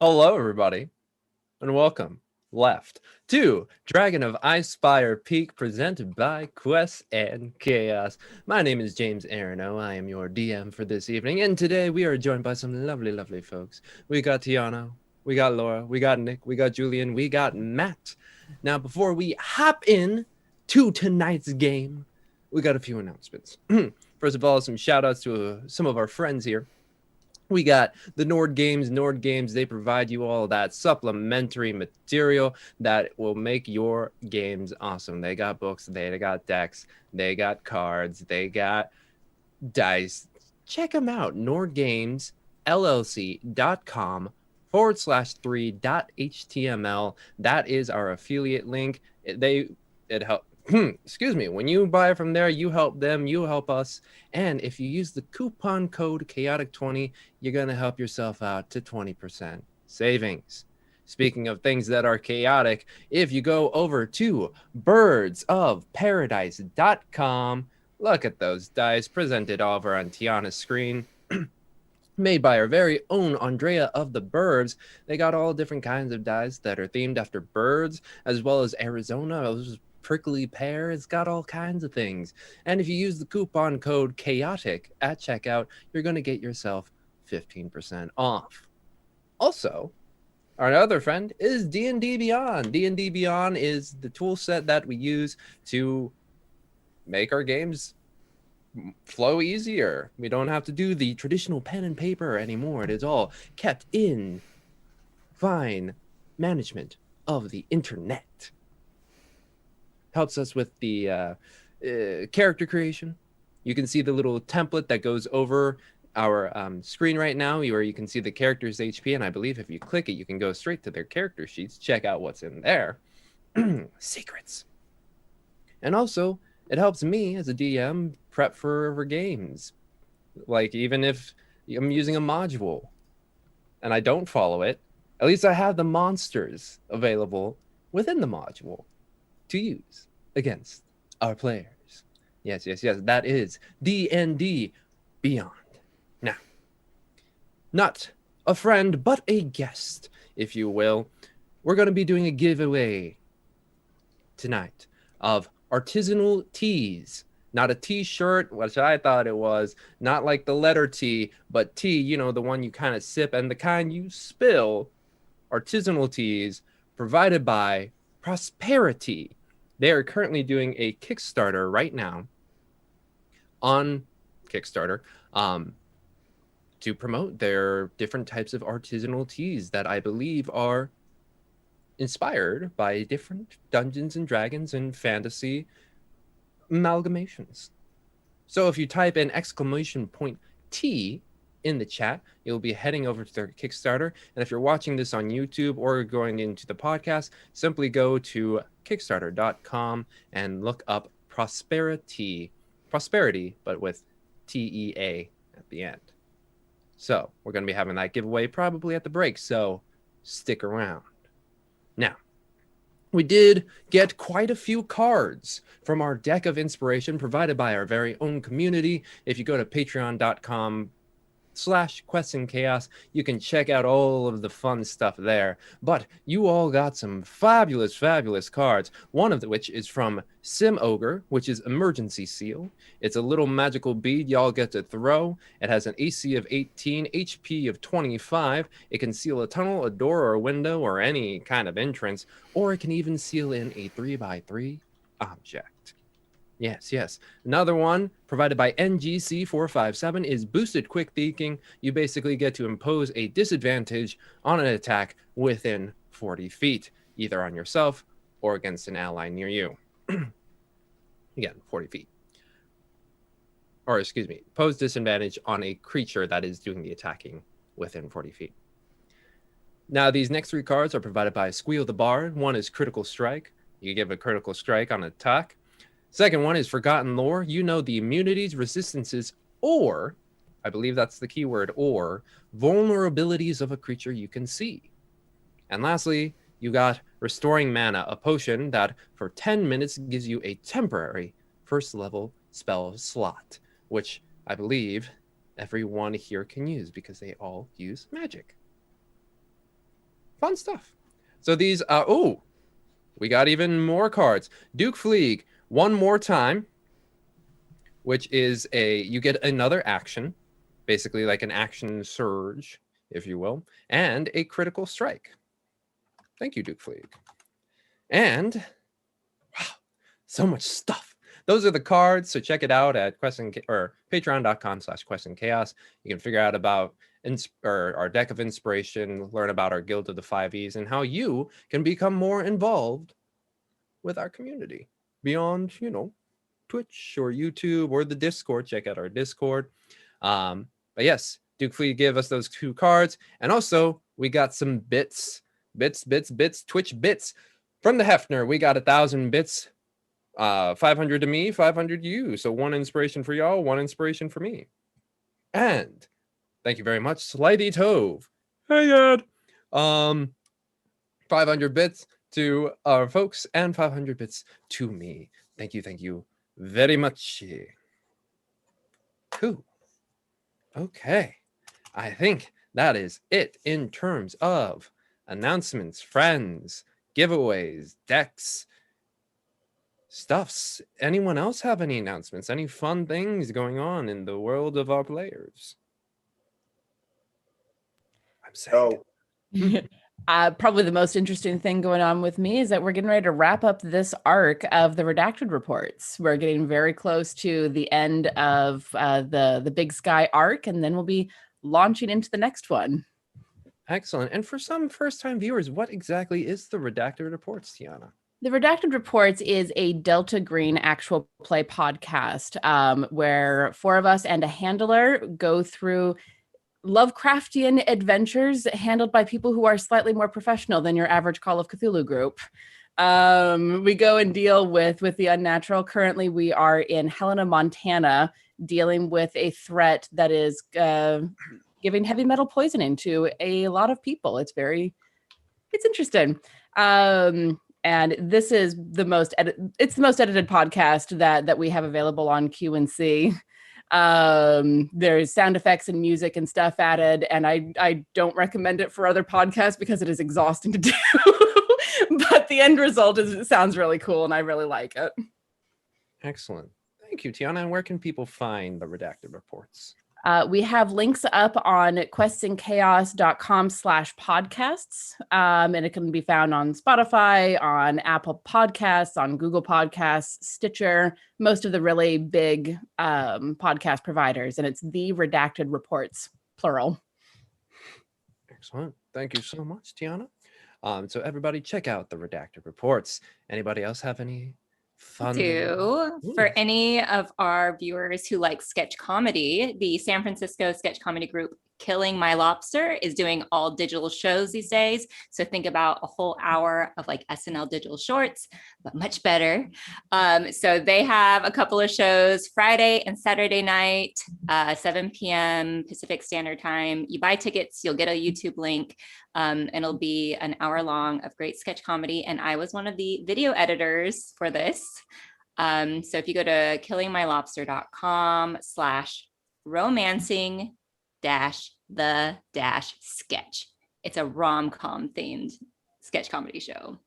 Hello, everybody, and welcome left to Dragon of Icespire Peak, presented by Quest and Chaos. My name is James Arano. I am your DM for this evening, and today we are joined by some lovely, lovely folks. We got Tiana, we got Laura, we got Nick, we got Julian, we got Matt. Now, before we hop in to tonight's game, we got a few announcements. First of all, some shout outs to some of our friends here. We got the Nord Games. Nord Games, they provide you all that supplementary material that will make your games awesome. They got books, they got decks, they got cards, they got dice. Check them out. NordGamesLLC.com/3.html. That is our affiliate link. It helps. Excuse me. When you buy from there, you help them, you help us. And if you use the coupon code Chaotic20, you're going to help yourself out to 20% savings. Speaking of things that are chaotic, if you go over to birdsofparadise.com, look at those dice presented over on Tiana's screen. Made by our very own Andrea of the Burbs. They got all different kinds of dice that are themed after birds, as well as Arizona, prickly pear. It's got all kinds of things. And if you use the coupon code chaotic at checkout, you're going to get yourself 15% off. Also, our other friend is D&D Beyond. D&D Beyond is the tool set that we use to make our games flow easier. We don't have to do the traditional pen and paper anymore. It is all kept in fine management of the internet. Helps us with the character creation. You can see the little template that goes over our screen right now, where you can see the character's HP, and I believe if you click it, you can go straight to their character sheets, check out what's in there. Secrets. And also, it helps me as a DM prep for games. Like, even if I'm using a module and I don't follow it, at least I have the monsters available within the module to use against our players. Yes. That is D&D Beyond. Now, not a friend, but a guest, if you will. We're going to be doing a giveaway tonight of artisanal teas. Not a t-shirt, which I thought it was. Not like the letter T, but tea, the one you kind of sip and the kind you spill. Artisanal teas provided by Prosperity. They are currently doing a Kickstarter right now on Kickstarter to promote their different types of artisanal teas that I believe are inspired by different Dungeons and Dragons and fantasy amalgamations. So if you type in !T in the chat, you'll be heading over to their Kickstarter. And if you're watching this on YouTube or going into the podcast, simply go to kickstarter.com and look up Prosperity, but with TEA at the end. So we're going to be having that giveaway probably at the break, so stick around. Now, we did get quite a few cards from our deck of inspiration provided by our very own community. If you go to patreon.com/quests and chaos, you can check out all of the fun stuff there. But you all got some fabulous cards, one of which is from Sim Ogre, which is Emergency Seal. It's a little magical bead y'all get to throw. It has an AC of 18, HP of 25. It can seal a tunnel, a door, or a window, or any kind of entrance, or it can even seal in a 3x3 object. Yes. Another one provided by NGC457 is Boosted Quick Thinking. You basically get to impose a disadvantage on an attack within 40 feet, either on yourself or against an ally near you. Again, 40 feet. Or, excuse me, pose disadvantage on a creature that is doing the attacking within 40 feet. Now, these next three cards are provided by Squeal the Bard. One is Critical Strike. You give a critical strike on attack. Second one is Forgotten Lore. You know the immunities, resistances, or, I believe that's the keyword, or vulnerabilities of a creature you can see. And lastly, you got Restoring Mana, a potion that for 10 minutes gives you a temporary first level spell slot, which I believe everyone here can use because they all use magic. Fun stuff. So these, we got even more cards. Duke Fleeg, one more time, which is you get another action, basically like an action surge, if you will, and a critical strike. Thank you, Duke Fleeg. And, wow, so much stuff. Those are the cards, so check it out at patreon.com/questandchaos. You can figure out about our deck of inspiration, learn about our Guild of the 5Es, and how you can become more involved with our community beyond, Twitch or YouTube or the Discord. Check out our Discord. But yes, Duke Fleet gave us those 2 cards. And also, we got some bits, Twitch bits. From the Hefner, we got 1,000 bits. 500 to me, 500 to you. So 1 inspiration for y'all, 1 inspiration for me. And thank you very much, Slithy Tove. Hey, Ed. 500 bits to our folks and 500 bits to me. Thank you very much. Cool. Okay. I think that is it in terms of announcements, friends, giveaways, decks, stuffs. Anyone else have any announcements? Any fun things going on in the world of our players? I'm saying. Probably the most interesting thing going on with me is that we're getting ready to wrap up this arc of the Redacted reports. We're getting very close to the end of the Big Sky arc, and then we'll be launching into the next one. Excellent. And for some first-time viewers, what exactly is the Redacted reports, Tiana? The Redacted Reports is a Delta Green actual play podcast where 4 of us and a handler go through Lovecraftian adventures handled by people who are slightly more professional than your average Call of Cthulhu group. We go and deal with the unnatural. Currently, we are in Helena, Montana, dealing with a threat that is giving heavy metal poisoning to a lot of people. It's interesting. And this is the most edited podcast that we have available on Q&C. There's sound effects and music and stuff added, and I don't recommend it for other podcasts because it is exhausting to do. But the end result sounds really cool, and I really like it. Excellent. Thank you, Tiana. And where can people find the Redacted reports? We have links up on questandchaos.com/podcasts, and it can be found on Spotify, on Apple Podcasts, on Google Podcasts, Stitcher, most of the really big podcast providers, and it's the Redacted Reports, plural. Excellent. Thank you so much, Tiana. So everybody check out the Redacted reports. Anybody else have any fun? For any of our viewers who like sketch comedy, the San Francisco sketch comedy group Killing My Lobster is doing all digital shows these days. So think about a whole hour of like SNL digital shorts, but much better. So they have a couple of shows Friday and Saturday night, 7 p.m. Pacific Standard Time. You buy tickets, you'll get a YouTube link, and it'll be an hour long of great sketch comedy. And I was one of the video editors for this. So if you go to killingmylobster.com/romancing the sketch. It's a rom-com themed sketch comedy show.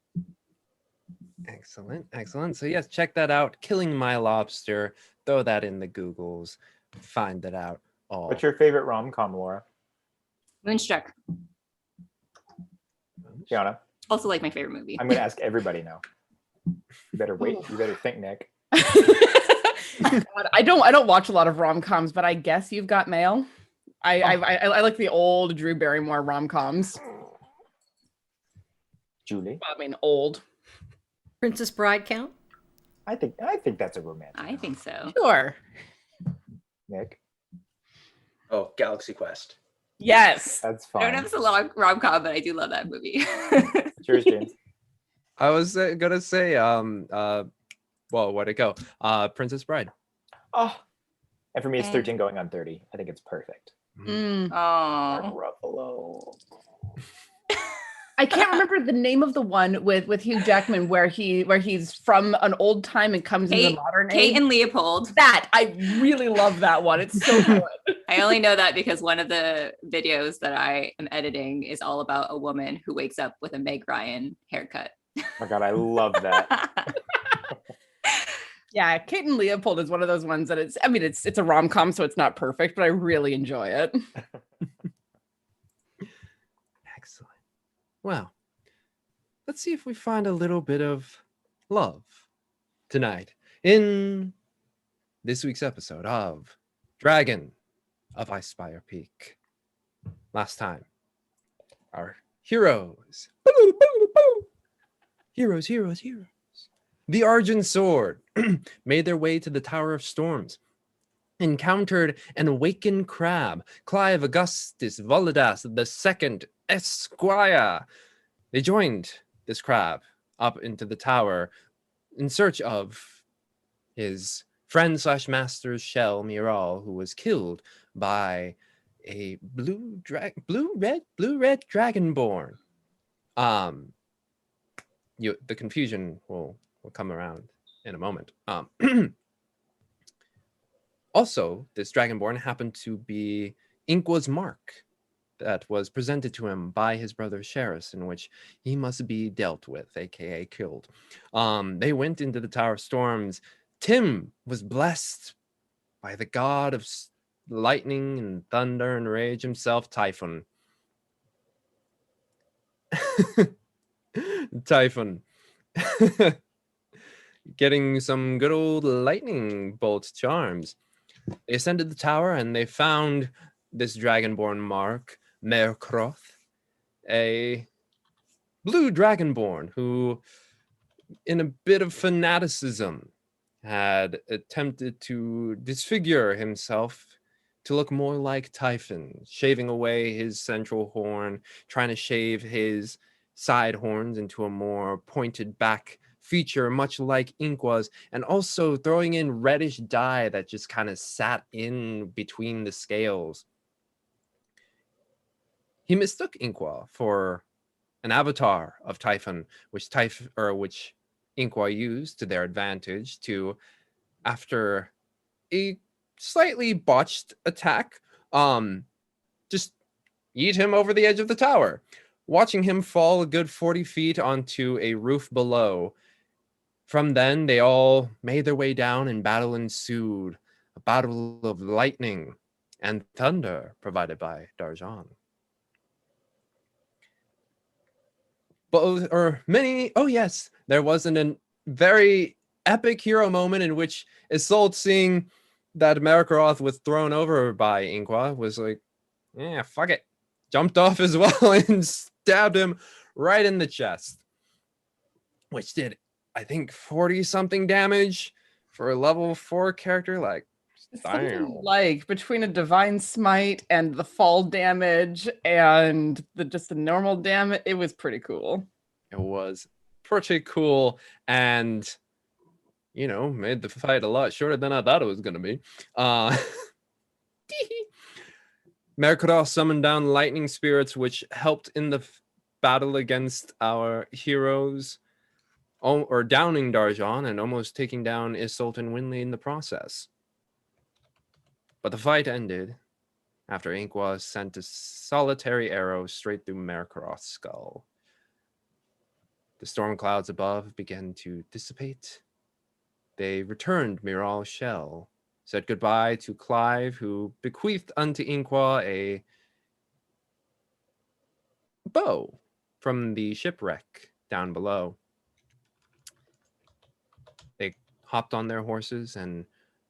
Excellent. So yes, check that out. Killing My Lobster. Throw that in the Googles. Find that out. All. What's your favorite rom-com, Laura? Moonstruck. Tiana? Also like my favorite movie. I'm going to ask everybody now. You better wait. You better think, Nick. God, I don't watch a lot of rom-coms, but I guess You've Got Mail. I like the old Drew Barrymore rom-coms. Julie? I mean, old. Princess Bride count? I think that's a romantic. I think so. Sure. Nick? Oh, Galaxy Quest. Yes. That's I fine. don't know if it's a long rom-com, but I do love that movie. Cheers, James. I was gonna say, well, where'd it go? Princess Bride. Oh, and for me, it's 13 going on 30. I think it's perfect. Mm. Oh, Ruffalo. I can't remember the name of the one with Hugh Jackman where he's from an old time and comes into the modern age. Kate and Leopold. That I really love that one. It's so good. I I only know that because one of the videos that I am editing is all about a woman who wakes up with a Meg Ryan haircut. Oh my God, I love that. Yeah, Kate and Leopold is one of those ones that it's a rom-com, so it's not perfect, but I really enjoy it. Excellent. Well, let's see if we find a little bit of love tonight in this week's episode of Dragon of Icespire Peak. Last time, our heroes, heroes, the Argent sword made their way to the Tower of Storms, encountered an awakened crab, Clive Augustus Validas II Esquire. They joined this crab up into the tower in search of his friend / master's Shell Miral, who was killed by a blue red dragonborn. The confusion will come around in a moment. Also, this dragonborn happened to be Inqua's mark that was presented to him by his brother Sheris, in which he must be dealt with, aka killed. They went into the Tower of Storms. Tim was blessed by the god of lightning and thunder and rage himself, Typhon. Typhon. Getting some good old lightning bolt charms. They ascended the tower and they found this dragonborn mark, Merkroth, a blue dragonborn who, in a bit of fanaticism, had attempted to disfigure himself to look more like Typhon, shaving away his central horn, trying to shave his side horns into a more pointed back feature, much like Inqua's, and also throwing in reddish dye that just kind of sat in between the scales. He mistook Inqua for an avatar of Typhon, which Inqua used to their advantage to, after a slightly botched attack, just eat him over the edge of the tower, watching him fall a good 40 feet onto a roof below. From then, they all made their way down and battle ensued, a battle of lightning and thunder provided by Darjan. There was a very epic hero moment in which Isolde, seeing that Merkroth was thrown over by Inqua, was like, yeah, fuck it. Jumped off as well and stabbed him right in the chest, which did, I think, 40 something damage for a level 4 character. Like, Something like between a divine smite and the fall damage and the normal damage, it was pretty cool. It was pretty cool, and made the fight a lot shorter than I thought it was gonna be. Merkroth summoned down lightning spirits, which helped in the battle against our heroes, or downing Darjan and almost taking down Isolde and Winley in the process. But the fight ended after Inqua sent a solitary arrow straight through Merkroth's skull. The storm clouds above began to dissipate. They returned Miral's shell, said goodbye to Clive, who bequeathed unto Inqua a bow from the shipwreck down below. They hopped on their horses and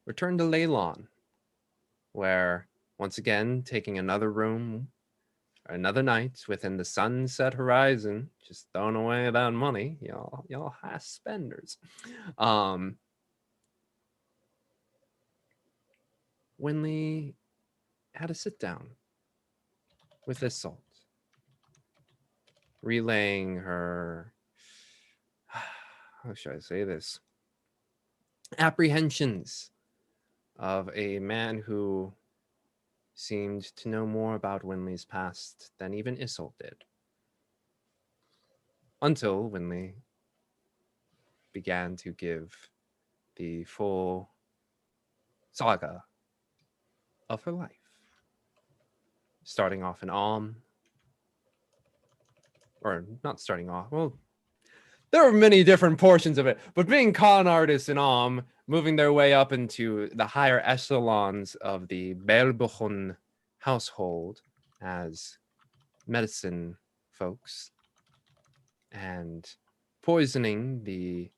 returned to Leylon, where, once again, taking another room, another night within the sunset horizon, just throwing away that money, y'all high spenders. Winley had a sit down with Isolde, relaying her, how should I say this, apprehensions of a man who seemed to know more about Winley's past than even Isolde did. Until Winley began to give the full saga of her life. starting off in Alm. Or not starting off. Well, there are many different portions of it, but being con artists in Alm, moving their way up into the higher echelons of the Belbuchun household as medicine folks, and poisoning the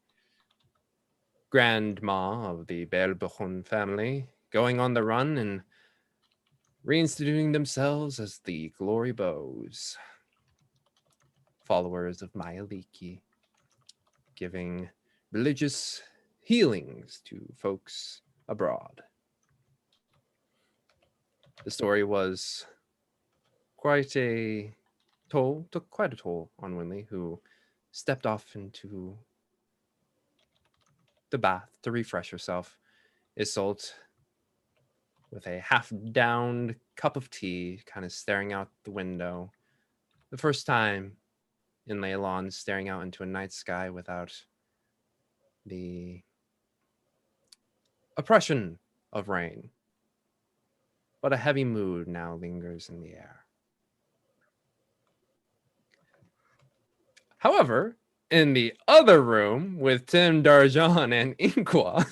grandma of the Belbuchun family, going on the run and reinstituting themselves as the Glory Bows, followers of Mayaliki, giving religious healings to folks abroad. The story was took quite a toll on Winley, who stepped off into the bath to refresh herself. Isolt, with a half-downed cup of tea, kind of staring out the window. The first time in Leylon staring out into a night sky without the oppression of rain. But a heavy mood now lingers in the air. However, in the other room with Tim, Darjan, and Inqua,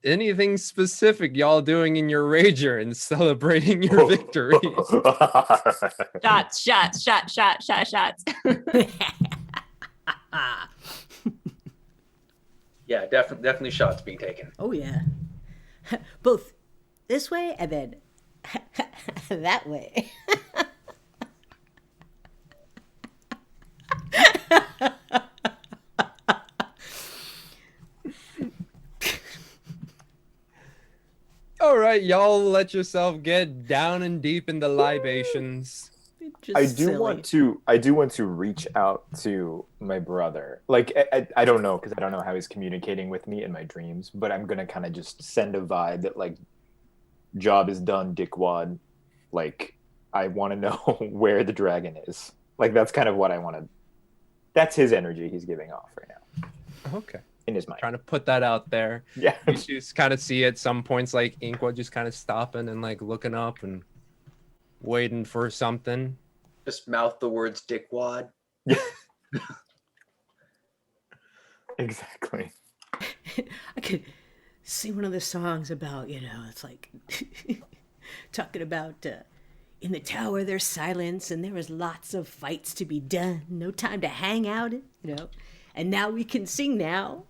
anything specific y'all doing in your rager and celebrating your victories? Shots. Yeah, definitely shots being taken. Oh, yeah. Both this way and then that way. All right, y'all let yourself get down and deep in the libations. Just I do silly. want to reach out to my brother. Like I don't know, because I don't know how he's communicating with me in my dreams, but I'm gonna kind of just send a vibe that like, job is done, dickwad. Like, I want to know where the dragon is. Like, that's kind of what I want to. That's his energy he's giving off right now Okay. in his mind. Trying to put that out there. Yeah. You just kind of see at some points like Inqua just kind of stopping and like looking up and waiting for something. Just mouth the words dickwad. Yeah. Exactly. I could sing one of the songs about, it's like talking about in the tower there's silence and there was lots of fights to be done. No time to hang out, And now we can sing now.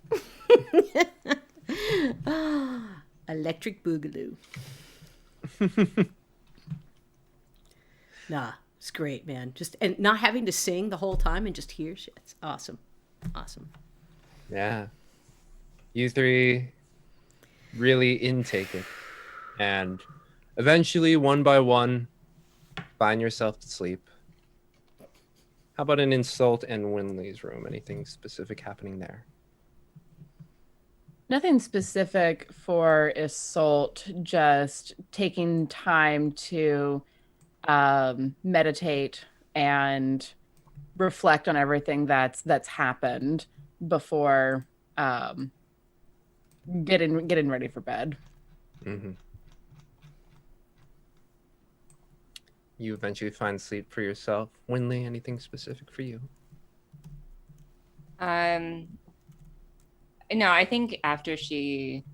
Electric Boogaloo. Nah, it's great, man. And not having to sing the whole time and just hear shit. It's awesome. Awesome. Yeah. You three really intake it. And eventually, one by one, find yourself to sleep. How about an insult in Winley's room? Anything specific happening there? Nothing specific for Isolt, just taking time to meditate and reflect on everything that's happened before getting ready for bed. Mm-hmm. You eventually find sleep for yourself. Winley, anything specific for you? No, I think after she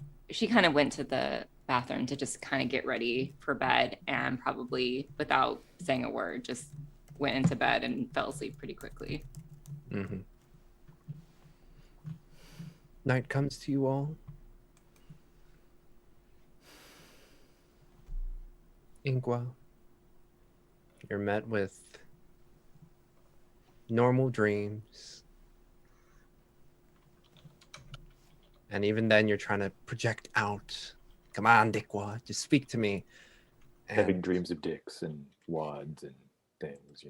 kind of went to the bathroom to just kind of get ready for bed, and probably without saying a word just went into bed and fell asleep pretty quickly. Mm-hmm. Night comes to you all. Inqua, you're met with normal dreams. And even then, you're trying to project out. Come on, Dickwad, just speak to me. Having And dreams of dicks and wads and things,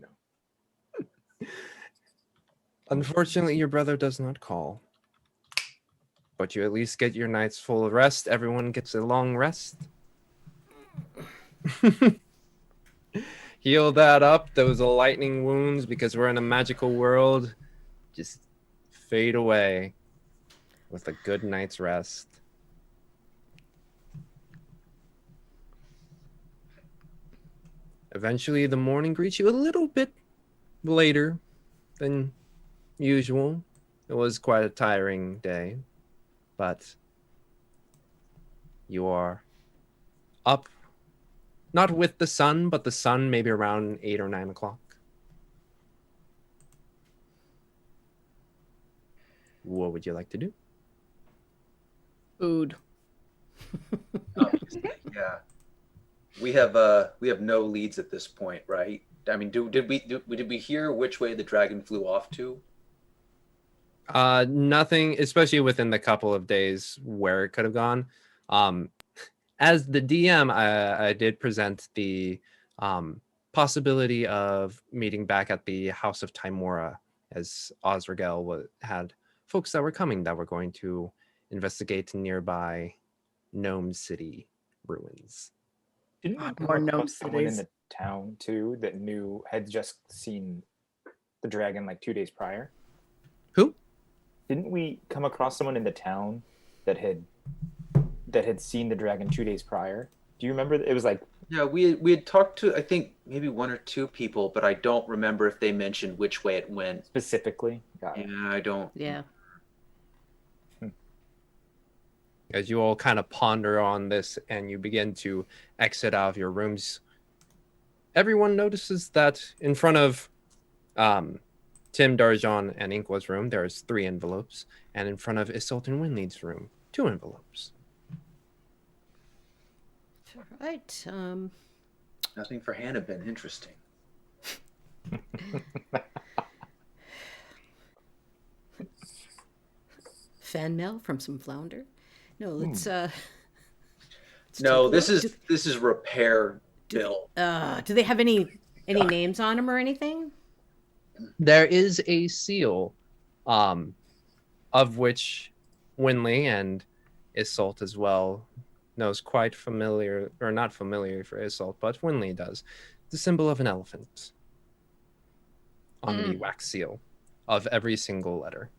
unfortunately, your brother does not call. But you at least get your nights full of rest. Everyone gets a long rest. Heal that up. Those lightning wounds, because we're in a magical world, just fade away with a good night's rest. Eventually, the morning greets you a little bit later than usual. It was quite a tiring day, but you are up, not with the sun, but the sun maybe around 8 or 9 o'clock. What would you like to do? Food. Obviously, yeah. We have no leads at this point, right? I mean, did we hear which way the dragon flew off to? Nothing, especially within the couple of days where it could have gone. As the DM, I did present the possibility of meeting back at the House of Timora, as Osrogel had folks that were coming that were going to investigate nearby Gnome City ruins. Didn't we More come gnome across someone in cities. the town too that had just seen the dragon like 2 days prior? Who? Didn't we come across someone in the town that had seen the dragon 2 days prior? Do you remember? It was like, Yeah, we had talked to, I think, maybe one or two people, but I don't remember if they mentioned which way it went. specifically. Got it. Yeah, I don't. Yeah. As you all kind of ponder on this and you begin to exit out of your rooms, everyone notices that in front of Tim, Darjan, and Inkwa's room, there's 3 envelopes, and in front of Isolt and Winlead's room, 2 envelopes. All right. Nothing for Hannah been interesting. Fan mail from some flounder. No, let's let's No, take a look. this is repair bill. Do they have any names on them or anything? There is a seal, of which Winley and Isolt as well knows quite familiar, or not familiar for Isolt, but Winley does. The symbol of an elephant on the wax seal of every single letter.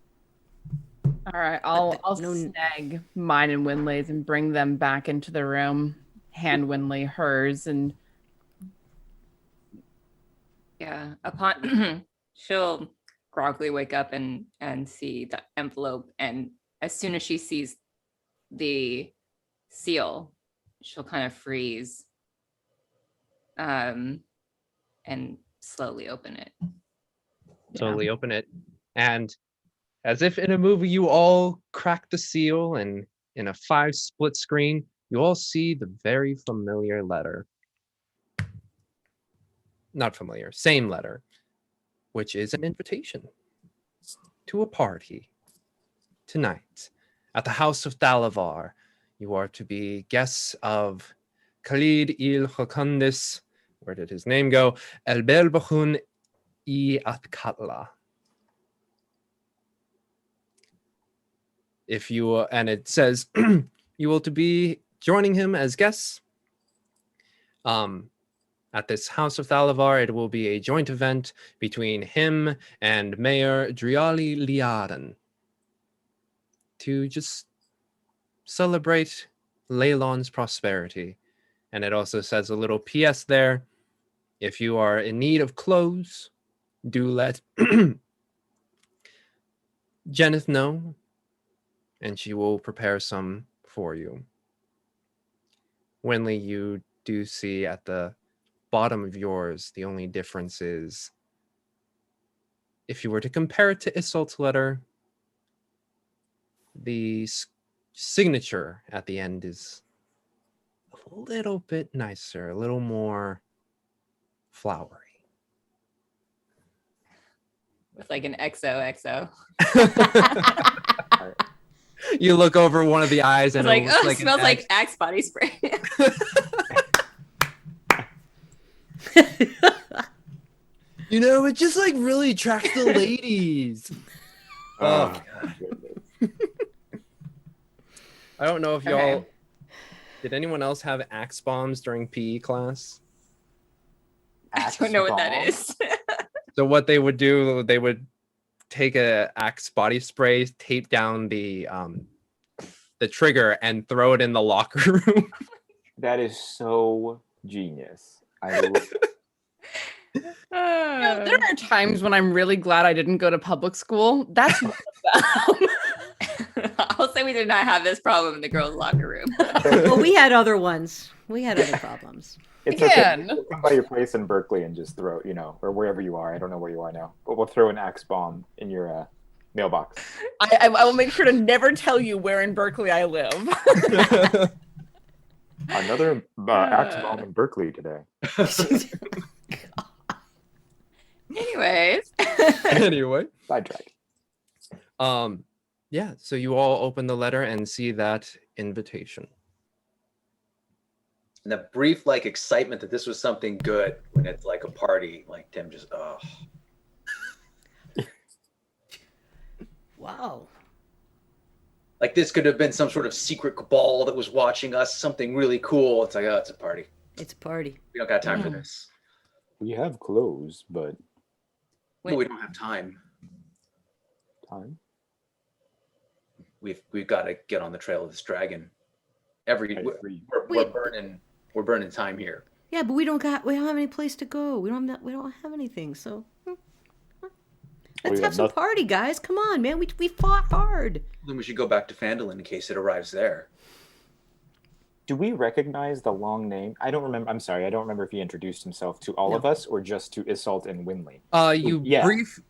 All right, I'll no- snag mine and Winley's and bring them back into the room. Hand Winley hers, and Yeah. Upon she'll groggily wake up and see the envelope, and as soon as she sees the seal, she'll kind of freeze and slowly open it. Slowly open it, and as if in a movie, you all crack the seal, and in a 5 split screen, you all see the very familiar letter. Not familiar, same letter, which is an invitation to a party tonight at the House of Thalavar. You are to be guests of Khalid il Hokandis. Where did his name go? El Belbahun I Atkatla. If you and it says you will to be joining him as guests at this House of Thalavar. It will be a joint event between him and Mayor Driali Liaden to just celebrate Leylon's prosperity. And it also says a little PS there. If you are in need of clothes, do let Jenith know, and she will prepare some for you. Winley, you do see at the bottom of yours, the only difference is if you were to compare it to Isolt's letter, the signature at the end is a little bit nicer, a little more flowery. With like an XOXO. You look over one of the eyes and It's like, it looks oh, like it an smells like X. Axe body spray. You know, it just like really attracts the ladies. Oh, I don't know if y'all Okay. did anyone else have axe bombs during PE class? I don't know what that is. So what they would do, they would take a Axe body spray, tape down the trigger, and throw it in the locker room. That is so genius. There are times when I'm really glad I didn't go to public school. That's one of them. I'll say we did not have this problem in the girls' locker room. Well, we had other ones. We had other problems. It's Again. okay. We'll come by your place in Berkeley and just throw, or wherever you are. I don't know where you are now, but we'll throw an axe bomb in your mailbox. I will make sure to never tell you where in Berkeley I live. Another axe bomb in Berkeley today. Anyways. Anyway. Sidetrack. Yeah, so you all open the letter and see that invitation. And the brief excitement that this was something good when it's like a party, like Tim just Wow. like this could have been some sort of secret cabal that was watching us, something really cool. It's like, oh, it's a party. It's a party. We don't got time for this. We have clothes, but No, we don't have time. time. We've got to get on the trail of this dragon. We're burning time here. Yeah, but we don't have any place to go. We don't have anything. So let's have some party, guys. Come on, man. We fought hard. Then we should go back to Phandalin in case it arrives there. Do we recognize the long name? I don't remember. I'm sorry. I don't remember if he introduced himself to all of us or just to Isolt and Winley.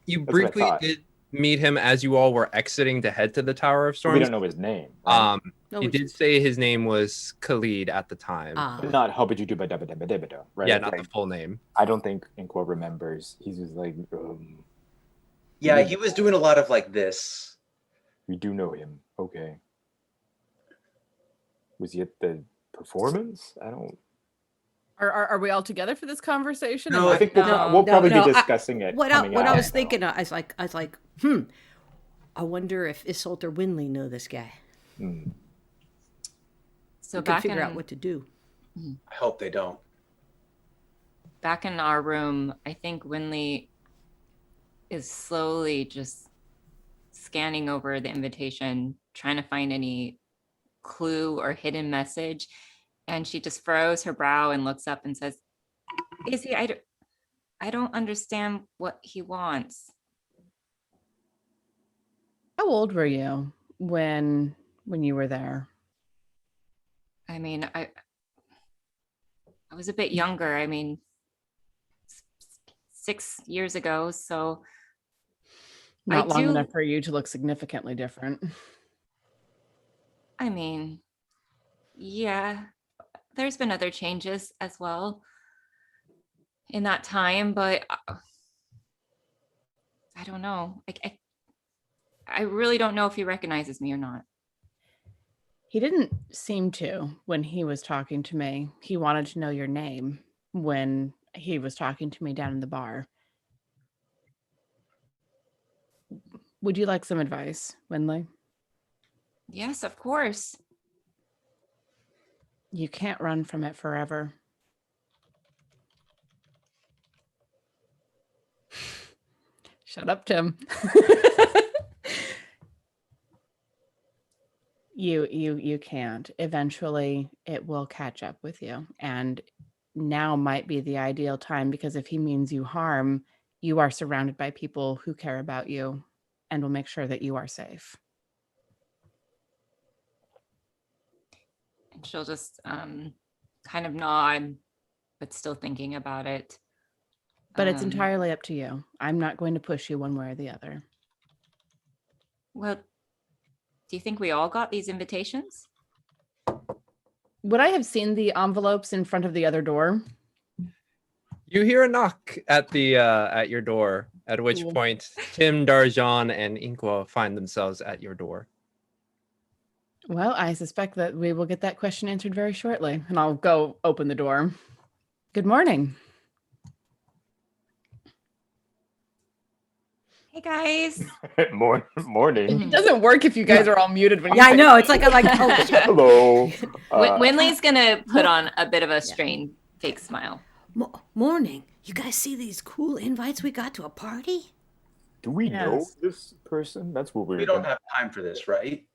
You briefly did meet him as you all were exiting to head to the Tower of Storms. We don't know his name. Right? He did say his name was Khalid at the time. Not Hobijuduba, right? Yeah, not the full name. I don't think Inqua remembers. He's just like, Yeah, he was doing a lot of this. We do know him. Okay. Was he at the performance? I don't. Are we all together for this conversation? No, I think we'll probably be discussing it. What I was thinking, I was like, I wonder if Isolt or Winley know this guy. So we can figure out what to do. I hope they don't. Back in our room, I think Winley is slowly just scanning over the invitation, trying to find any clue or hidden message. And she just furrows her brow and looks up and says, Izzy, I don't understand what he wants. How old were you when you were there? I mean, I was a bit younger. I mean, 6 years ago. So not long enough for you to look significantly different. I mean, yeah, there's been other changes as well in that time, but I don't know. I really don't know if he recognizes me or not. He didn't seem to when he was talking to me. He wanted to know your name when he was talking to me down in the bar. Would you like some advice, Winley? Yes, of course. You can't run from it forever. Shut up, Tim. You can't. Eventually, it will catch up with you. And now might be the ideal time, because if he means you harm, you are surrounded by people who care about you and will make sure that you are safe. And she'll just kind of nod, but still thinking about it. But it's entirely up to you. I'm not going to push you one way or the other. Well, do you think we all got these invitations? Would I have seen the envelopes in front of the other door? You hear a knock at the at your door, at which point Tim, Darjan, and Inqua find themselves at your door. Well, I suspect that we will get that question answered very shortly, and I'll go open the door. Good morning. Hey guys. Morning. It doesn't work if you guys are all muted when you Yeah, I say know. It's like oh, Hello. Winley's gonna put on a bit of a strained fake smile. Morning. You guys see these cool invites we got to a party? Do we know this person? That's what We don't have time for this, right?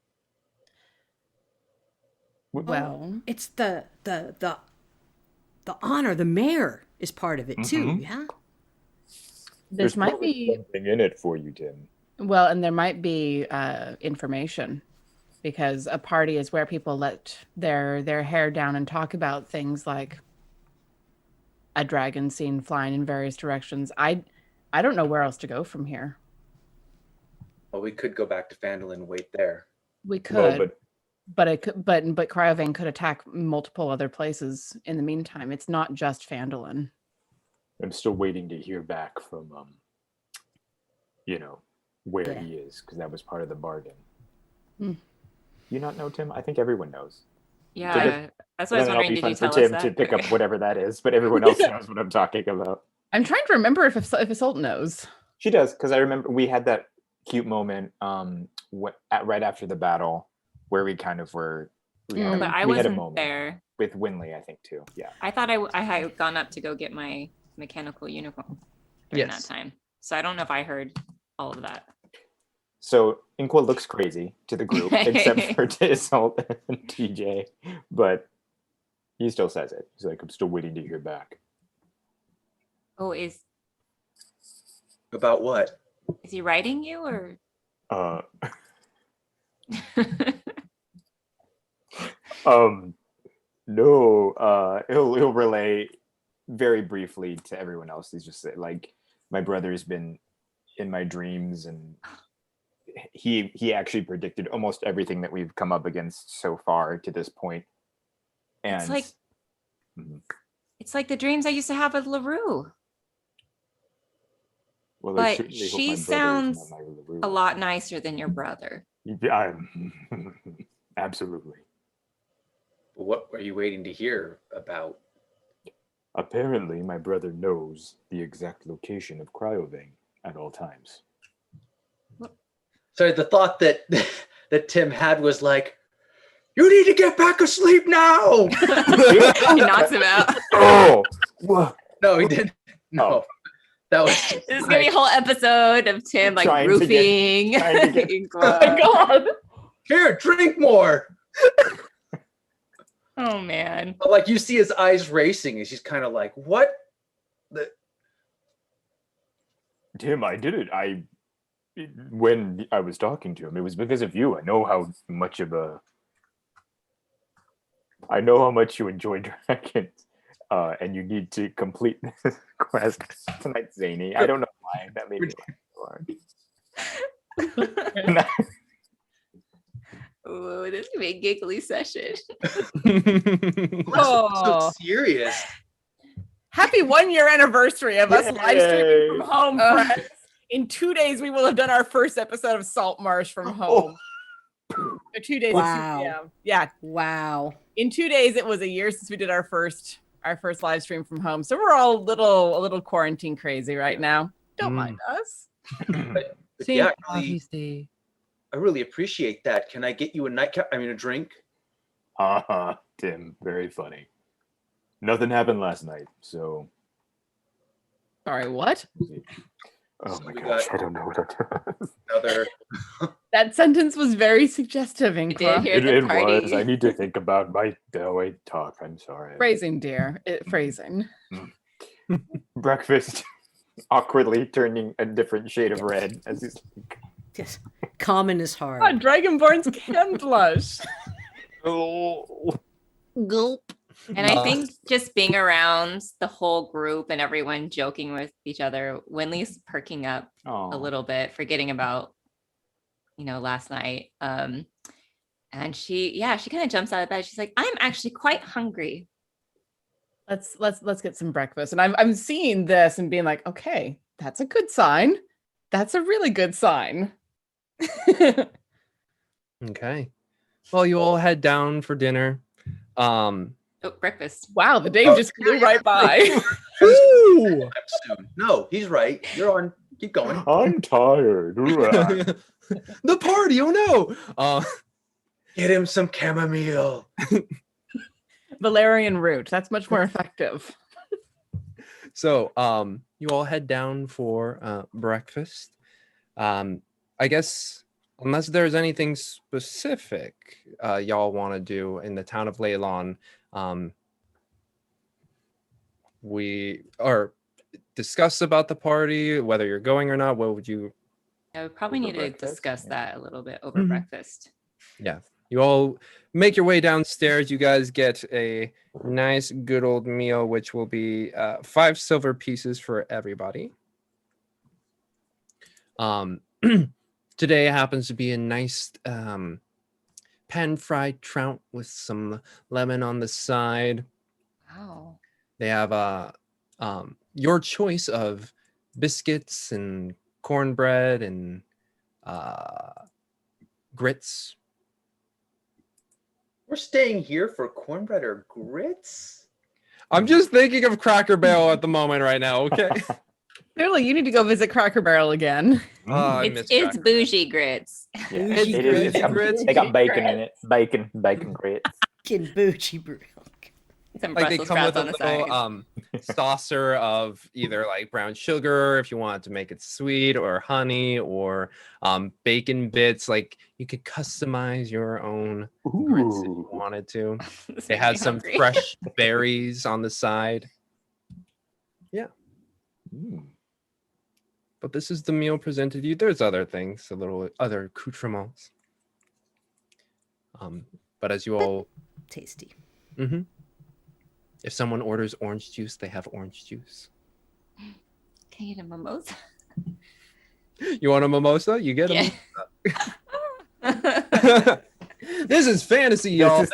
Well, it's the honor. The mayor is part of it too. Yeah. This might probably be something in it for you, Tim. well, and there might be information because a party is where people let their hair down and talk about things like a dragon seen flying in various directions. I don't know where else to go from here. Well, we could go back to Phandalin and wait there. We Well, could, but it could, but Cryovane could attack multiple other places in the meantime. It's not just Phandalin. I'm still waiting to hear back from, where Yeah. he is, because that was part of the bargain. Hmm. You not know, Tim? I think everyone knows. Yeah, that's what I was Then it'll wondering. be Did fun you for tell us Tim that? to pick up whatever that is, but everyone else knows what I'm talking about. I'm trying to remember if Isolde knows. She does, because I remember we had that cute moment right after the battle where we kind of were. But But I we had a wasn't moment there. with Winley, I think too. Yeah. I thought I had gone up to go get my mechanical unicorn during Yes. that time. So I don't know if I heard all of that. So Inqua looks crazy to the group, except for to Isolde and TJ, but he still says it. He's like, I'm still waiting to hear back. Oh, is About what? he writing you or? Uh, no, he'll relay very briefly to everyone else. He's just like, my brother's been in my dreams, and he actually predicted almost everything that we've come up against so far to this point. And It's like Mhm. it's like the dreams I used to have with LaRue. Well, I But certainly hope she my brother is sounds not my LaRue. a lot nicer than your brother. Absolutely. What are you waiting to hear about? Apparently, my brother knows the exact location of Cryovane at all times. Sorry, the thought that that Tim had was like, "You need to get back asleep now." He knocks him out. Oh, wha- No, he didn't. No, Oh. that was. This is gonna be a whole episode of Tim like Trying to roofing. trying to get- Oh my god. Here, drink more. Oh man. But like you see his eyes racing, and she's kind of like, "What?" Tim, I did it. When I was talking to him, it was because of you. I know how much you enjoy dragons, and you need to complete this quest tonight, Zany. I don't know why that made me laugh. Ooh, this could be a giggly session. Oh. So serious. Happy 1 year anniversary of us live streaming from Yay. home, friends. In 2 days, we will have done our first episode of Salt Marsh from home. Or 2 days. Wow. Yeah. Wow. In 2 days, it was a year since we did our first live stream from home. So we're all a little quarantine crazy right now. Don't mind us. But St. yeah, Coffee's Day. I really appreciate that. Can I get you a drink? Tim, very funny. Nothing happened last night, so. Sorry, what? Oh So my we gosh, got- I don't know what I'm doing. Another. That sentence was very suggestive, did Inkra. hear the It party. was. I need to think about how I talk. I'm sorry. Phrasing, dear. Phrasing. Breakfast awkwardly turning a different shade of red as he's like, Yes. Common is hard. Oh, Dragonborns can blush. oh. Gulp. And I think just being around the whole group and everyone joking with each other, Winley's perking up a little bit, forgetting about, last night. And she kind of jumps out of bed. She's like, I'm actually quite hungry. Let's get some breakfast. And I'm seeing this and being like, okay, that's a good sign. That's a really good sign. Okay. Well, you all head down for dinner. Oh, breakfast. Wow, the day just flew right by. Woo! Soon. No, he's right. You're on. Keep going. I'm tired. The party. Oh no. Get him some chamomile. Valerian root. That's much more effective. So, you all head down for breakfast. I guess unless there's anything specific y'all want to do in the town of Leylon, discuss about the party, whether you're going or not? What would you? Yeah, we probably Over need to breakfast? discuss Yeah. that a little bit over Mhm. breakfast. Yeah, you all make your way downstairs. You guys get a nice, good old meal, which will be 5 silver pieces for everybody. Today happens to be a nice pan-fried trout with some lemon on the side. Wow. They have your choice of biscuits and cornbread and grits. We're staying here for cornbread or grits? I'm just thinking of Cracker Barrel at the moment right now. Okay. Clearly, you need to go visit Cracker Barrel again. I It's miss it's Cracker bougie grits. Yeah, Bougie it is. It's got, grits. they got bacon in it. Bacon grits. Fucking bougie brew. Some Like they Brussels come with sprouts a on the little side. saucer of either like brown sugar if you want to make it sweet, or honey, or bacon bits. Like you could customize your own grits if you Ooh. wanted to. This They makes had me some hungry. fresh berries on the side. Mm. But this is the meal presented to you. There's other things, other accoutrements. But as you all, Tasty. if someone orders orange juice, they have orange juice. Can you get a mimosa? You want a mimosa? You get a Yeah. This is fantasy, y'all.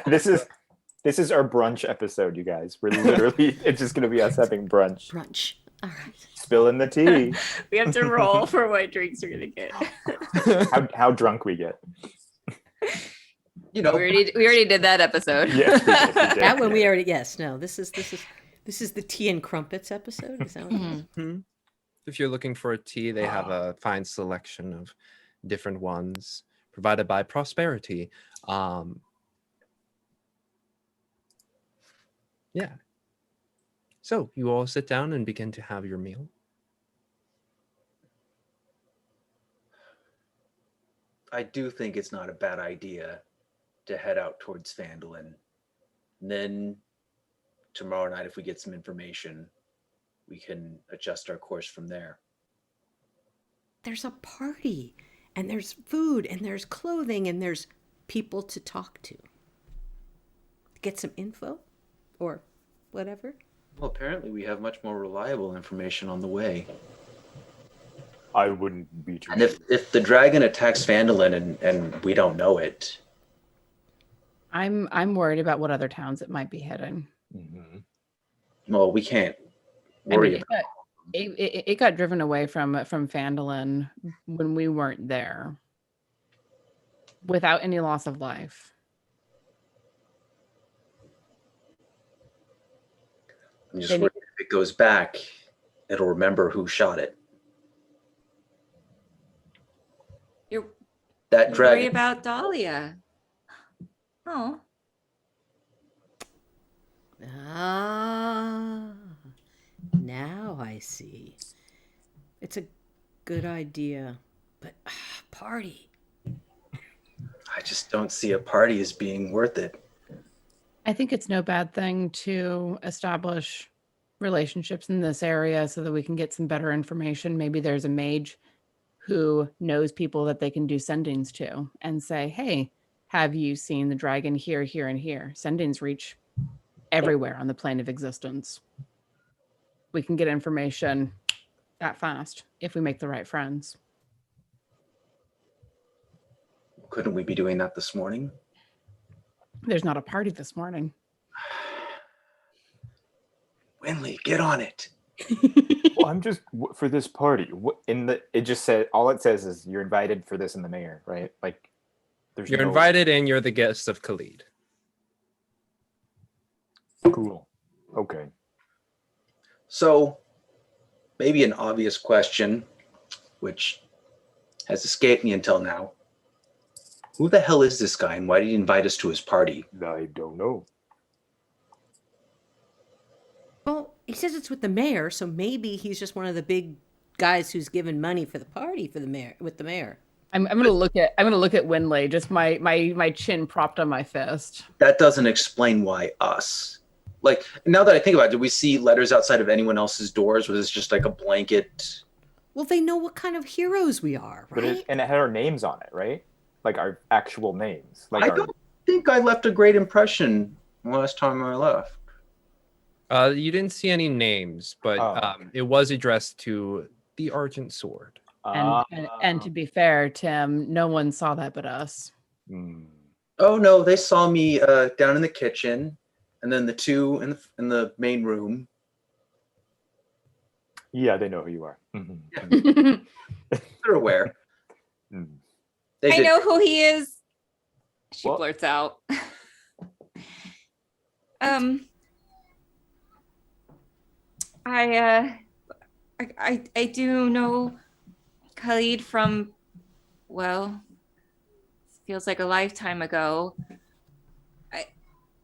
This is our brunch episode, you guys. We're literally it's just gonna be us having brunch. Brunch. All right. Spilling the tea. We have to roll for what drinks we're gonna get. How drunk we get. You know, We already did that episode. Yes, we did. That one we already. Yes. No. This is the tea and crumpets episode. Is that what it is? Mhm. If you're looking for a tea, they have a fine selection of different ones provided by Prosperity. Yeah. So you all sit down and begin to have your meal. I do think it's not a bad idea to head out towards Phandalin. And then tomorrow night, if we get some information, we can adjust our course from there. There's a party, and there's food, and there's clothing, and there's people to talk to. Get some info, or whatever. Well, apparently we have much more reliable information on the way. I wouldn't be too And if the dragon attacks Phandalin and we don't know it, I'm worried about what other towns it might be heading. Mhm. well, we can't I worry mean, about it got driven away from Phandalin when we weren't there, without any loss of life. I'm just They worried if it goes back, it'll remember who shot it. You're That worried dragon. about Dahlia. Oh, Ah, now I see. It's a good idea, but party. I just don't see a party as being worth it. I think it's no bad thing to establish relationships in this area so that we can get some better information. Maybe there's a mage who knows people that they can do sendings to and say, hey, have you seen the dragon here, here, and here? Sendings reach everywhere on the plane of existence. We can get information that fast if we make the right friends. Couldn't we be doing that this morning? There's not a party this morning. Winley, get on it. Well, I'm just for this party. It just said all it says is you're invited for this in the mayor, right? Like, there's You're no- invited and you're the guest of Khalid. Cool. Okay. So, maybe an obvious question, which has escaped me until now. Who the hell is this guy and why did he invite us to his party? I don't know. Well, he says it's with the mayor, so maybe he's just one of the big guys who's given money for the party for the mayor with the mayor. I'm gonna look at Winley, just my chin propped on my fist. That doesn't explain why us. Like, now that I think about it, did we see letters outside of anyone else's doors? Was this just like a blanket? Well, they know what kind of heroes we are, But right? it had our names on it, right? Like our actual names. Like I our, don't think I left a great impression last time I left. You didn't see any names, but Oh. it was addressed to the Argent Sword. And to be fair, Tim, no one saw that but us. Oh no, they saw me down in the kitchen, and then the two in the main room. Yeah, they know who you are. Mhm. They're aware. Mm. They I did. know who he is. She What? blurts out. I do know Khalid from, well, feels like a lifetime ago.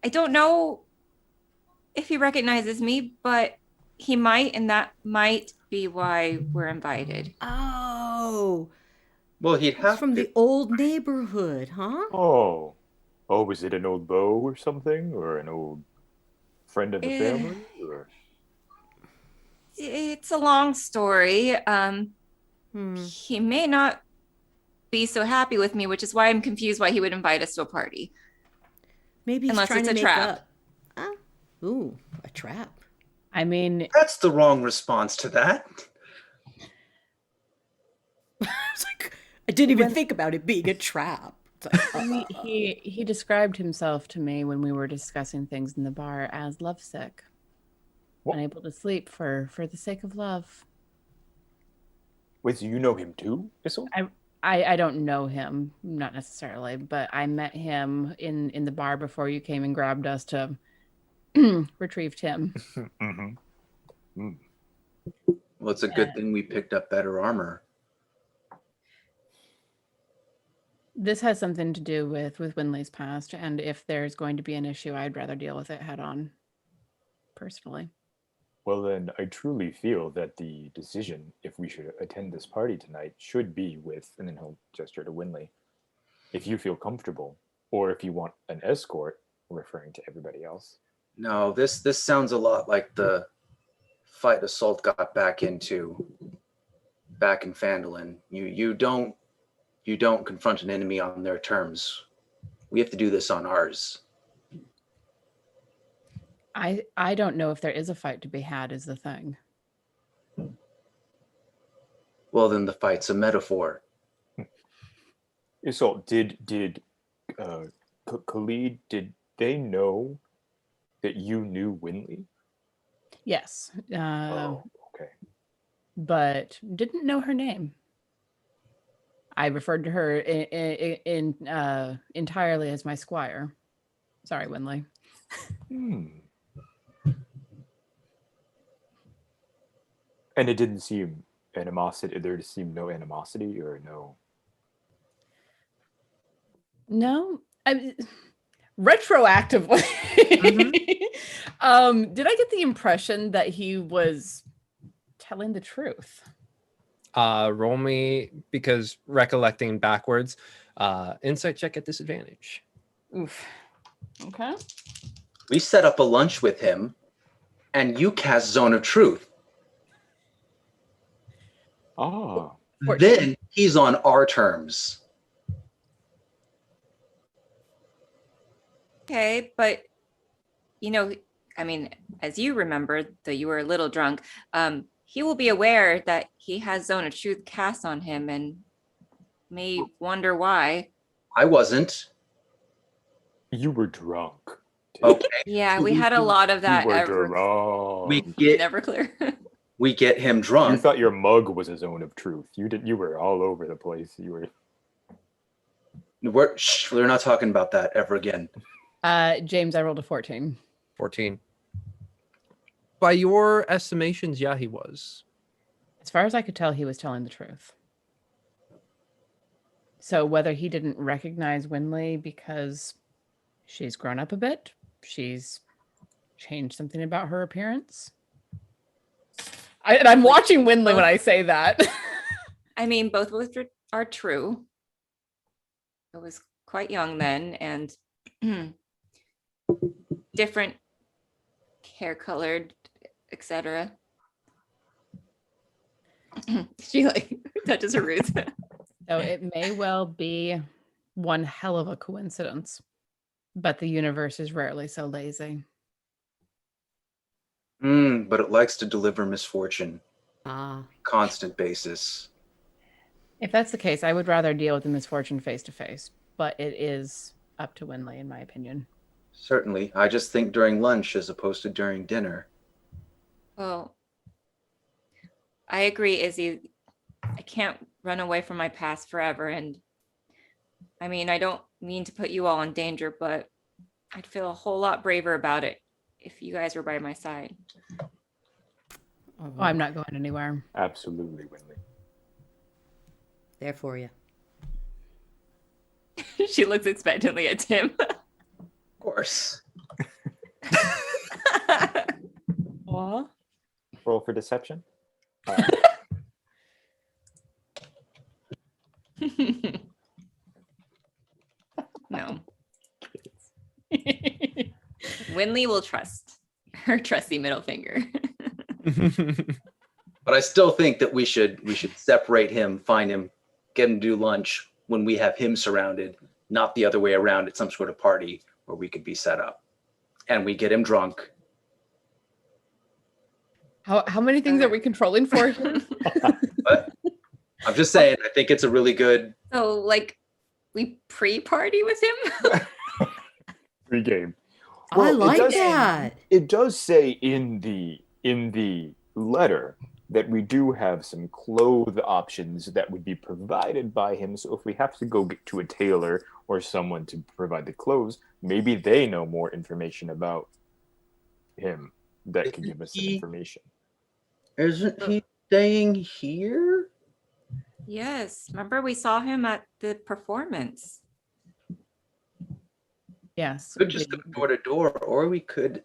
I don't know if he recognizes me, but he might, and that might be why we're invited. Oh, Well, he'd it's have from to. the old neighborhood, huh? Oh. Oh, was it an old beau or something? Or an old friend of the family? Or... It's a long story. He may not be so happy with me, which is why I'm confused why he would invite us to a party. Maybe he's Unless trying it's to a make trap. up. Huh? Ooh, a trap. I mean, That's the wrong response to that. It's like, I didn't even think about it being a trap. It's like, he described himself to me when we were discussing things in the bar as lovesick, What? unable to sleep for the sake of love. Wait, so you know him too, Issel? I don't know him, not necessarily, but I met him in the bar before you came and grabbed us to retrieve him. Mm-hmm. Well, it's a good thing we picked up better armor. This has something to do with Winley's past, and if there's going to be an issue, I'd rather deal with it head on, personally. Well, then, I truly feel that the decision, if we should attend this party tonight, should be with, and then he'll gesture to Winley, if you feel comfortable, or if you want an escort, referring to everybody else. No, this sounds a lot like the fight Assault got back into back in Phandalin. You don't confront an enemy on their terms. We have to do this on ours. I don't know if there is a fight to be had, is the thing. Well, then the fight's a metaphor. So, did Khalid, did they know that you knew Winley? Yes. Oh, okay. But didn't know her name. I referred to her in entirely as my squire. Sorry, Winley. And it didn't seem animosity. There seemed no animosity or no. No, retroactively. Did I get the impression that he was telling the truth? Roll me, because recollecting backwards, insight check at disadvantage. Oof. Okay. We set up a lunch with him, and you cast Zone of Truth. Ah. Then he's on our terms. Okay, but I mean, as you remember, though you were a little drunk, he will be aware that he has Zone of Truth cast on him and may wonder why. I wasn't. You were drunk. Okay. Yeah, we had a lot of that. You were drunk. We get Never clear. we get him You drunk. thought your mug was a Zone of Truth. You were all over the place. You were. We're not talking about that ever again. James, I rolled a 14. 14. By your estimations, yeah, he was. As far as I could tell, he was telling the truth. So whether he didn't recognize Winley because she's grown up a bit, she's changed something about her appearance. And I'm watching Winley when I say that. I mean, both are true. I was quite young then, and different hair colored, etc. She like touches her roots. So it may well be one hell of a coincidence, but the universe is rarely so lazy. But it likes to deliver misfortune. Ah. Constant basis. If that's the case, I would rather deal with the misfortune face to face, but it is up to Winley, in my opinion. Certainly. I just think during lunch as opposed to during dinner. Well, I agree, Izzy. I can't run away from my past forever. And I mean, I don't mean to put you all in danger, but I'd feel a whole lot braver about it if you guys were by my side. Oh, I'm not going anywhere. Absolutely, Winley. There for you. She looks expectantly at Tim. Of course. Aw. Roll for deception. No. Winley will trust her trusty middle finger. But I still think that we should separate him, find him, get him to do lunch when we have him surrounded, not the other way around at some sort of party where we could be set up. And we get him drunk. How many things are we controlling for him? But I'm just saying, I think it's a really good. So, like, we pre-party with him? Pre-game. I it like does- that. It does say in the letter that we do have some clothes options that would be provided by him. So if we have to go get to a tailor or someone to provide the clothes, maybe they know more information about him that can give us some information. Isn't he staying here? Yes. Remember we saw him at the performance. Yes. Could just go door to door, or we could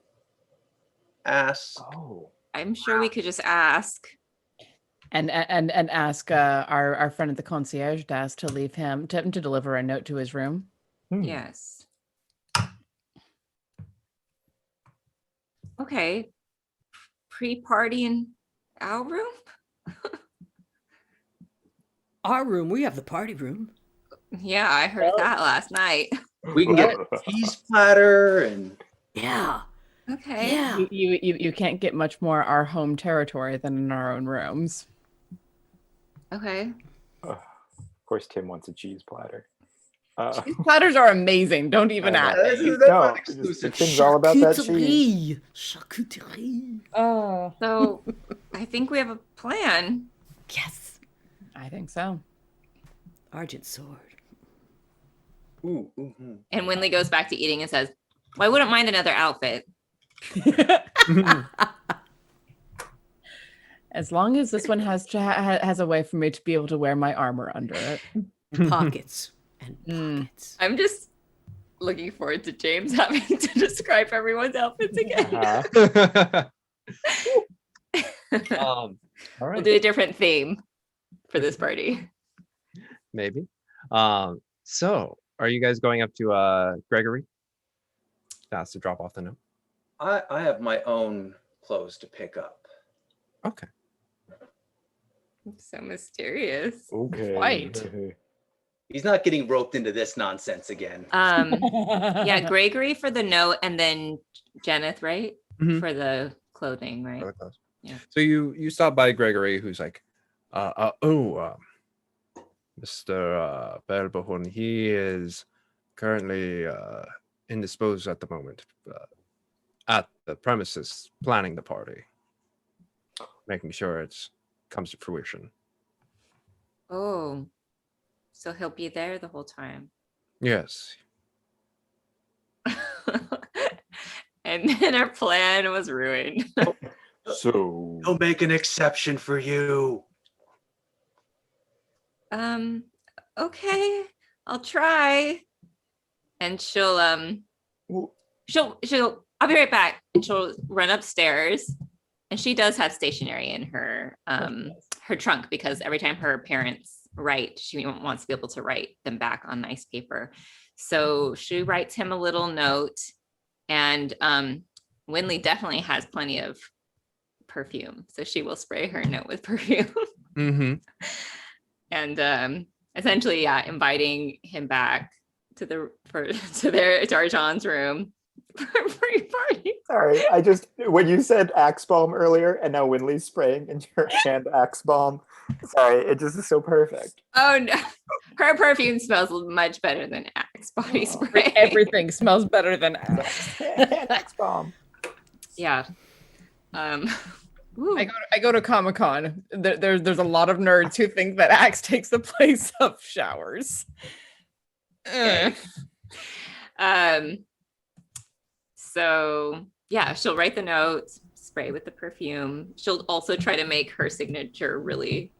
ask. Oh. I'm sure we could just ask. And ask our friend at the concierge desk to leave him to deliver a note to his room. Yes. Okay. Pre-party in our room? Our room, we have the party room. Yeah, I heard that last night. We can get a cheese platter and Yeah. Okay. Yeah. You can't get much more our home territory than in our own rooms. Okay. Of course, Tim wants a cheese platter. These platters are amazing. Don't even I know. ask. That's No, not exclusive. Tim's all about that cheese. Charcuterie. Oh, So I think we have a plan. Yes. I think so. Argent sword. Ooh. And Winley goes back to eating and says, well, I wouldn't mind another outfit. As long as this one has a way for me to be able to wear my armor under it. And pockets. And pockets. I'm just looking forward to James having to describe everyone's outfits again. All We'll right. do a different theme for this party. Maybe. So are you guys going up to Gregory? That's to drop off the note. I have my own clothes to pick up. Okay. So mysterious. Okay. Quite. He's not getting roped into this nonsense again. Yeah, Gregory for the note, and then Jeneth, right? Mhm. For the clothing, right? Really close. Yeah. So you stop by Gregory, who's like, Mr. Belbohorn, he is currently indisposed at the moment, at the premises, planning the party, making sure it comes to fruition. Oh, so he'll be there the whole time. Yes. And then our plan was ruined. So He'll make an exception for you. Okay, I'll try. And she'll I'll be right back. And she'll run upstairs. And she does have stationery in her her trunk, because every time her parents write, she wants to be able to write them back on nice paper. So she writes him a little note, and Winley definitely has plenty of perfume, so she will spray her note with perfume. Mm-hmm. And essentially, yeah, inviting him back to Argent's room for a free party. Sorry, when you said Axe Bomb earlier, and now Winley's spraying in your hand Axe Bomb. Sorry, it just is so perfect. Oh no, her perfume smells much better than Axe body spray. Everything smells better than Axe. Axe Bomb. Yeah. Ooh. I go to Comic-Con. There's a lot of nerds who think that Axe takes the place of showers. Okay. So yeah, she'll write the notes, spray with the perfume. She'll also try to make her signature really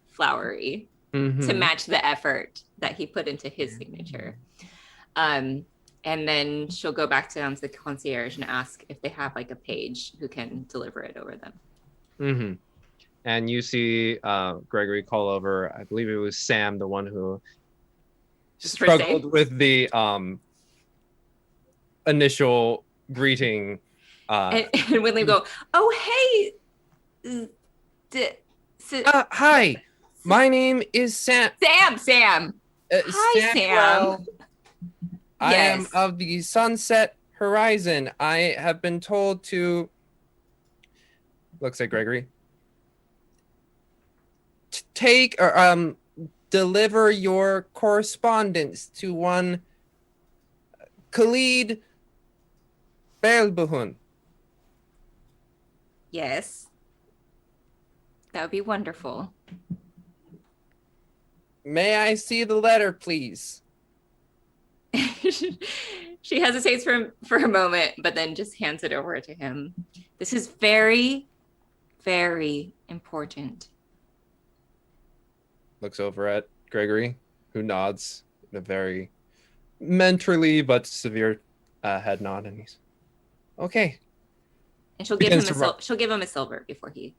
flowery to match the effort that he put into his signature. And then she'll go back to the concierge and ask if they have like a page who can deliver it over them. Mm-hmm. And you see Gregory call over, I believe it was Sam, the one who struggled with the initial greeting. And Winley go, oh, hey. Hi, my name is Sam. Sam. Hi, Sam. I am of the Sunset Horizon. I have been told to... Looks like Gregory. Take or deliver your correspondence to one Khalid Belbahun. Yes. That would be wonderful. May I see the letter, please? She hesitates for a moment, but then just hands it over to him. This is very, very important. Looks over at Gregory, who nods in a very mentally but severe head nod, and he's okay. And she'll give him a silver before he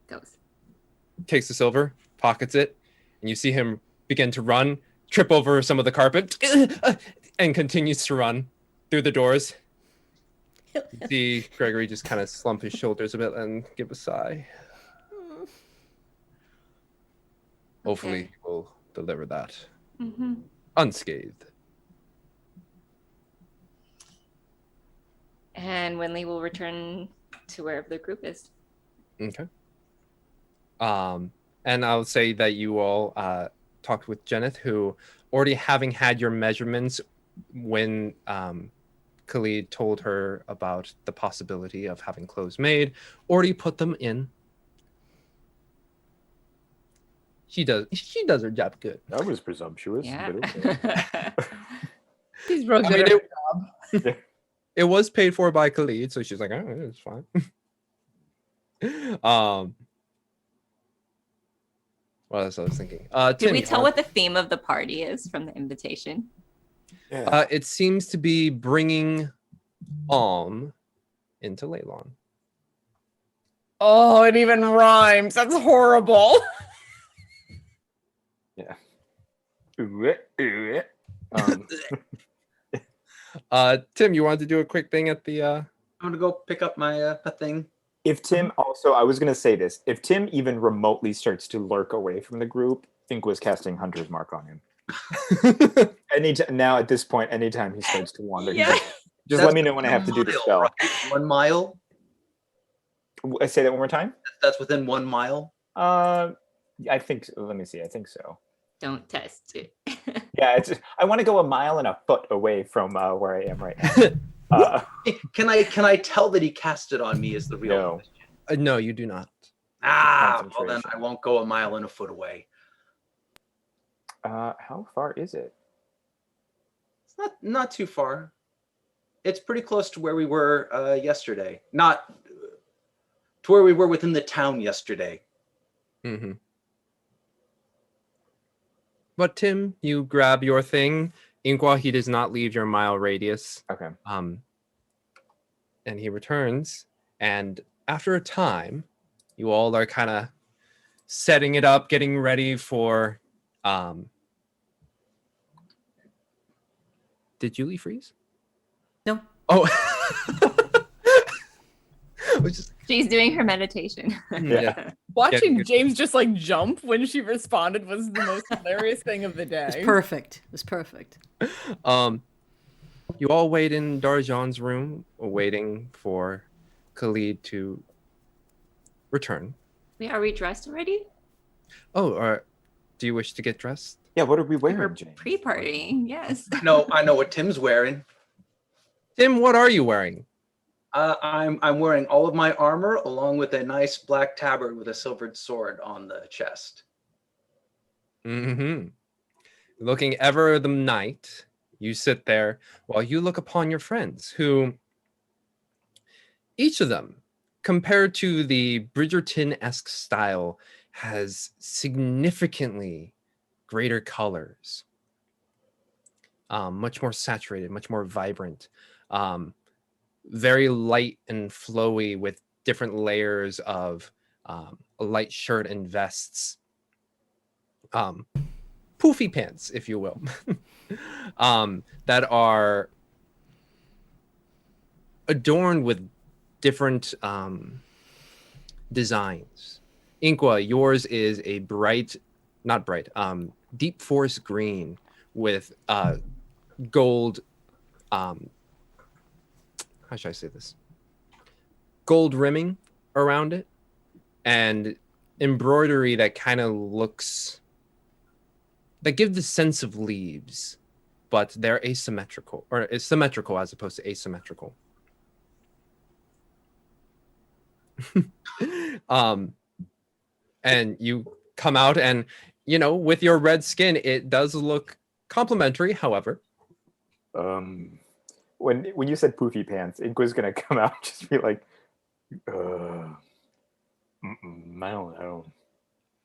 goes. Takes the silver, pockets it, and you see him begin to run, trip over some of the carpet, and continues to run through the doors. You see Gregory just kind of slump his shoulders a bit and give a sigh. Hopefully he will deliver that unscathed. And Winley will return to wherever the group is. Okay. And I'll say that you all talked with Jeneth, who already having had your measurements when Khalid told her about the possibility of having clothes made, already put them in. She does her job good. That was presumptuous. Yeah. But okay. He's real good at her job. It was paid for by Khalid, so she's like, oh, it's fine. What else I was thinking? Did we tell what the theme of the party is from the invitation? Yeah. It seems to be bringing Alm into Leylon. Oh, it even rhymes. That's horrible. Yeah. Tim, you wanted to do a quick thing at the I'm gonna go pick up my thing. If Tim also, I was going to say this, if Tim even remotely starts to lurk away from the group, Think was casting Hunter's Mark on him. Now at this point, anytime he starts to wander, Yeah. just let me know when I have to do the spell. Right? 1 mile? I say that one more time? That's within 1 mile? I think so. Let me see. I think so. Don't test it. Yeah, I want to go a mile and a foot away from where I am right now. Can I tell that he cast it on me is the real No. question? No, you do not. Well then Concentration. I won't go a mile and a foot away. How far is it? It's not too far. It's pretty close to where we were yesterday. Not to where we were within the town yesterday. Mm-hmm. But Tim, you grab your thing. Inqua, he does not leave your mile radius. Okay. And he returns, and after a time, you all are kind of setting it up, getting ready for. Did Julie freeze? No. Oh. Which is, She's doing her meditation. yeah. Watching Yeah. James just like jump when she responded was the most hilarious thing of the day. It's perfect. It was perfect. You all wait in Darjan's room, waiting for Khalid to return. Wait, are we dressed already? Oh, do you wish to get dressed? Yeah, what are we We're wearing, James? pre-partying, yes. No, I know what Tim's wearing. Tim, what are you wearing? I'm wearing all of my armor along with a nice black tabard with a silvered sword on the chest. Mm-hmm. Looking ever the night, you sit there while you look upon your friends, who each of them, compared to the Bridgerton-esque style, has significantly greater colors, much more saturated, much more vibrant, very light and flowy with different layers of a light shirt and vests, poofy pants, if you will, that are adorned with different designs. Inqua, yours is a deep forest green with gold, how should I say this? Gold rimming around it and embroidery that kind of looks, that gives the sense of leaves, but they're asymmetrical, or is symmetrical as opposed to asymmetrical. And you come out and, with your red skin, it does look complimentary. However, When you said poofy pants, Inqua's gonna come out and just be like, I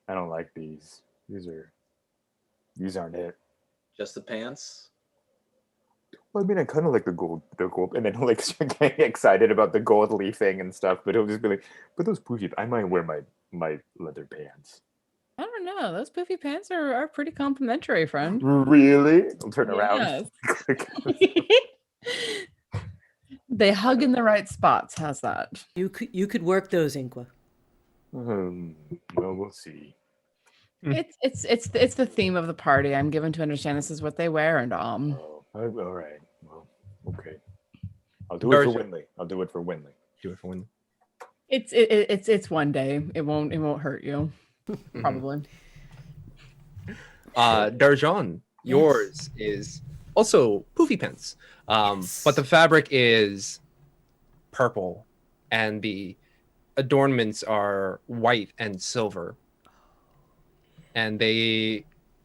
don't like these. These aren't it. Just the pants? Well, I mean, I kind of like the gold, and then he'll like start getting excited about the gold leafing and stuff. But he'll just be like, "But those poofy, I might wear my leather pants." I don't know. Those poofy pants are pretty complimentary, friend. Really? I'll turn around. Yes. They hug in the right spots. How's that? You could work those, Inqua. Well, we'll see. It's the theme of the party. I'm given to understand this is what they wear, and Oh, all right. Well, okay. I'll do it for Winley. Do it for Winley. It's one day. It won't hurt you. Probably. Darjan, yours is also poofy pants, but the fabric is purple, and the adornments are white and silver, and they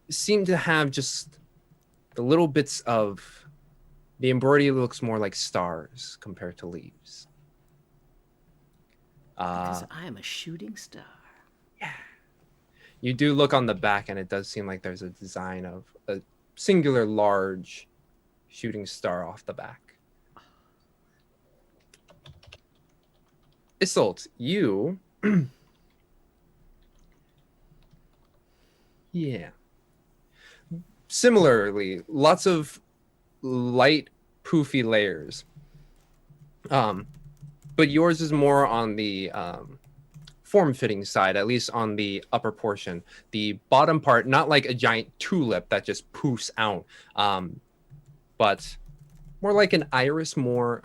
seem to have just the little bits of the embroidery looks more like stars compared to leaves. Because I am a shooting star. You do look on the back, and it does seem like there's a design of a singular large shooting star off the back. Isolt, you... yeah. Similarly, lots of light, poofy layers. But yours is more on the form-fitting side, at least on the upper portion. The bottom part, not like a giant tulip that just poofs out, but more like an iris, more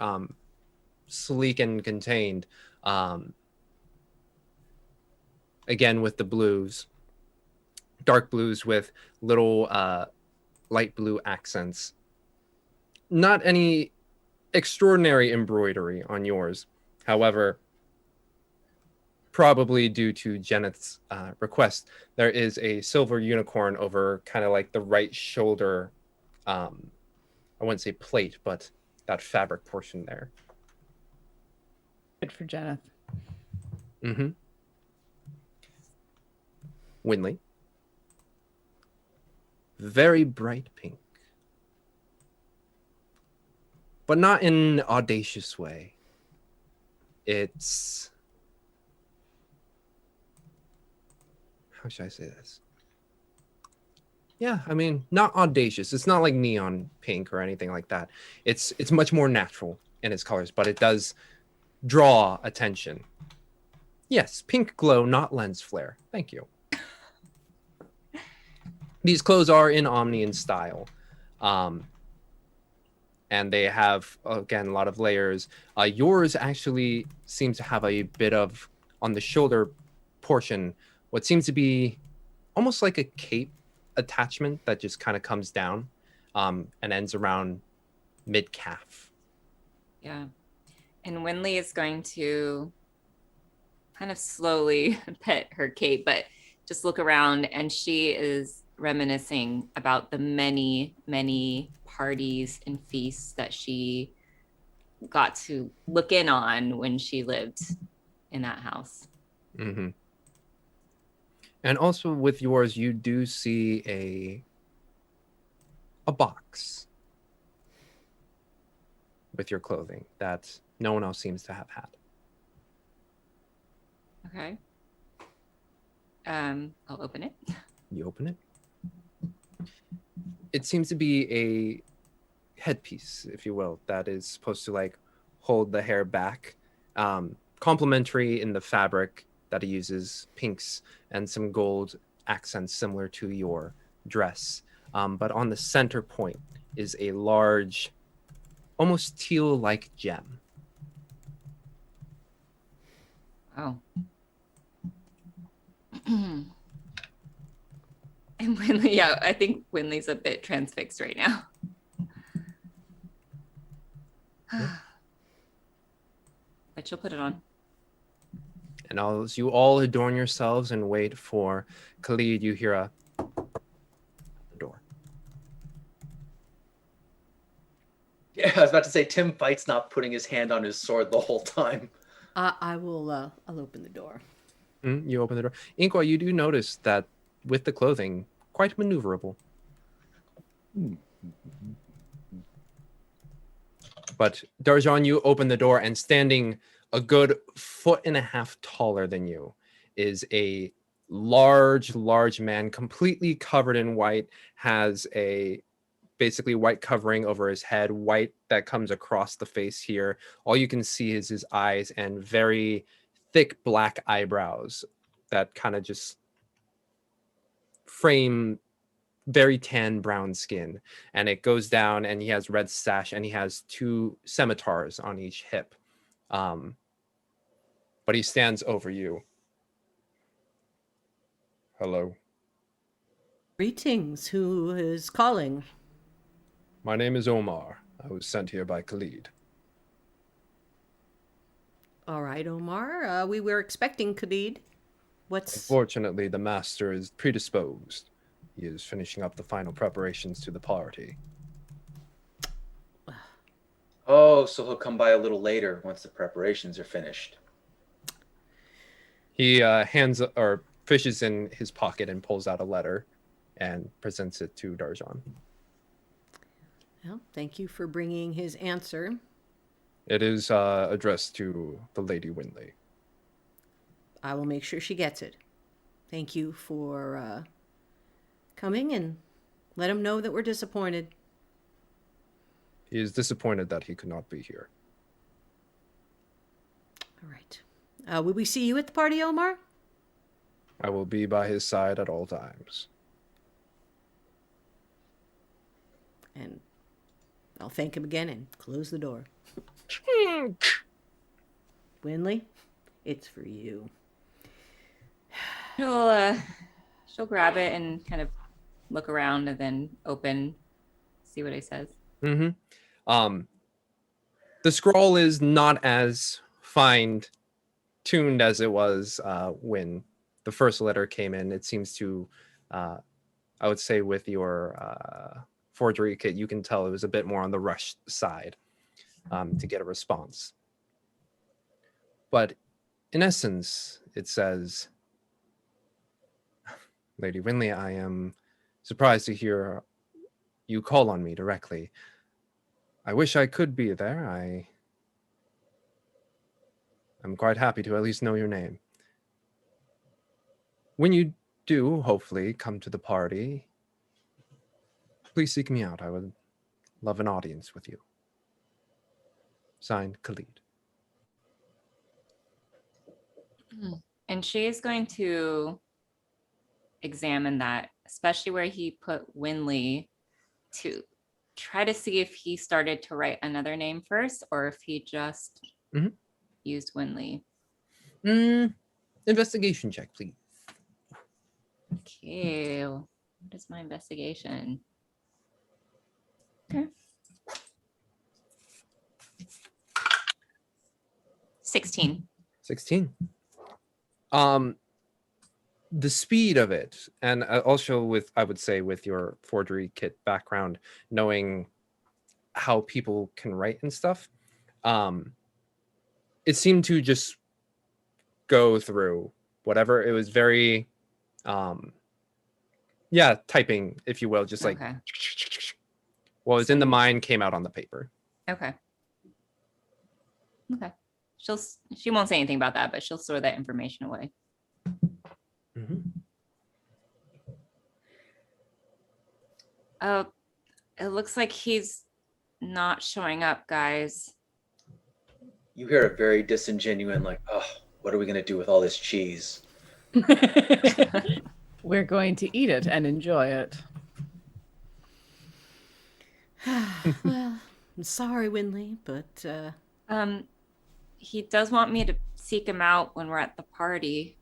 sleek and contained. Again, with the blues, dark blues with little light blue accents. Not any extraordinary embroidery on yours. However, probably due to Jeneth's request, there is a silver unicorn over kind of like the right shoulder. I wouldn't say plate, but that fabric portion there. Good for Jeneth. Mm-hmm. Winley. Very bright pink. But not in an audacious way. It's... how should I say this? Yeah, I mean, not audacious. It's not like neon pink or anything like that. It's much more natural in its colors, but it does draw attention. Yes, pink glow, not lens flare. Thank you. These clothes are in Omnian style. And they have, again, a lot of layers. Yours actually seems to have a bit of, on the shoulder portion, what seems to be almost like a cape attachment that just kind of comes down and ends around mid-calf. Yeah. And Winley is going to kind of slowly pet her cape, but just look around, and she is reminiscing about the many, many parties and feasts that she got to look in on when she lived in that house. Mm-hmm. And also with yours, you do see a box with your clothing that no one else seems to have had. Okay. I'll open it. You open it. It seems to be a headpiece, if you will, that is supposed to like hold the hair back. Complementary in the fabric that it uses, pinks and some gold accents similar to your dress. But on the center point is a large, almost teal-like gem. Oh. And Winley, yeah, I think Winley's a bit transfixed right now. But she'll put it on. And as you all adorn yourselves and wait for Khalid, you hear a door. Yeah, I was about to say Tim fights not putting his hand on his sword the whole time. I will. I'll open the door. You open the door. Inkwa, you do notice that with the clothing, quite maneuverable. But Darjan, you open the door, and standing a good 1.5 feet taller than you is a large man, completely covered in white, has a basically white covering over his head, white that comes across the face here. All you can see is his eyes and very thick black eyebrows that kind of just frame very tan brown skin, and it goes down, and he has red sash, and he has 2 scimitars on each hip. But he stands over you. Hello. Greetings. Who is calling? My name is Omar. I was sent here by Khalid. All right, Omar. We were expecting Khalid. What's... Unfortunately, the master is predisposed. He is finishing up the final preparations to the party. Oh, so he'll come by a little later once the preparations are finished. He hands or fishes in his pocket and pulls out a letter and presents it to Darjan. Well, thank you for bringing his answer. It is addressed to the Lady Winley. I will make sure she gets it. Thank you for coming, and let him know that we're disappointed. He is disappointed that he could not be here. All right. Will we see you at the party, Omar? I will be by his side at all times. And I'll thank him again and close the door. Winley, it's for you. She'll grab it and kind of look around and then open, see what it says. Mm-hmm. The scroll is not as fine-tuned as it was when the first letter came in. It seems to, I would say with your forgery kit, you can tell it was a bit more on the rush side to get a response. But in essence, it says, Lady Winley, I am surprised to hear you call on me directly. I wish I could be there. I'm quite happy to at least know your name. When you do, hopefully, come to the party, please seek me out. I would love an audience with you. Signed, Khalid. And she is going to examine that, especially where he put Winley, to try to see if he started to write another name first or if he just used Winley. Investigation check, please. Okay, what is my investigation? Okay. 16. 16. The speed of it, and also with, I would say, with your forgery kit background, knowing how people can write and stuff, it seemed to just go through whatever. It was very, typing, if you will, just like Okay. what was in the mind came out on the paper. Okay. She won't say anything about that, but she'll store that information away. It looks like he's not showing up, guys. You hear a very disingenuous, like, oh, what are we going to do with all this cheese? We're going to eat it and enjoy it. Well, I'm sorry, Winley, but He does want me to seek him out when we're at the party.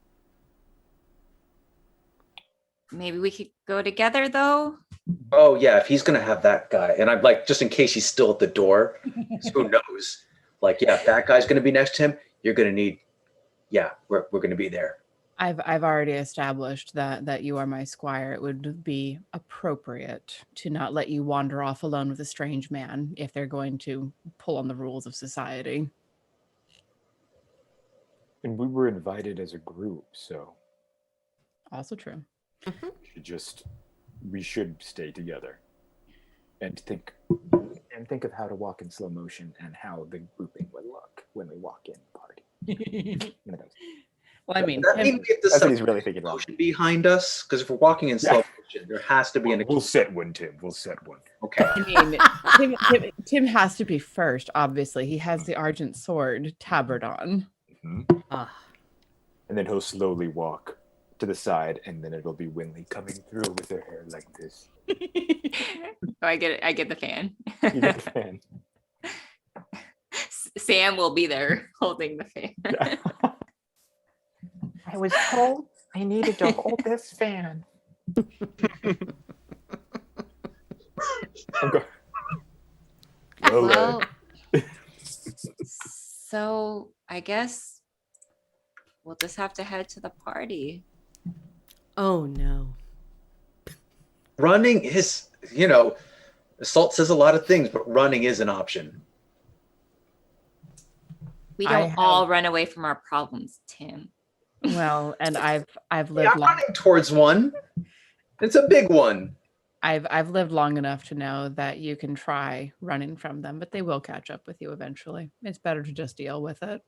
Maybe we could go together, though. Oh yeah, if he's gonna have that guy, and I'm like, just in case he's still at the door, who knows? Like, yeah, if that guy's gonna be next to him, you're gonna need. Yeah, we're gonna be there. I've already established that you are my squire. It would be appropriate to not let you wander off alone with a strange man if they're going to pull on the rules of society. And we were invited as a group, so Also true. we should stay together and think of how to walk in slow motion and how the grouping would look when we walk in the party. Well, I mean, Does that mean we get That's some what he's really thinking about. motion behind us? Because if we're walking in slow motion, there has to be an. We'll set one, Tim. We'll set one. Okay. I mean, Tim has to be first, obviously. He has the Argent sword tabard on. And then he'll slowly walk to the side, and then it'll be Winley coming through with her hair like this. Oh, I get the fan. You get the fan. Sam will be there holding the fan. I was told I needed to hold this fan. Well, so I guess we'll just have to head to the party. oh no. Running is, assault says a lot of things, but running is an option. We I don't have- all run away from our problems, Tim. Well, and I've Yeah, lived I'm long. running towards one. It's a big one. I've lived long enough to know that you can try running from them, but they will catch up with you eventually. It's better to just deal with it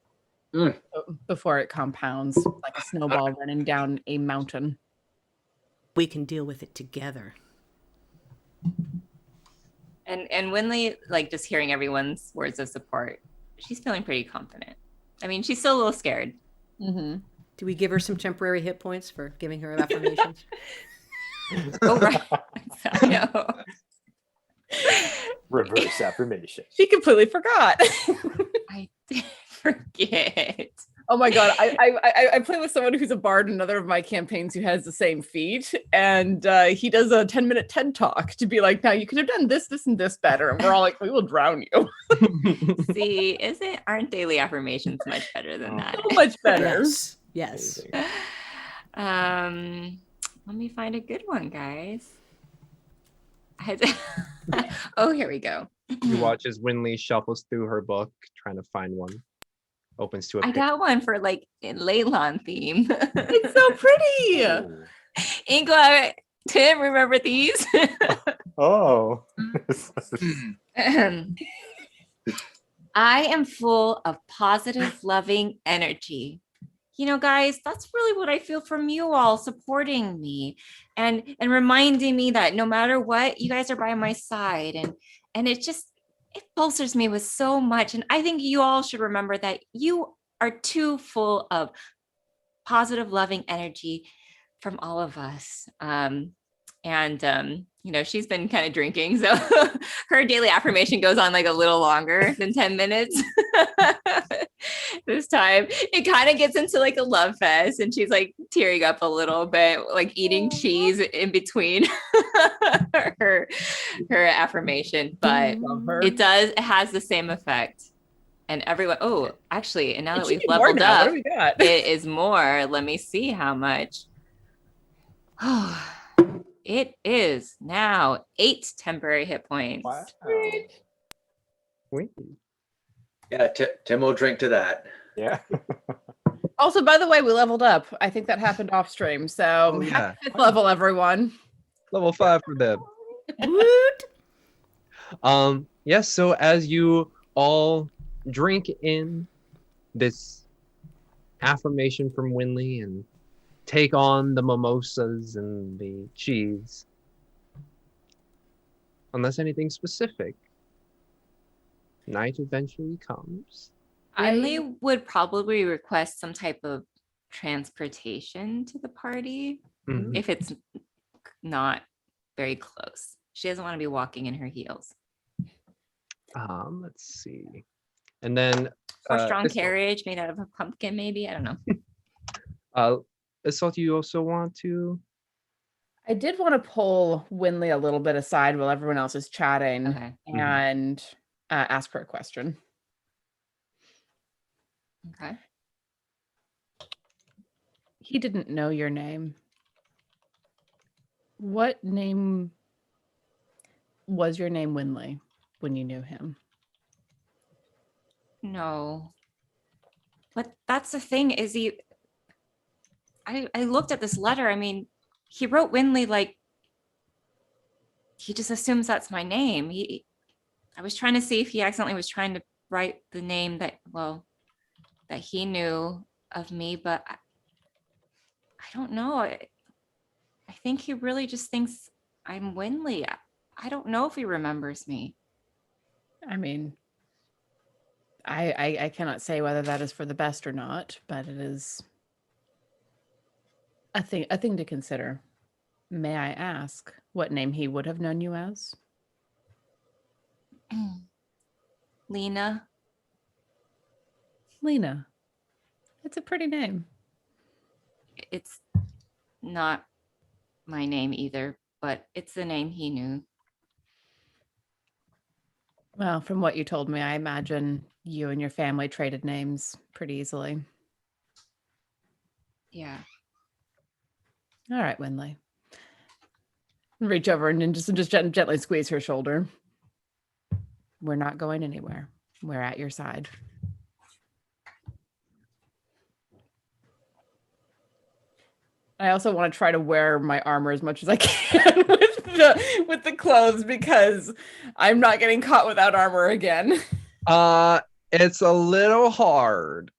before it compounds like a snowball running down a mountain. We can deal with it together. And Winley, like, just hearing everyone's words of support, she's feeling pretty confident. I mean, she's still a little scared. Mm-hmm. Do we give her some temporary hit points for giving her affirmations? Oh, right. So, no. Reverse affirmation. She completely forgot. I did forget. Oh my god! I play with someone who's a bard in another of my campaigns who has the same feat, and he does a 10-minute TED talk to be like, "Now you could have done this, this, and this better," and we're all like, "We will drown you." See, aren't daily affirmations much better than that? So much better. Yes. Let me find a good one, guys. Oh, here we go. You watch as Winley shuffles through her book, trying to find one. Opens to a I got one for like a Leyland theme. It's so pretty. Ingla, Tim, remember these? Oh. I am full of positive, loving energy. Guys, that's really what I feel from you all, supporting me and reminding me that no matter what, you guys are by my side. And it bolsters me with so much. And I think you all should remember that you are too full of positive, loving energy from all of us. She's been kind of drinking, so her daily affirmation goes on like a little longer than 10 minutes. This time it kind of gets into like a love fest, and she's like tearing up a little bit, like eating cheese in between her affirmation, but it has the same effect. And everyone, actually, and now that we've leveled up, it is more. Let me see how much. It is now 8 temporary hit points. Wow. Sweet. Yeah, Tim will drink to that. Yeah. Also, by the way, we leveled up. I think that happened off stream. So yeah. fifth level, everyone. Level 5 for them. Woot! Yes, so as you all drink in this affirmation from Winley and take on the mimosas and the cheese, unless anything specific, night eventually comes. I would probably request some type of transportation to the party if it's not very close. She doesn't want to be walking in her heels. Let's see. And then Horse-drawn carriage made out of a pumpkin, maybe. I don't know. Assault, you also want to? I did want to pull Winley a little bit aside while everyone else is chatting and ask her a question. Okay. He didn't know your name. What name was your name, Winley, when you knew him? No. But that's the thing, is I looked at this letter. I mean, he wrote Winley like he just assumes that's my name. I was trying to see if he accidentally was trying to write the name that he knew of me, but I don't know. I think he really just thinks I'm Winley. I don't know if he remembers me. I mean, I cannot say whether that is for the best or not, but it is a thing to consider. May I ask what name he would have known you as? Lena. Lena. It's a pretty name. It's not my name either, but it's the name he knew. Well, from what you told me, I imagine you and your family traded names pretty easily. Yeah. All right, Winley. Reach over and just gently squeeze her shoulder. We're not going anywhere. We're at your side. I also want to try to wear my armor as much as I can with the clothes, because I'm not getting caught without armor again. It's a little hard.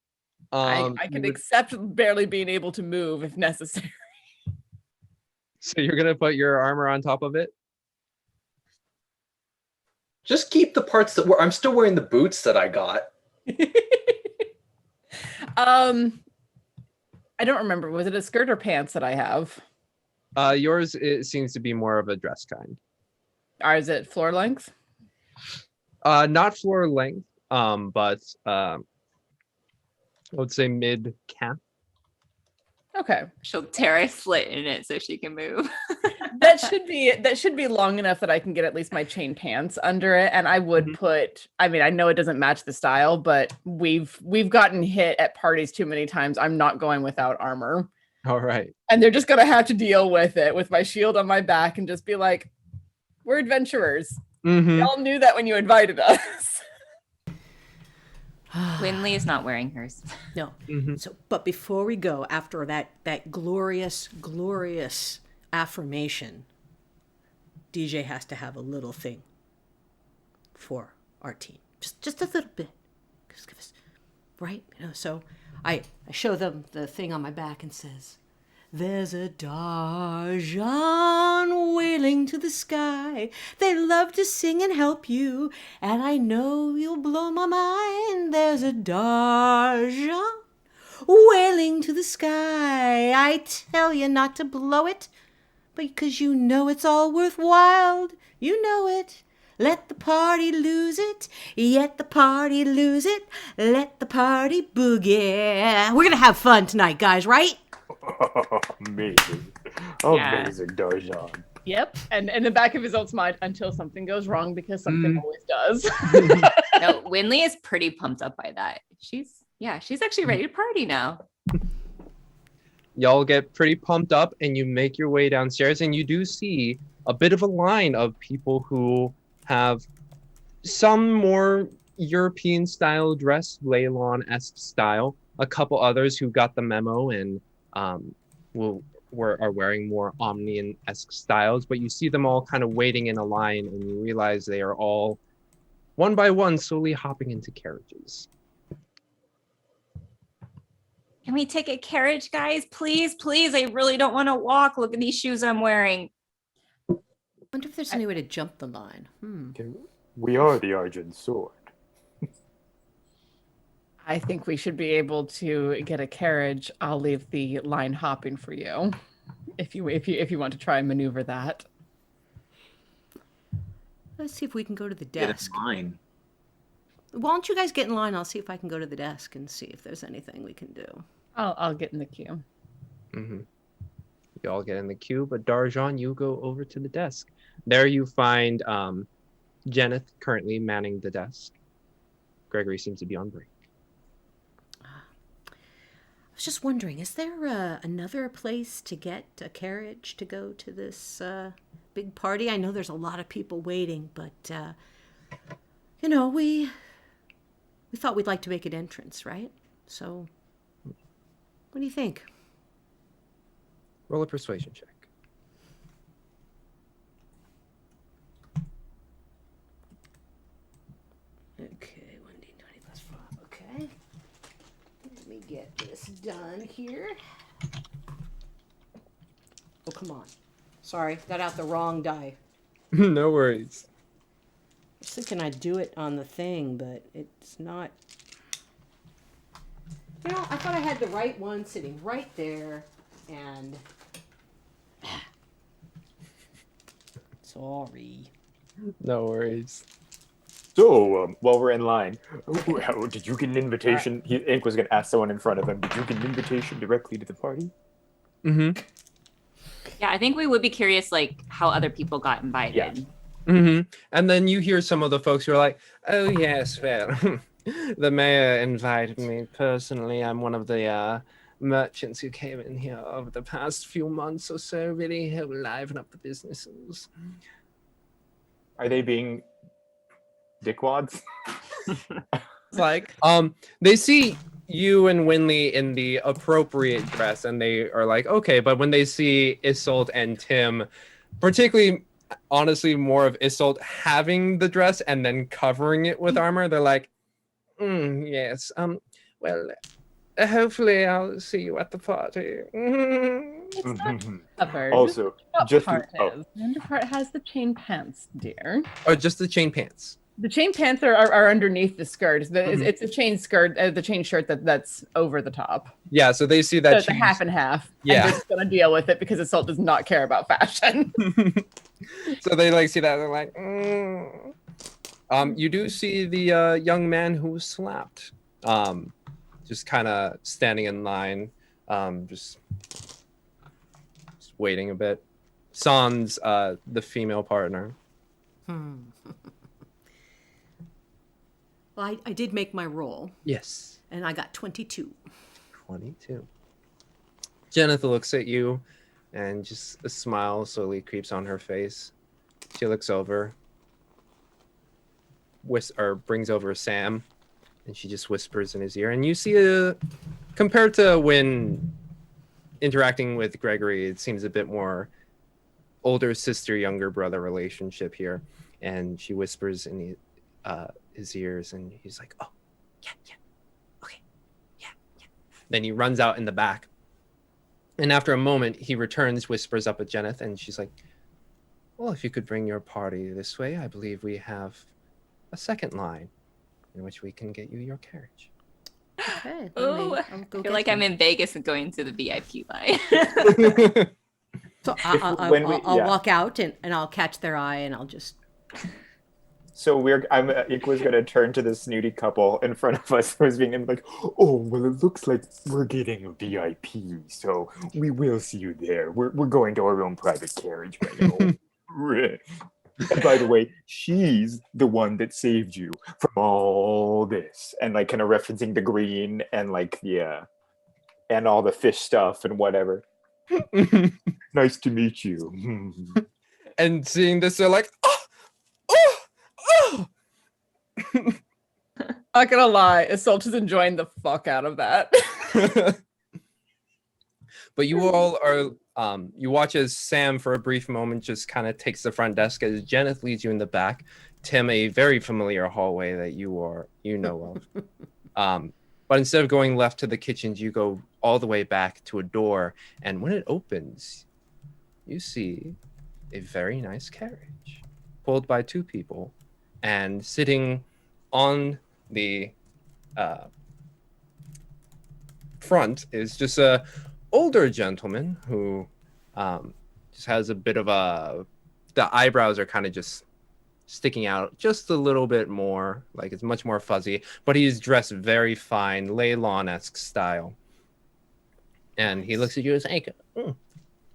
I can accept barely being able to move if necessary. So you're gonna put your armor on top of it? Just keep the parts that were. I'm still wearing the boots that I got. I don't remember. Was it a skirt or pants that I have? Yours, it seems to be more of a dress kind. Or is it floor length? Not floor length, but I would say mid calf. Okay. She'll tear a slit in it so she can move. that should be long enough that I can get at least my chain pants under it. And I would put, I mean, I know it doesn't match the style, but we've gotten hit at parties too many times. I'm not going without armor. All right. And they're just gonna have to deal with it with my shield on my back and just be like, we're adventurers. Y'all knew that when you invited us. Winley is not wearing hers. No. So, but before we go, after that glorious affirmation, DJ has to have a little thing for our team. Just a little bit. Just give us, right? You know, so I show them the thing on my back and says, "There's a Darjan wailing to the sky. They love to sing and help you, and I know you'll blow my mind. There's a Darjan wailing to the sky. I tell you not to blow it, because you know it's all worthwhile. You know it. Let the party lose it, yet the party lose it, let the party boogie. We're gonna have fun tonight, guys, right? Amazing. Yeah. Amazing, Darjan. Yep. And in the back of his own mind, until something goes wrong, because something always does. No, Winley is pretty pumped up by that. She's actually ready to party now. Y'all get pretty pumped up and you make your way downstairs, and you do see a bit of a line of people who have some more European style dress, Leylon-esque style, a couple others who got the memo and are wearing more Omnian-esque styles, but you see them all kind of waiting in a line, and you realize they are all one by one slowly hopping into carriages. Can we take a carriage, guys? Please, please. I really don't want to walk. Look at these shoes I'm wearing. I wonder if there's any way to jump the line. We are the Argent sword. I think we should be able to get a carriage. I'll leave the line hopping for you, if you want to try and maneuver that. Let's see if we can go to the Get in desk. line. Why don't you guys get in line? I'll see if I can go to the desk and see if there's anything we can do. I'll get in the queue. Mm-hmm. You all get in the queue, but Darjan, you go over to the desk. There you find Jeneth currently manning the desk. Gregory seems to be on break. I was just wondering, is there another place to get a carriage to go to this big party? I know there's a lot of people waiting, but we thought we'd like to make an entrance, right? So, what do you think? Roll a persuasion check. Okay, 1d20 plus 5. Okay. Let me get this done here. Oh, come on. Sorry, got out the wrong die. No worries. I was thinking I'd do it on the thing, but it's not. I thought I had the right one sitting right there, and. Sorry. No worries. So, while we're in line, did you get an invitation? Ink was going to ask someone in front of him, did you get an invitation directly to the party? Mm-hmm. Yeah, I think we would be curious, like, how other people got invited. Yeah. Mm-hmm. And then you hear some of the folks who are like, oh, yes, well, the mayor invited me personally. I'm one of the merchants who came in here over the past few months or so, really help liven up the businesses. Are they being dickwads? It's like, they see you and Winley in the appropriate dress, and they are like, okay, but when they see Isolde and Tim, particularly, honestly, more of Isolde having the dress and then covering it with armor, they're like, yes, well, hopefully I'll see you at the party. It's not covered. Also, What just part is? The underpart has the chain pants, dear. Or just the chain pants. The chain pants are underneath the skirt. It's a chain skirt, the chain shirt that's over the top. Yeah, so they see that So it's a half and half. Yeah. And they're just gonna deal with it because Assault does not care about fashion. So they like see that, they're like, you do see the young man who was slapped, just kind of standing in line, just waiting a bit. Sans, the female partner. Well, I did make my roll, Yes. and I got 22. 22. Jeneth looks at you, and just a smile slowly creeps on her face. She looks over, brings over Sam, and she just whispers in his ear. And you see compared to when interacting with Gregory, it seems a bit more older sister, younger brother relationship here. And she whispers in his ears, and he's like, oh, yeah, okay, yeah. Then he runs out in the back. And after a moment, he returns, whispers up at Jeneth, and she's like, well, if you could bring your party this way, I believe we have a second line in which we can get you your carriage. Okay. Oh, I'll go I feel get like you. I'm in Vegas and going to the VIP line. So When we- I'll yeah. walk out and I'll catch their eye and I'll just. So Inkwa's gonna turn to the snooty couple in front of us who's being like, "Oh, well, it looks like we're getting a VIP, so we will see you there. We're going to our own private carriage right now." And by the way, she's the one that saved you from all this, and like kind of referencing the green and like and all the fish stuff and whatever. Nice to meet you. And seeing this, they're like, oh, oh, oh. Not gonna lie, Isolde is enjoying the fuck out of that. But you all are, you watch as Sam for a brief moment just kind of takes the front desk as Jeneth leads you in the back. Tim, a very familiar hallway that you know of. But instead of going left to the kitchens, you go all the way back to a door. And when it opens, you see a very nice carriage pulled by two people, and sitting on the front is just a older gentleman who just has a bit of the eyebrows are kind of just sticking out just a little bit more, like it's much more fuzzy, but he's dressed very fine, Leylon-esque style. And he looks at you and is like,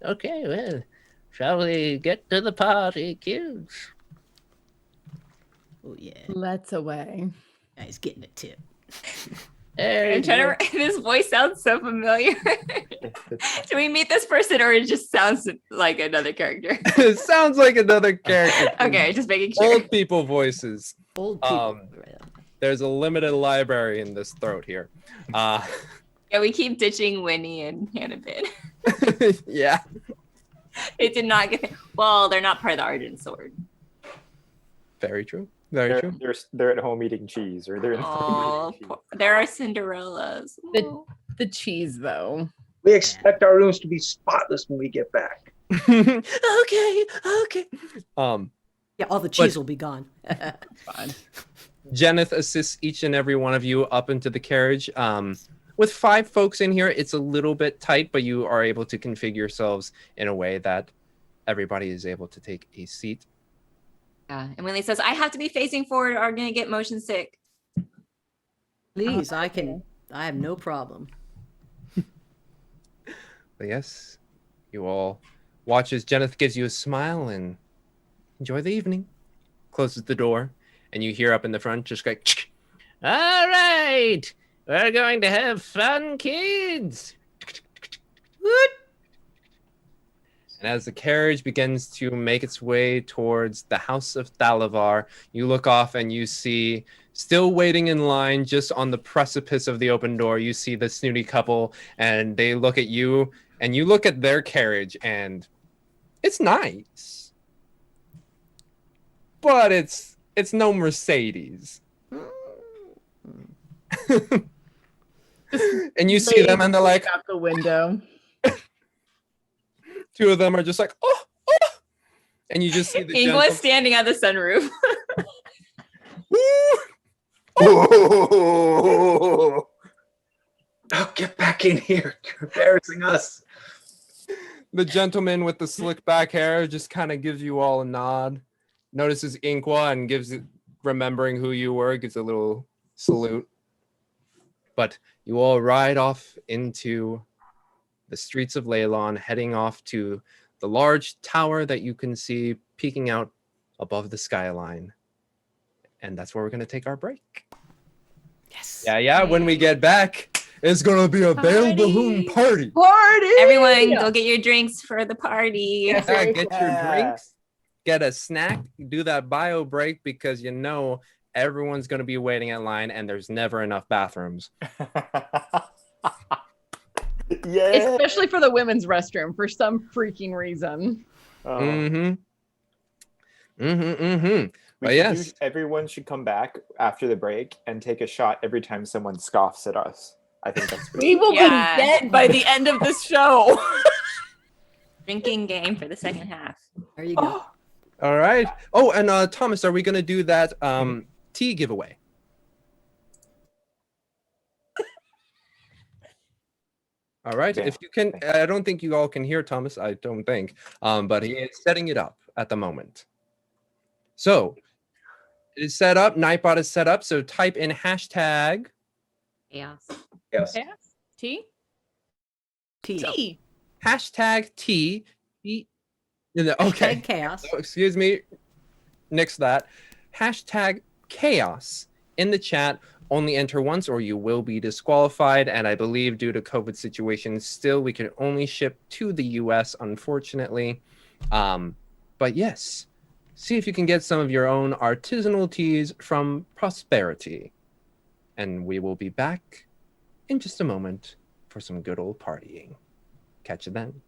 okay, well, shall we get to the party, kids? Oh yeah, Let's away. he's getting a tip. I'm trying to. This voice sounds so familiar. Do we meet this person, or it just sounds like another character? It sounds like another character. Okay, just making sure. Old people voices. Old people. There's a limited library in this throat here. Yeah, we keep ditching Winnie and Hannibal. Yeah. It did not get. Well, they're not part of the Argent sword. Very true. Very true. They're at home eating cheese, or they're in Oh, there are Cinderellas. Oh. The cheese, though. We expect our rooms to be spotless when we get back. Okay. Yeah, all the cheese will be gone. Fine. Jeneth assists each and every one of you up into the carriage. With 5 folks in here, it's a little bit tight, but you are able to configure yourselves in a way that everybody is able to take a seat. Yeah, and Winnie says, "I have to be facing forward, or I'm gonna get motion sick." Please, I have no problem. But yes, you all watch as Jeneth gives you a smile and enjoy the evening. Closes the door, and you hear up in the front just like, all right, we're going to have fun, kids. What? And as the carriage begins to make its way towards the house of Thalavar, you look off and you see, still waiting in line just on the precipice of the open door, you see the snooty couple, and they look at you, and you look at their carriage, and it's nice. But it's no Mercedes. And you see them, and they're like, out the window. 2 of them are just like, oh. And you just see the Ingla's standing on the sunroof. Oh, get back in here. You're embarrassing us. The gentleman with the slick back hair just kind of gives you all a nod, notices Inkwa and gives it, remembering who you were, gives a little salute. But you all ride off into the streets of Leylon, heading off to the large tower that you can see peeking out above the skyline. And that's where we're going to take our break. Yes. Yeah. When we get back, it's going to be a Bail Balloon party. Everyone, go get your drinks for the party. Yeah, get your drinks, get a snack, do that bio break, because you know everyone's going to be waiting in line and there's never enough bathrooms. Yeah. Especially for the women's restroom for some freaking reason. But yes, everyone should come back after the break and take a shot every time someone scoffs at us. I think that's We will be dead by the end of this show. Drinking game for the second half. There you go. all right. Oh, and Thomas, are we going to do that tea giveaway? All right. Damn. If you can, I don't think you all can hear Thomas. I don't think. But he is setting it up at the moment. So it is set up. Nightbot is set up. So type in hashtag. Chaos. Yes. T. T. Hashtag T. Okay. Hashtag chaos. Oh, excuse me. Nix that. Hashtag chaos in the chat. Only enter once or you will be disqualified. And I believe due to COVID situations, still we can only ship to the US, unfortunately. But yes, see if you can get some of your own artisanal teas from Prosperity. And we will be back in just a moment for some good old partying. Catch you then.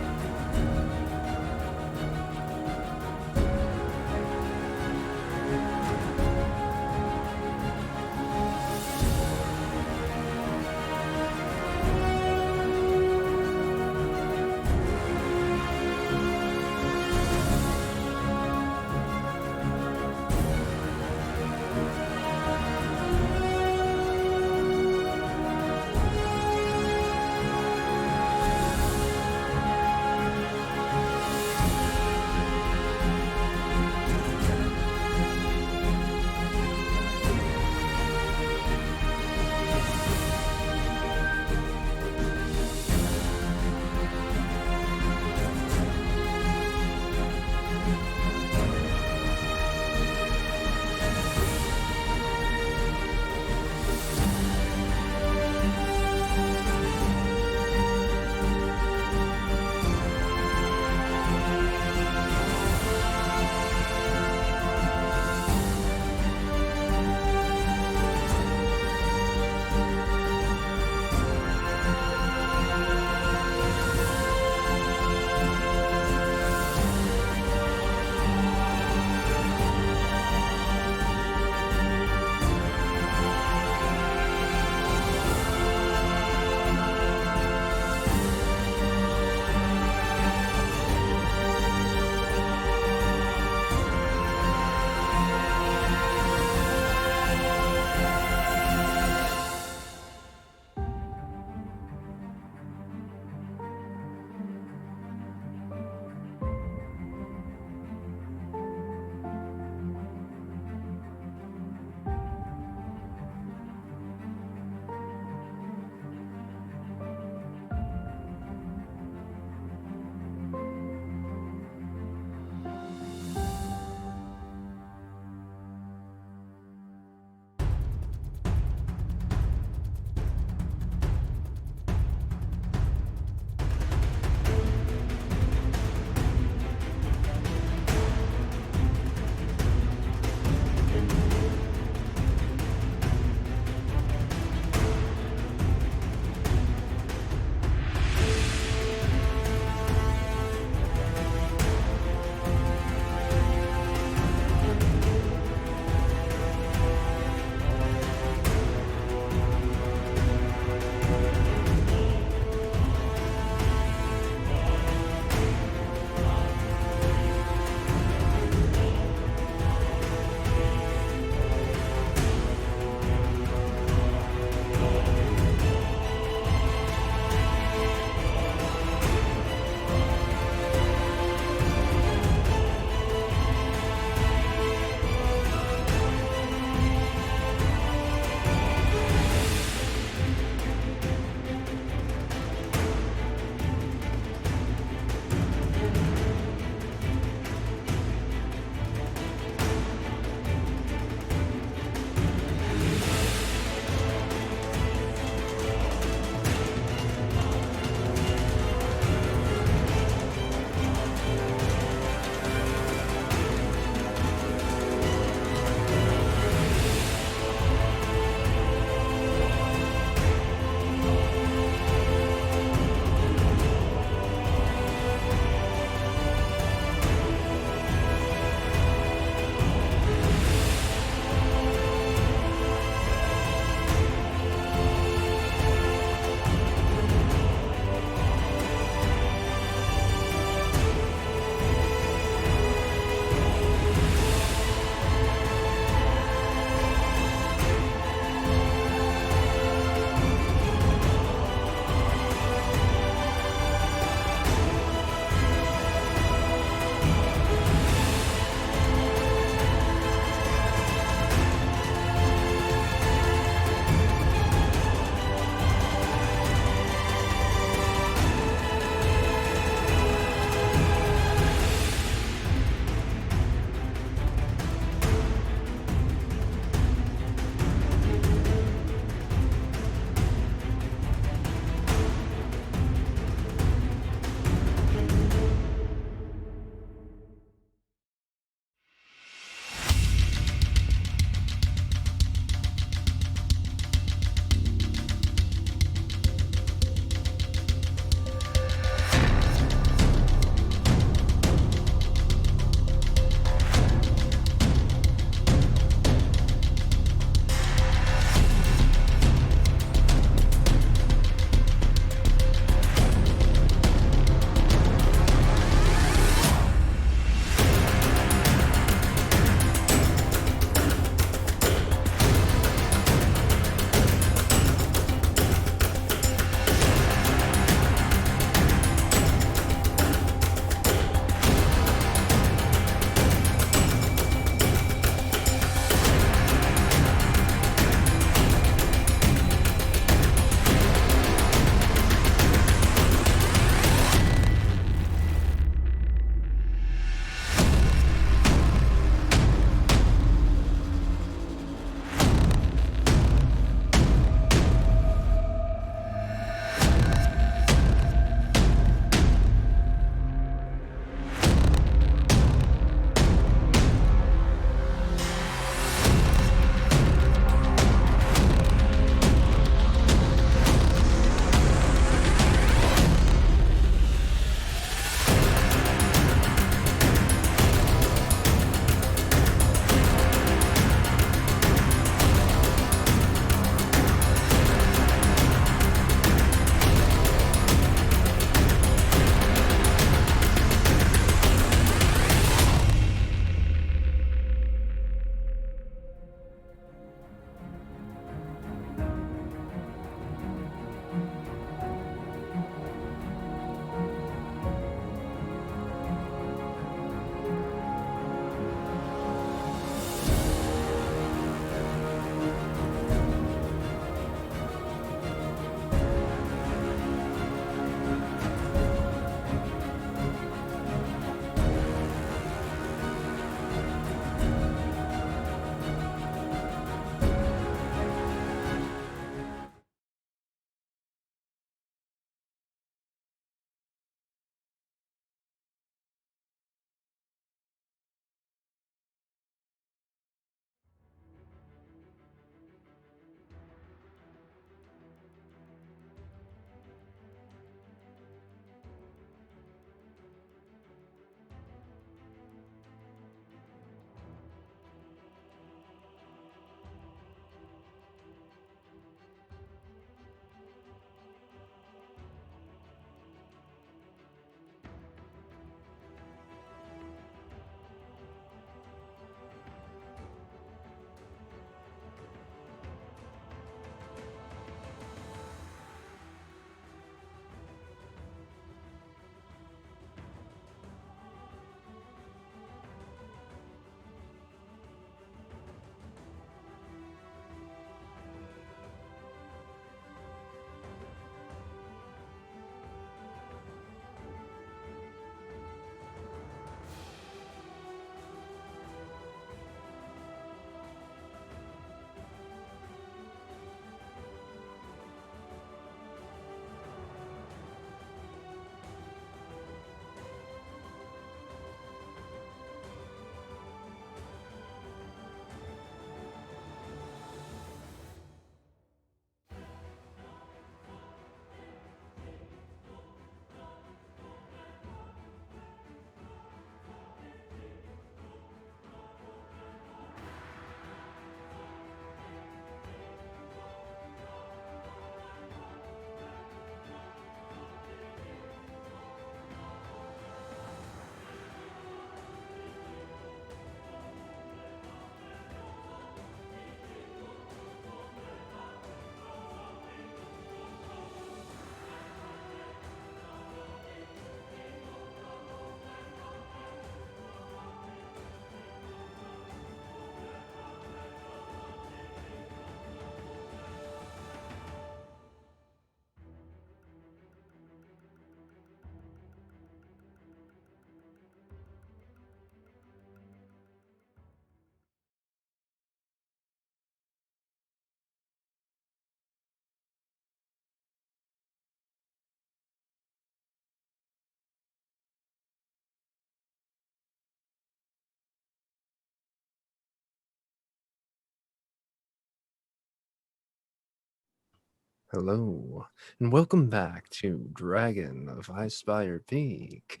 Hello, and welcome back to Dragon of Icespire Peak.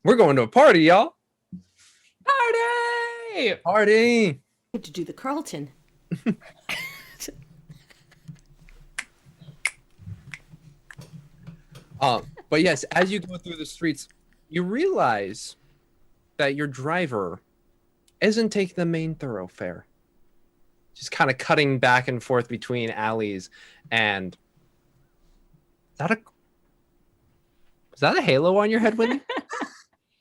We're going to a party, y'all. Party! Party! Good to do the Carlton. But yes, as you go through the streets, you realize that your driver isn't taking the main thoroughfare. Just kind of cutting back and forth between alleys. And is that a halo on your head, Whitney?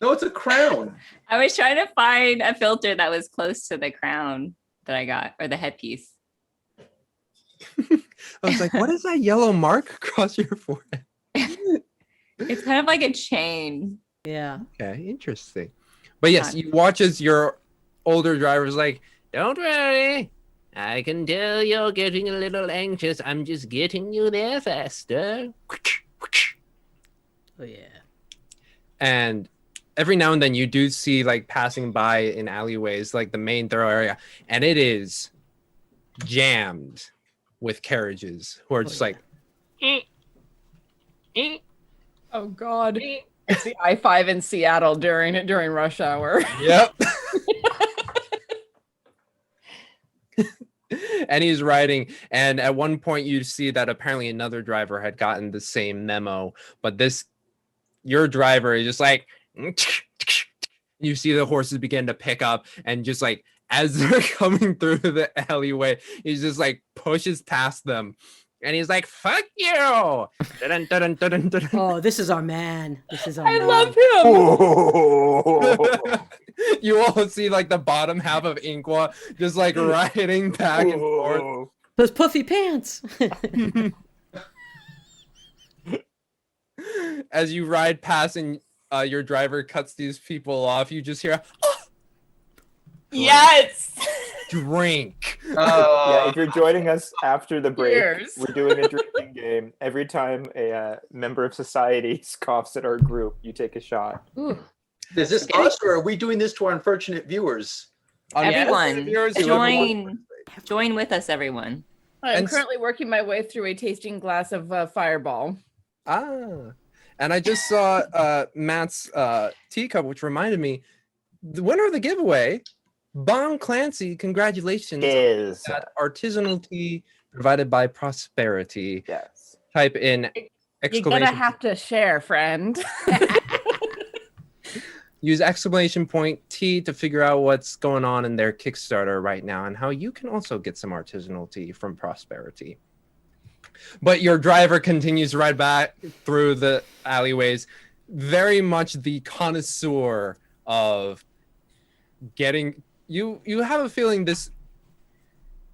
No, it's a crown. I was trying to find a filter that was close to the crown that I got, or the headpiece. I was like, what is that yellow mark across your forehead? It's kind of like a chain. Yeah. Okay, interesting. But yes, you watch as your older driver's like, don't worry. I can tell you're getting a little anxious. I'm just getting you there faster. Oh yeah. And every now and then you do see like passing by in alleyways, like the main thorough area, and it is jammed with carriages who are just like, Oh God. It's the I-5 in Seattle during rush hour. yep. And he's riding, and at one point you see that apparently another driver had gotten the same memo, but your driver is just like, you see the horses begin to pick up, and just like as they're coming through the alleyway, he just like pushes past them, and he's like, fuck you. Dun, dun, dun, dun, dun. Oh, this is our man. This is our I man. love him. You all see like the bottom half of Inqua just like riding back and forth. Those puffy pants. As you ride past and your driver cuts these people off, you just hear, oh, Yes. drink. Yeah, if you're joining us after the break, Cheers. we're doing a drinking game. Every time a member of society coughs at our group, you take a shot. Ooh. Is this us, or are we doing this to our unfortunate viewers? Everyone, Viewers who have- join with us, everyone. I'm And- currently working my way through a tasting glass of Fireball. Ah, and I just saw Matt's teacup, which reminded me, the winner of the giveaway, Bon Clancy. Congratulations! Is That artisanal tea provided by Prosperity. yes. Type in You're exclamation. gonna have to share, friend. Use exclamation point T to figure out what's going on in their Kickstarter right now and how you can also get some artisanal tea from Prosperity. But your driver continues to ride back through the alleyways, very much the connoisseur of getting you have a feeling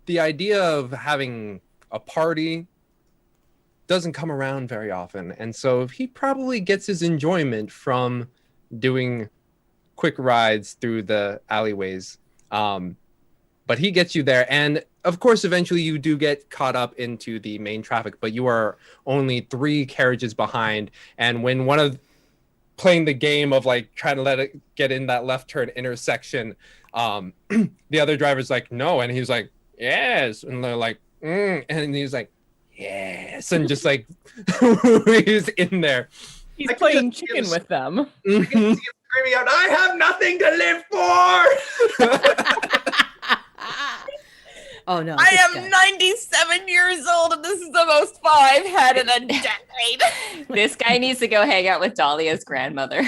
the idea of having a party doesn't come around very often, and so he probably gets his enjoyment from doing quick rides through the alleyways. But he gets you there, and of course eventually you do get caught up into the main traffic, but you are only 3 carriages behind. And when one of playing the game of like trying to let it get in that left turn intersection, the other driver's like, no, and he's like, yes, and they're like, and he's like, yes, and just like he's in there. He's I can playing just chicken use- with them. Screaming out, I have nothing to live for! Oh no. I this am guy. 97 years old, and this is the most fun I've had in a decade. This guy needs to go hang out with Dahlia's grandmother.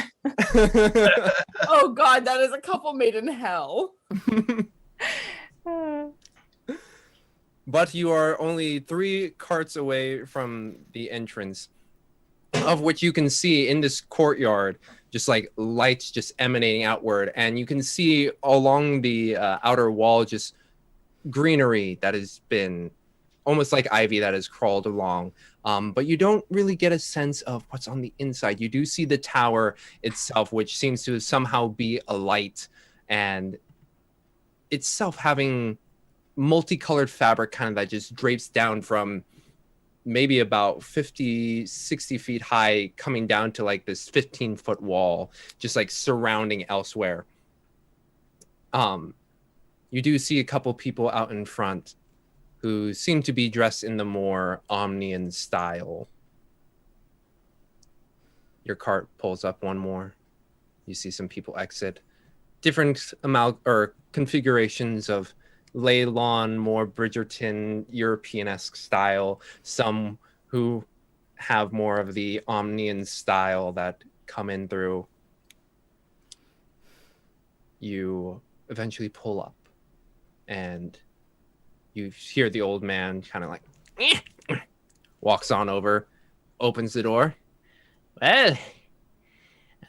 Oh God, that is a couple made in hell. But you are only 3 carts away from the entrance, of which you can see in this courtyard just like lights just emanating outward, and you can see along the outer wall just greenery that has been almost like ivy that has crawled along, but you don't really get a sense of what's on the inside. You do see the tower itself, which seems to somehow be alight, and itself having multicolored fabric kind of that just drapes down from maybe about 50-60 feet high, coming down to like this 15-foot wall just like surrounding elsewhere. You do see a couple people out in front who seem to be dressed in the more Omnian style. Your cart pulls up one more. You see some people exit. Different amount or configurations of ley lawn, more Bridgerton, European-esque style. Some who have more of the Omnian style that come in through. You eventually pull up, and you hear the old man kind of like walks on over, opens the door. Well,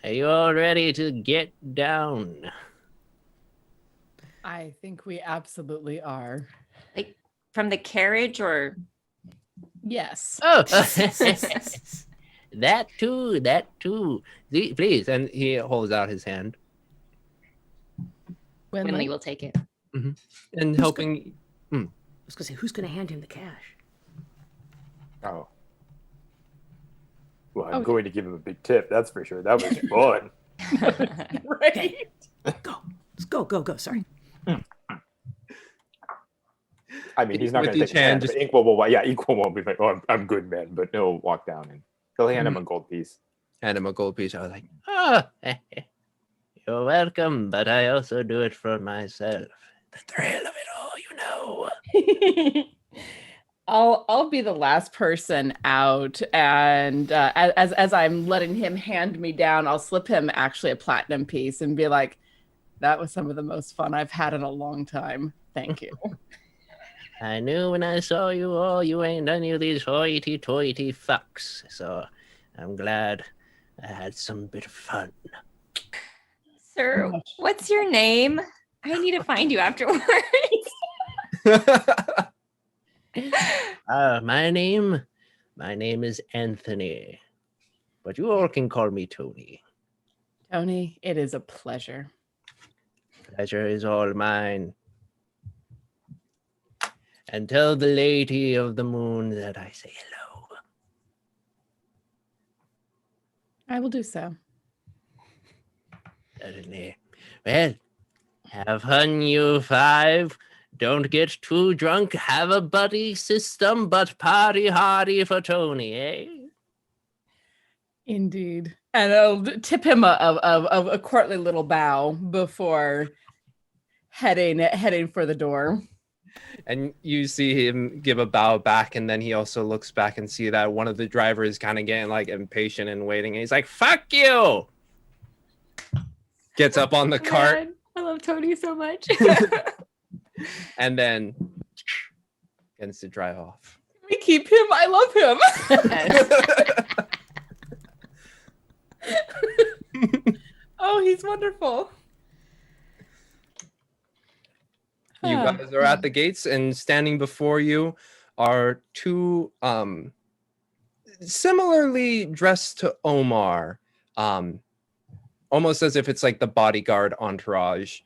are you all ready to get down? I think we absolutely are. Like from the carriage or Yes. Oh, that too. Please. And he holds out his hand. Winley will take it. And helping. I was gonna say, who's gonna hand him the cash? Oh. Well, I'm going to give him a big tip, that's for sure. That was fun. Right. Go. Let's go. Sorry. I mean, he's not With going to each take his hand. hand, But Inkwell won't be like, oh, I'm good, man. But he'll walk down and he'll hand him a gold piece. Hand him a gold piece. I was like, oh, you're welcome, but I also do it for myself. The thrill of it all, I'll be the last person out, and as I'm letting him hand me down, I'll slip him actually a platinum piece and be like, "That was some of the most fun I've had in a long time. Thank you." I knew when I saw you all, you ain't any of these hoity-toity fucks. So I'm glad I had some bit of fun. Sir, what's your name? I need to find you afterwards. My name is Anthony, but you all can call me Tony. Tony, it is a pleasure. Pleasure is all mine. And tell the lady of the moon that I say hello. I will do so. Certainly. Well, have fun, you five. Don't get too drunk. Have a buddy system, but party hardy for Tony, eh? Indeed. And I'll tip him a courtly little bow before heading for the door. And you see him give a bow back, and then he also looks back and see that one of the drivers is kind of getting like impatient and waiting, and he's like, "Fuck you!" Gets up on the cart. Man, I love Tony so much. And then begins to drive off. We keep him. I love him. Oh, he's wonderful. You guys are at the gates, and standing before you are two similarly dressed to Omar, almost as if it's like the bodyguard entourage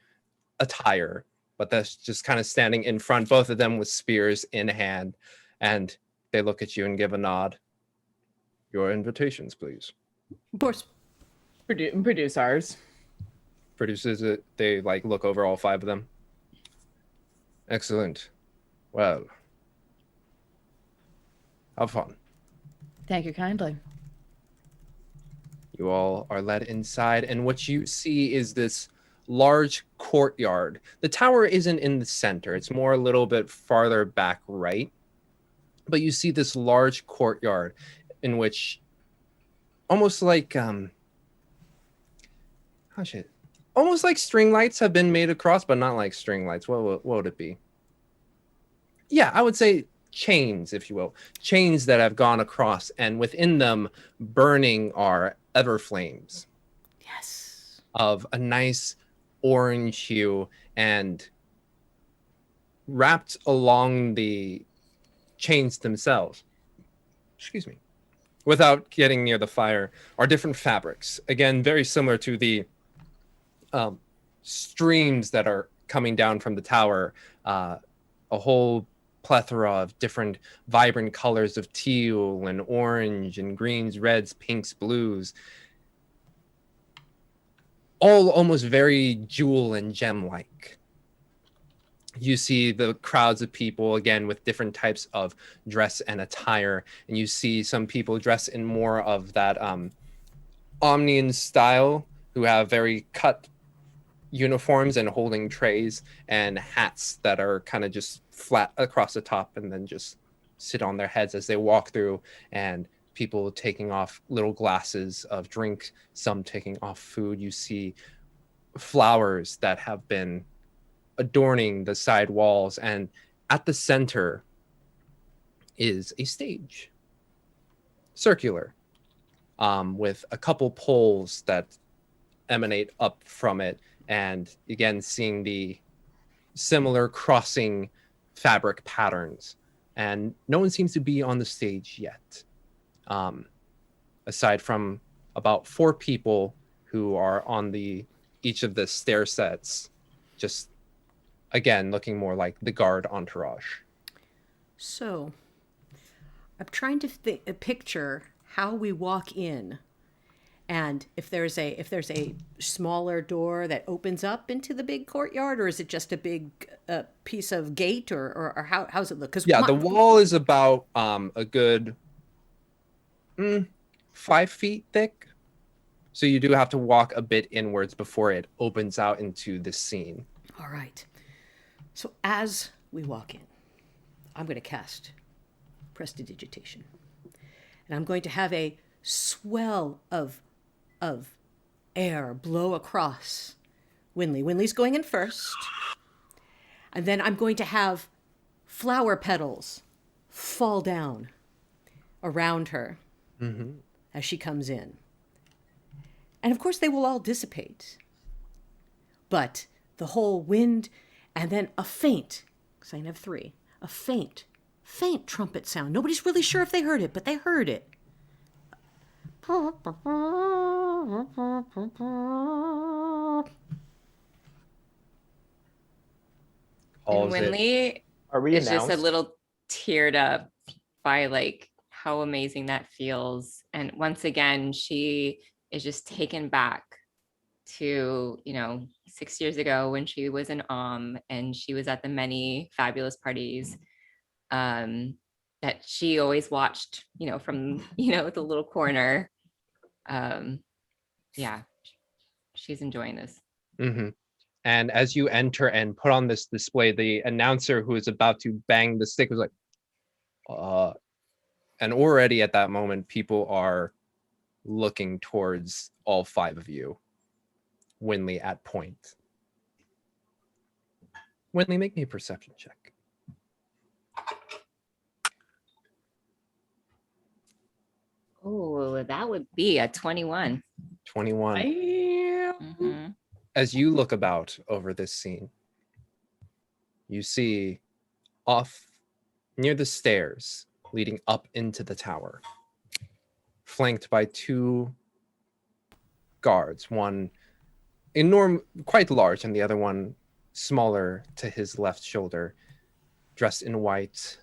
attire, but that's just kind of standing in front, both of them with spears in hand, and they look at you and give a nod. Your invitations, please. Of course. Produce ours. Produces it. They like look over all five of them. Excellent. Well, have fun. Thank you kindly. You all are led inside, and what you see is this large courtyard. The tower isn't in the center. It's more a little bit farther back right. But you see this large courtyard in which almost like almost like string lights have been made across, but not like string lights. What would it be? Yeah, I would say chains, if you will. Chains that have gone across, and within them burning are ever flames. Yes. Of a nice orange hue, and wrapped along the chains themselves, excuse me, without getting near the fire, are different fabrics. Again, very similar to the streams that are coming down from the tower. A whole plethora of different vibrant colors of teal and orange and greens, reds, pinks, blues. All almost very jewel and gem-like. You see the crowds of people again with different types of dress and attire, and you see some people dressed in more of that Omnian style, who have very cut uniforms and holding trays and hats that are kind of just flat across the top and then just sit on their heads as they walk through, and people taking off little glasses of drink, some taking off food. You see flowers that have been adorning the side walls, and at the center is a stage, circular, with a couple poles that emanate up from it, and again seeing the similar crossing fabric patterns, and no one seems to be on the stage yet, aside from about 4 people who are on each of the stair sets, just again looking more like the guard entourage. So, I'm trying to picture how we walk in, and if there's a smaller door that opens up into the big courtyard, or is it just a big piece of gate, or how's it look? Because the wall is about a good 5 feet thick, so you do have to walk a bit inwards before it opens out into this scene. All right. So as we walk in, I'm going to cast Prestidigitation. And I'm going to have a swell of air blow across Winley. Winley's going in first. And then I'm going to have flower petals fall down around her as she comes in. And of course, they will all dissipate. But the whole wind, and then a faint, because I have 3, a faint trumpet sound. Nobody's really sure if they heard it, but they heard it. And Winley Are we is just a announced? little teared up by like how amazing that feels. And once again, she is just taken back to, 6 years ago when she was an and she was at the many fabulous parties that she always watched, from, the little corner. Yeah, she's enjoying this. And as you enter and put on this display, the announcer who is about to bang the stick was like, and already at that moment, people are looking towards all 5 of you. Winley at point. Winley, make me a perception check. Oh, that would be a 21. 21. Mm-hmm. As you look about over this scene, you see off near the stairs leading up into the tower, flanked by 2 guards, one quite large, and the other one smaller to his left shoulder, dressed in white,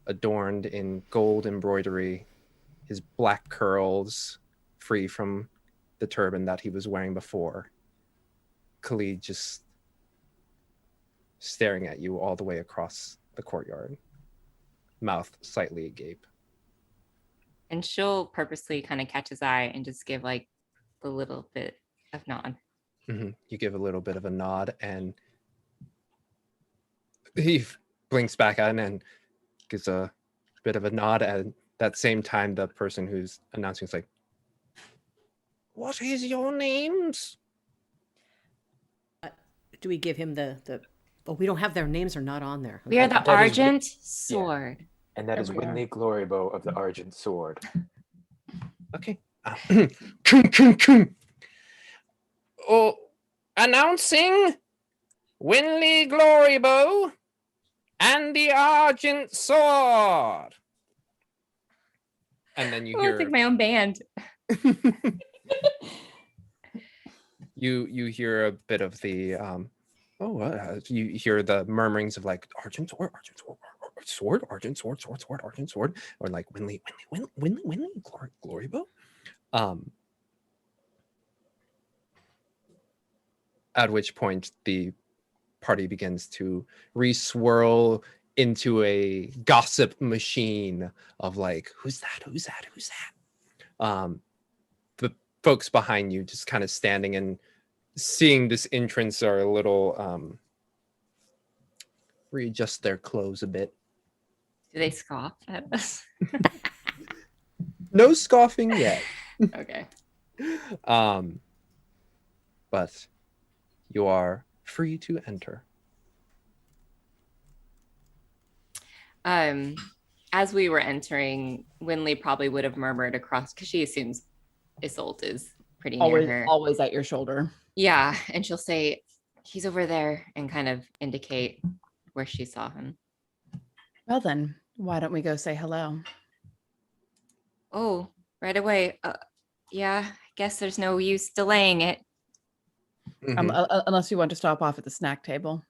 adorned in gold embroidery, his black curls free from the turban that he was wearing before. Khalid just staring at you all the way across the courtyard, mouth slightly agape. And she'll purposely kind of catch his eye and just give like a little bit of nod. You give a little bit of a nod, and he blinks back at him and gives a bit of a nod. At that same time, the person who's announcing is like, "What is your names?" Do we give him the oh, we don't have their names, are not on there. We are the That is Argent Sword. And that is Okay. Winley Glorybow of the Argent Sword. Okay. Oh, announcing Winley Glorybow and the Argent Sword. And then you Oh, hear it's like my own band. you hear a bit of the you hear the murmurings of like Argent Sword, Argent Sword, Sword, Argent Sword, Sword, Sword, Argent Sword, or like Winley Glorybow. At which point the party begins to re-swirl into a gossip machine of like, who's that? The folks behind you just kind of standing and seeing this entrance are a little readjust their clothes a bit. Do they scoff at us? No scoffing yet. Okay. But you are free to enter. As we were entering, Winley probably would have murmured across because she assumes Isolde is pretty near her. Always at your shoulder. Yeah, and she'll say, "He's over there," and kind of indicate where she saw him. Well then, why don't we go say hello? Oh, right away. Yeah, I guess there's no use delaying it. Unless you want to stop off at the snack table.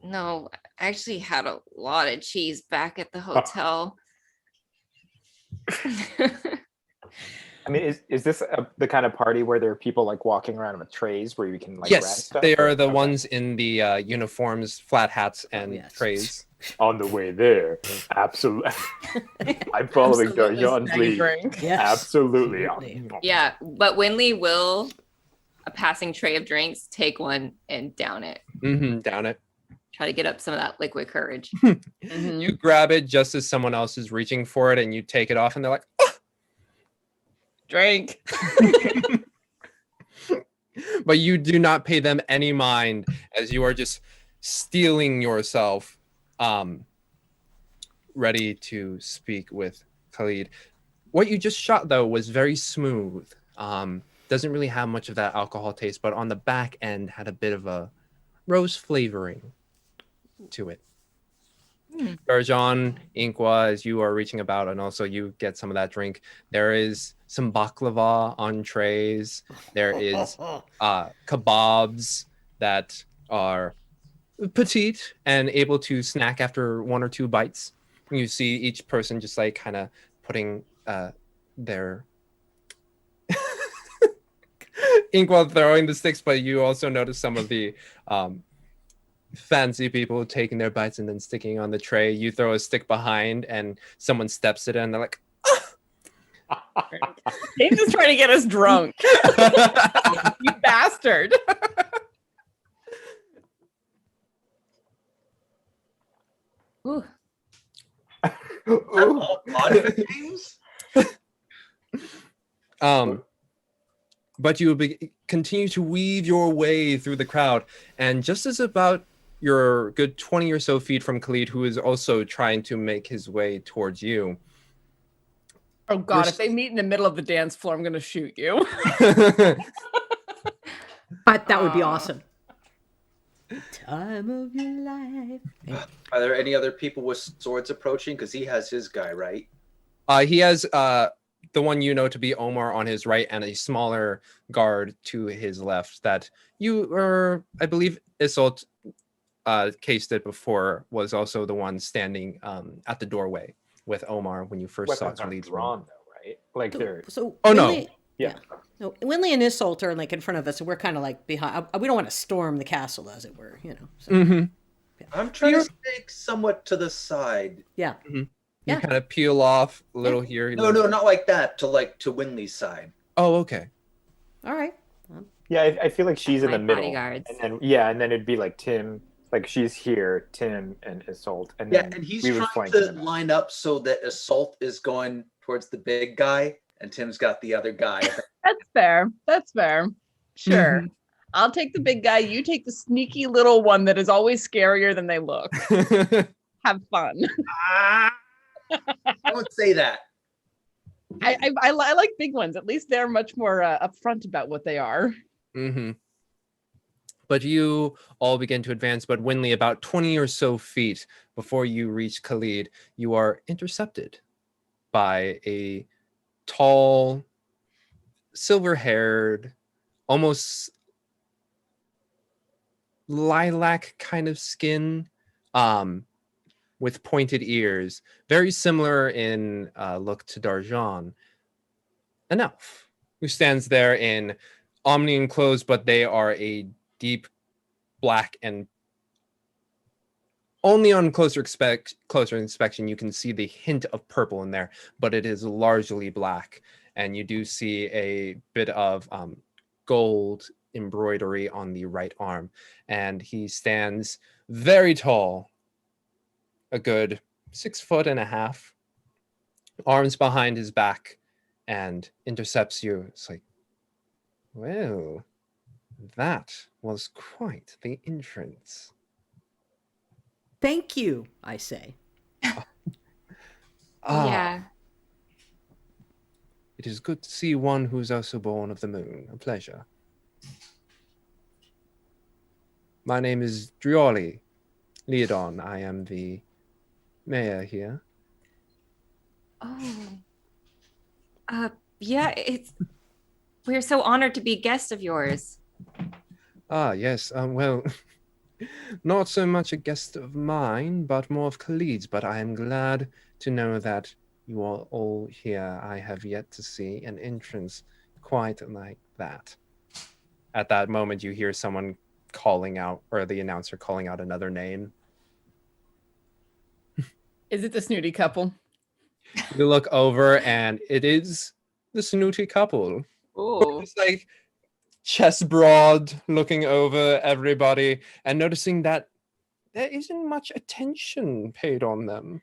No, I actually had a lot of cheese back at the hotel. I mean, is this the kind of party where there are people like walking around with trays where you can like grab Yes, stuff? they are the Okay. ones in the uniforms, flat hats, and yes. trays. On the way there, absolutely. I'm following Darjan's lead. Yes. Absolutely. Yeah, but Winley will, a passing tray of drinks, take one and down it. Down it. Try to get up some of that liquid courage. You grab it just as someone else is reaching for it, and you take it off, and they're like, "Ah!" Drink. But you do not pay them any mind as you are just stealing yourself, ready to speak with Khalid. What you just shot, though, was very smooth. Doesn't really have much of that alcohol taste, but on the back end had a bit of a rose flavoring to it. Darjan, Inkwa, as you are reaching about, and also you get some of that drink, there is some baklava on trays. There is kebabs that are petite and able to snack after one or two bites. You see each person just like kind of putting their ink while throwing the sticks, but you also notice some of the fancy people taking their bites and then sticking on the tray. You throw a stick behind and someone steps it in and they're like, Dave's just trying to get us drunk. You bastard. Ooh. All odd things? But you will continue to weave your way through the crowd, and just as about you're good 20 or so feet from Khalid, who is also trying to make his way towards you. Oh God, if they meet in the middle of the dance floor, I'm going to shoot you. But that would be awesome. Time of your life. Are there any other people with swords approaching? Because he has his guy, right? He has the one you know to be Omar on his right and a smaller guard to his left that you are, I believe, Isolde cased it before, was also the one standing at the doorway with Omar when you first saw Weapons aren't Khalid's drawn though, right? Like they're So Oh, no. Winley- yeah. No, Winley and Isolde are like in front of us, and we're kind of like behind. We don't want to storm the castle, as it were, you know. So, I'm trying to stay somewhat to the side. yeah. You Yeah. kind of peel off a little here. No, not like that. To Winley's side. Oh, okay. All right. Yeah, I feel like she's in My the middle. bodyguards. And then it'd be like Tim, like she's here, Tim and Isolde. And Yeah, then and he's we would trying flank to them out. line up so that Assault is going towards the big guy, and Tim's got the other guy. That's fair. That's fair. Sure. I'll take the big guy. You take the sneaky little one that is always scarier than they look. Have fun. Don't say that. I like big ones. At least they're much more upfront about what they are. But you all begin to advance, but Winley, about 20 or so feet before you reach Khalid, you are intercepted by a tall, silver-haired, almost lilac kind of skin, with pointed ears, very similar in look to Darjan, an elf who stands there in Omnian clothes, but they are a deep black and only on closer inspection you can see the hint of purple in there, but it is largely black. And you do see a bit of gold embroidery on the right arm. And he stands very tall, a good 6.5 feet, arms behind his back, and intercepts you. It's like, well, that was quite the entrance. Thank you, I say. Yeah. It is good to see one who's also born of the moon. A pleasure. My name is Drioli Leodon. I am the mayor here. Oh. Yeah, we're so honored to be guests of yours. Ah, yes. Well, not so much a guest of mine, but more of Khalid's. But I am glad to know that you are all here. I have yet to see an entrance quite like that. At that moment, you hear someone calling out, or the announcer calling out another name. Is it the snooty couple? You look over, and it is the snooty couple. Ooh. It's like chest broad, looking over everybody and noticing that there isn't much attention paid on them.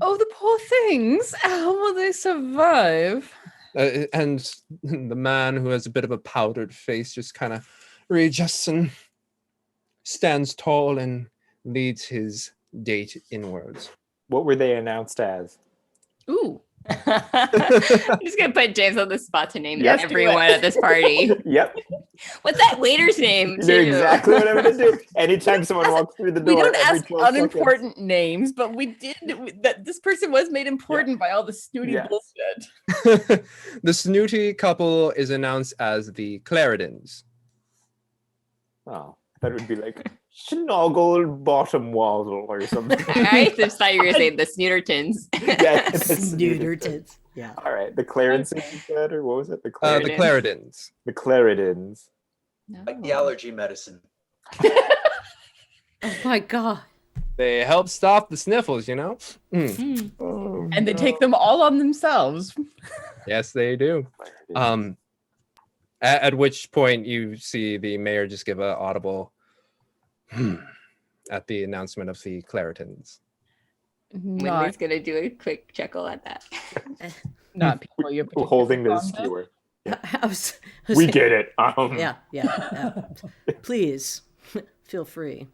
Oh, the poor things. How will they survive? And the man, who has a bit of a powdered face, just kind of readjusts and stands tall and leads his date inwards. What were they announced as? Ooh. I'm just gonna put James on the spot to name Yes, everyone at this party. Yep. What's that waiter's name? You know Too? exactly what I'm going to do. Anytime someone walks through the door, We don't every ask 12 seconds. unimportant names, but we did that. This person was made important by all the snooty Yes. bullshit. The snooty couple is announced as the Claridans. Oh, that would be like Snoggle Bottom Waddle or something. I just thought you were gonna say the Snootertons. Yeah, the Snootertons. Yeah. All right, the Clarence you said, or what was it? The The Claridans. Claridans. The Claridans. Like the allergy medicine. Oh my god. They help stop the sniffles, you know? Mm. Oh, And they take them all on themselves. Yes, they do. Claridans. At which point you see the mayor just give a audible at the announcement of the Claritans. Wendy's gonna do a quick chuckle at that. Not people you're Holding the particularly fond of. skewer. I was We saying- get it. Yeah. Please, feel free.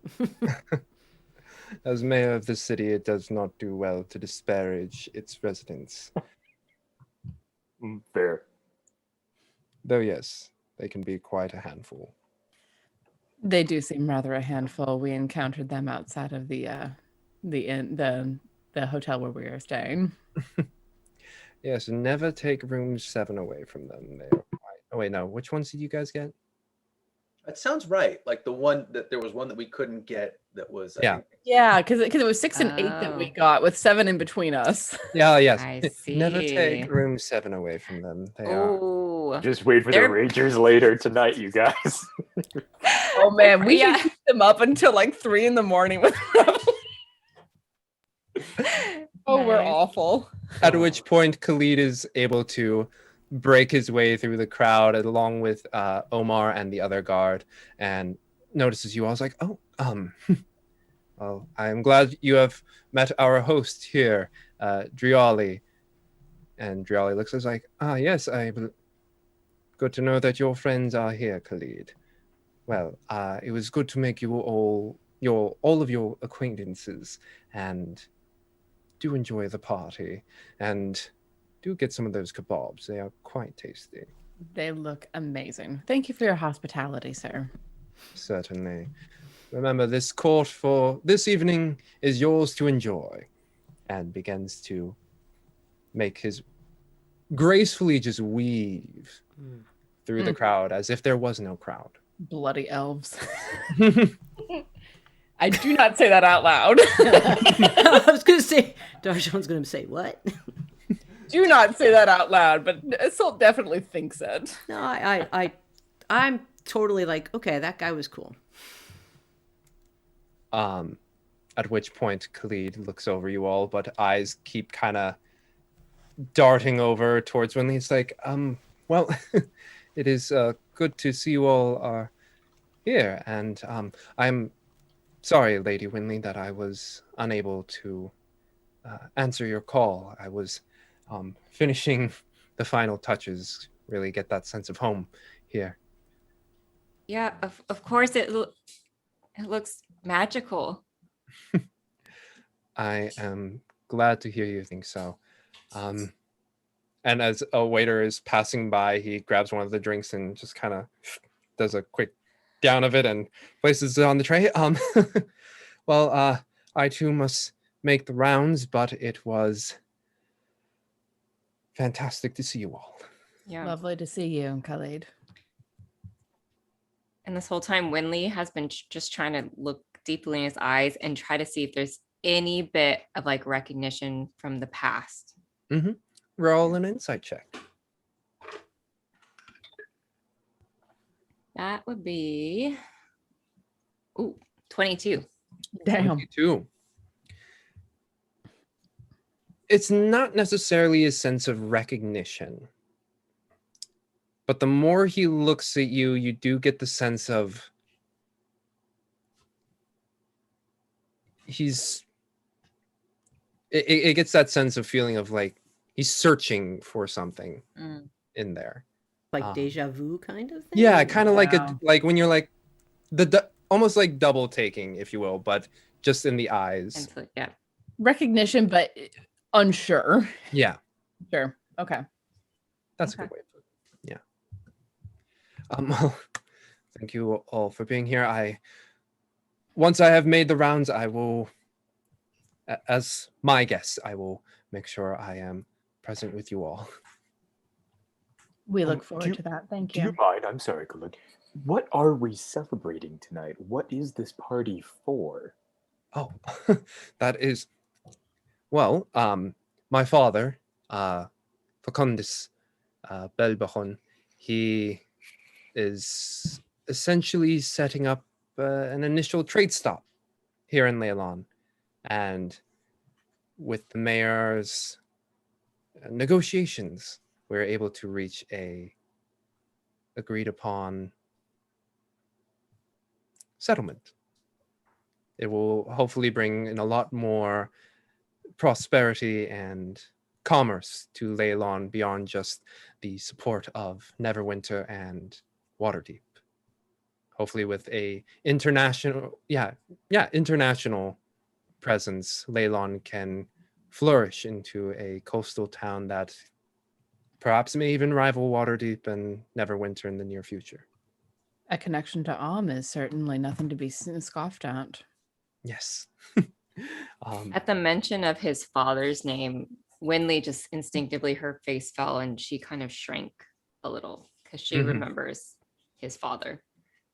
As mayor of the city, it does not do well to disparage its residents. Fair. Though yes, they can be quite a handful. They do seem rather a handful. We encountered them outside of the hotel where we were staying. Yes, never take room 7 away from them. They are quite... Oh wait, no. Which ones did you guys get? That sounds right. Like the one that there was one that we couldn't get that was Yeah. Yeah, because it was 6 and 8 that we Oh. got with 7 in between us. Yeah, yes. I Never see. take room 7 away from them. They are... Oh, Just wait for They're- the Ragers later tonight, you guys. Oh man, we Yeah. should keep them up until like 3 in the morning with Oh, we're Nice. awful. At which point Khalid is able to break his way through the crowd along with Omar and the other guard, and notices you all. I was like, oh, well, I am glad you have met our host here, Drioli. And Drioli looks at us like, yes, good to know that your friends are here, Khalid. Well, it was good to make you all of your acquaintances, and do enjoy the party, and do get some of those kebabs. They are quite tasty. They look amazing. Thank you for your hospitality, sir. Certainly. Remember, this court for this evening is yours to enjoy. And begins to make his gracefully just weave through the crowd as if there was no crowd. Bloody elves. I do not say that out loud. I was gonna say, Darshan's gonna say what? Do not say that out loud, but Assault definitely thinks it. No, I'm totally like, okay, that guy was cool. At which point Khalid looks over you all, but eyes keep kind of darting over towards Winley. It's like, well, it is good to see you all are here, and I'm sorry, Lady Winley, that I was unable to answer your call. I was finishing the final touches, really get that sense of home here. Yeah, of course it looks magical. I am glad to hear you think so. And as a waiter is passing by, he grabs one of the drinks and just kind of does a quick down of it and places it on the tray. Well, I too must make the rounds, but it was fantastic to see you all. Yeah. Lovely to see you, Khalid. And this whole time, Winley has been just trying to look deeply in his eyes and try to see if there's any bit of like recognition from the past. Mm-hmm. Roll an insight check. That would be 22. Damn. 22. It's not necessarily a sense of recognition, but the more he looks at you, you do get the sense of it gets that sense of feeling of like he's searching for something in there. Like deja vu kind of thing? Yeah, kind of Yeah. like when you're like almost like double taking, if you will, but just in the eyes. And so, yeah. Recognition, but unsure. Yeah, Sure. Okay. that's a good way of putting it. Yeah. Well, thank you all for being here. Once I have made the rounds, I will, as my guest, I will make sure I am present with you all. We look do forward you- to that. Thank Do you. you mind? I'm sorry, Khalid. What are we celebrating tonight? What is this party for? Oh, that is, well, my father, Facundus Belbahon, he is essentially setting up an initial trade stop here in Leilon. And with the mayor's negotiations, we're able to reach a agreed upon settlement. It will hopefully bring in a lot more prosperity and commerce to Leilon beyond just the support of Neverwinter and Waterdeep. Hopefully with a international presence, Leilon can flourish into a coastal town that perhaps may even rival Waterdeep and Neverwinter in the near future. A connection to is certainly nothing to be scoffed at. Yes. At the mention of his father's name, Winley just instinctively, her face fell and she kind of shrank a little because she remembers his father.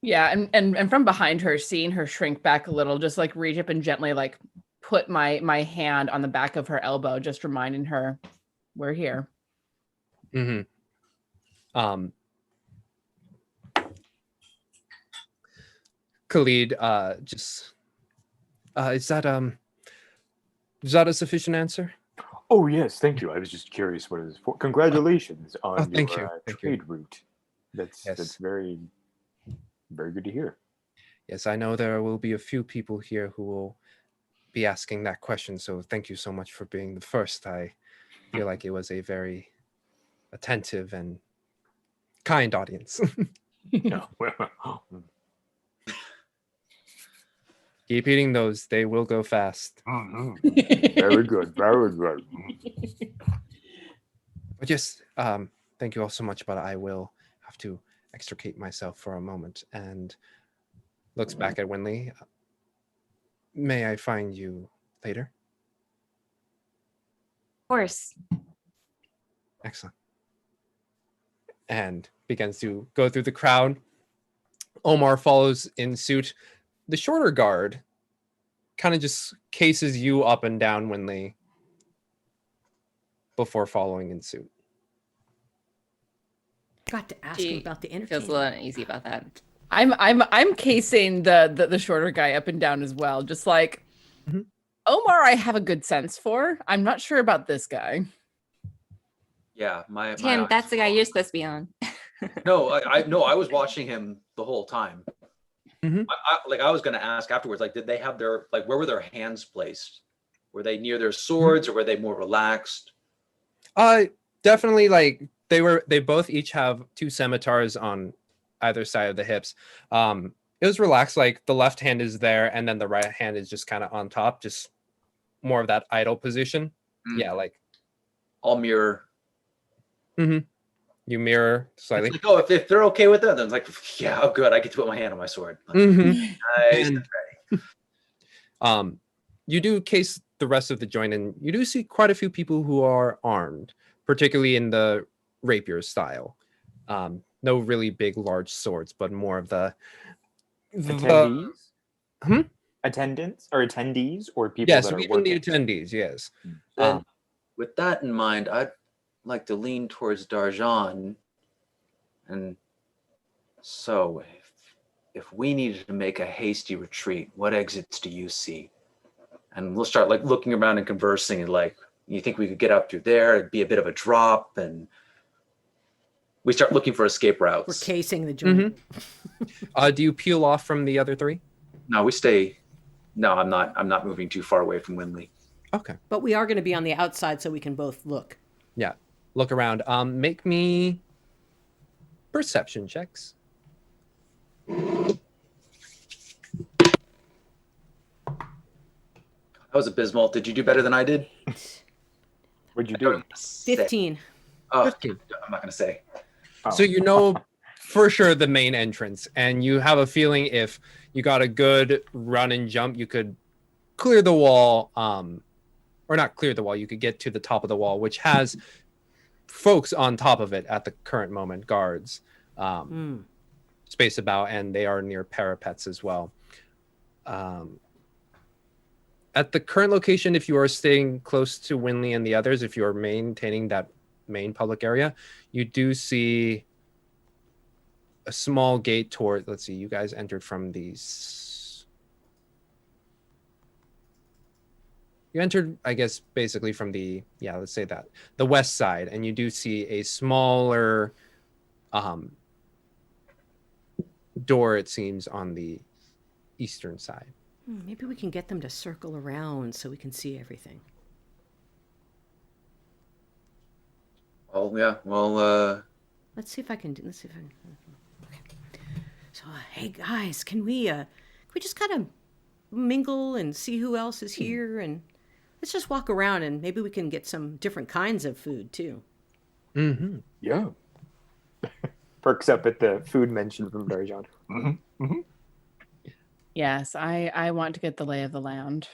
Yeah, and from behind her, seeing her shrink back a little, just like reach up and gently like put my hand on the back of her elbow, just reminding her, we're here. Mm-hmm. Khalid, is that a sufficient answer? Oh yes, thank you. I was just curious what it is for. Congratulations on thank your you. Thank you. trade route. That's Yes. very, very good to hear. Yes, I know there will be a few people here who will be asking that question, so thank you so much for being the first. I feel like it was a very attentive and kind audience. No, well, Keep eating those, they will go fast. very good, very good. But yes, thank you all so much, but I will have to extricate myself for a moment, and looks back at Winley. May I find you later? Of course. Excellent. And begins to go through the crowd. Omar follows in suit. The shorter guard kind of just cases you up and down, Winley, before following in suit. Got to ask She him about the Feels entertainment. a little uneasy about that. I'm casing the shorter guy up and down as well, just like Omar, I have a good sense for. I'm not sure about this guy. Yeah, my Tim, eyes that's the guy follow. you're supposed to be on. No, I was watching him the whole time. Mhm. I was going to ask afterwards, like, did they have their, like, where were their hands placed? Were they near their swords or were they more relaxed? Definitely, like they both each have 2 scimitars on either side of the hips. It was relaxed, like the left hand is there and then the right hand is just kind of on top, just more of that idle position. Yeah, like All mirror. you mirror slightly. It's like, oh, if they're okay with it, then it's like, yeah, oh, good. I get to put my hand on my sword. Like, Mhm. nice. And- You do case the rest of the joint, and you do see quite a few people who are armed, particularly in the rapier style. No really big, large swords, but more of the Attendees? Hmm? Attendants or attendees or people yes, that are even working? the attendees. Yes. Then, with that in mind, I'd like to lean towards Darjan. And so, if we needed to make a hasty retreat, what exits do you see? And we'll start like looking around and conversing. And like, you think we could get up through there? It'd be a bit of a drop, and we start looking for escape We're routes. casing the joint. Do you peel off from the other 3? No, we stay. No, I'm not. I'm not moving too far away from Winley. Okay. But we are going to be on the outside so we can both look. Yeah. Look around. Make me perception checks. That was abysmal. Did you do better than I did? What'd you do? 15. Oh, 15. I'm not gonna say. Oh. So you know for sure the main entrance, and you have a feeling if you got a good run and jump, you could clear the wall, or not clear the wall, you could get to the top of the wall, which has folks on top of it at the current moment, guards, space about, and they are near parapets as well. At the current location, if you are staying close to Winley and the others, if you are maintaining that main public area, you do see a small gate toward, let's see, you guys entered from these. You entered, I guess, basically from the, yeah, let's say that, the west side, and you do see a smaller door, it seems, on the eastern side. Maybe we can get them to circle around so we can see everything. Oh yeah. Well, Let's see if I can do. Let's see if I can. Okay. So, hey guys, can we just kind of mingle and see who else is here, and let's just walk around and maybe we can get some different kinds of food too. Mm-hmm. Yeah. Perks up at the food mentioned from Darjan. Yes, I want to get the lay of the land.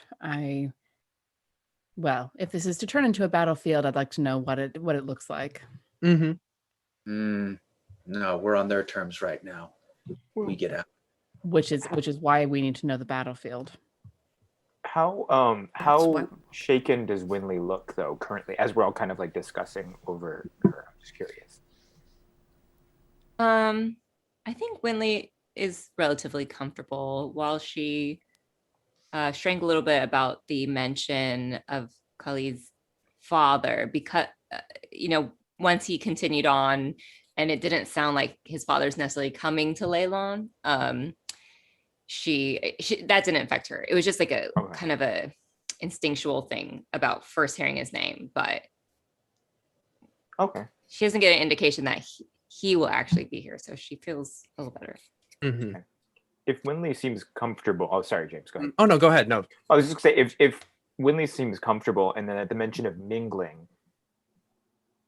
Well, if this is to turn into a battlefield, I'd like to know what it looks like. Mm-hmm. no, we're on their terms right now. We get out. Which is why we need to know the battlefield. How why- shaken does Winley look though currently, as we're all kind of like discussing over her? I'm just curious. I think Winley is relatively comfortable, while she shrank a little bit about the mention of Kali's father, because once he continued on and it didn't sound like his father's necessarily coming to Leylon, she that didn't affect her. It was just like a kind of a instinctual thing about first hearing his name, but Okay. she doesn't get an indication that he will actually be here, so she feels a little better. Mm-hmm. If Winley seems comfortable, oh sorry, James, go ahead. Oh no, go ahead. No. I was just gonna say if Winley seems comfortable, and then at the mention of mingling,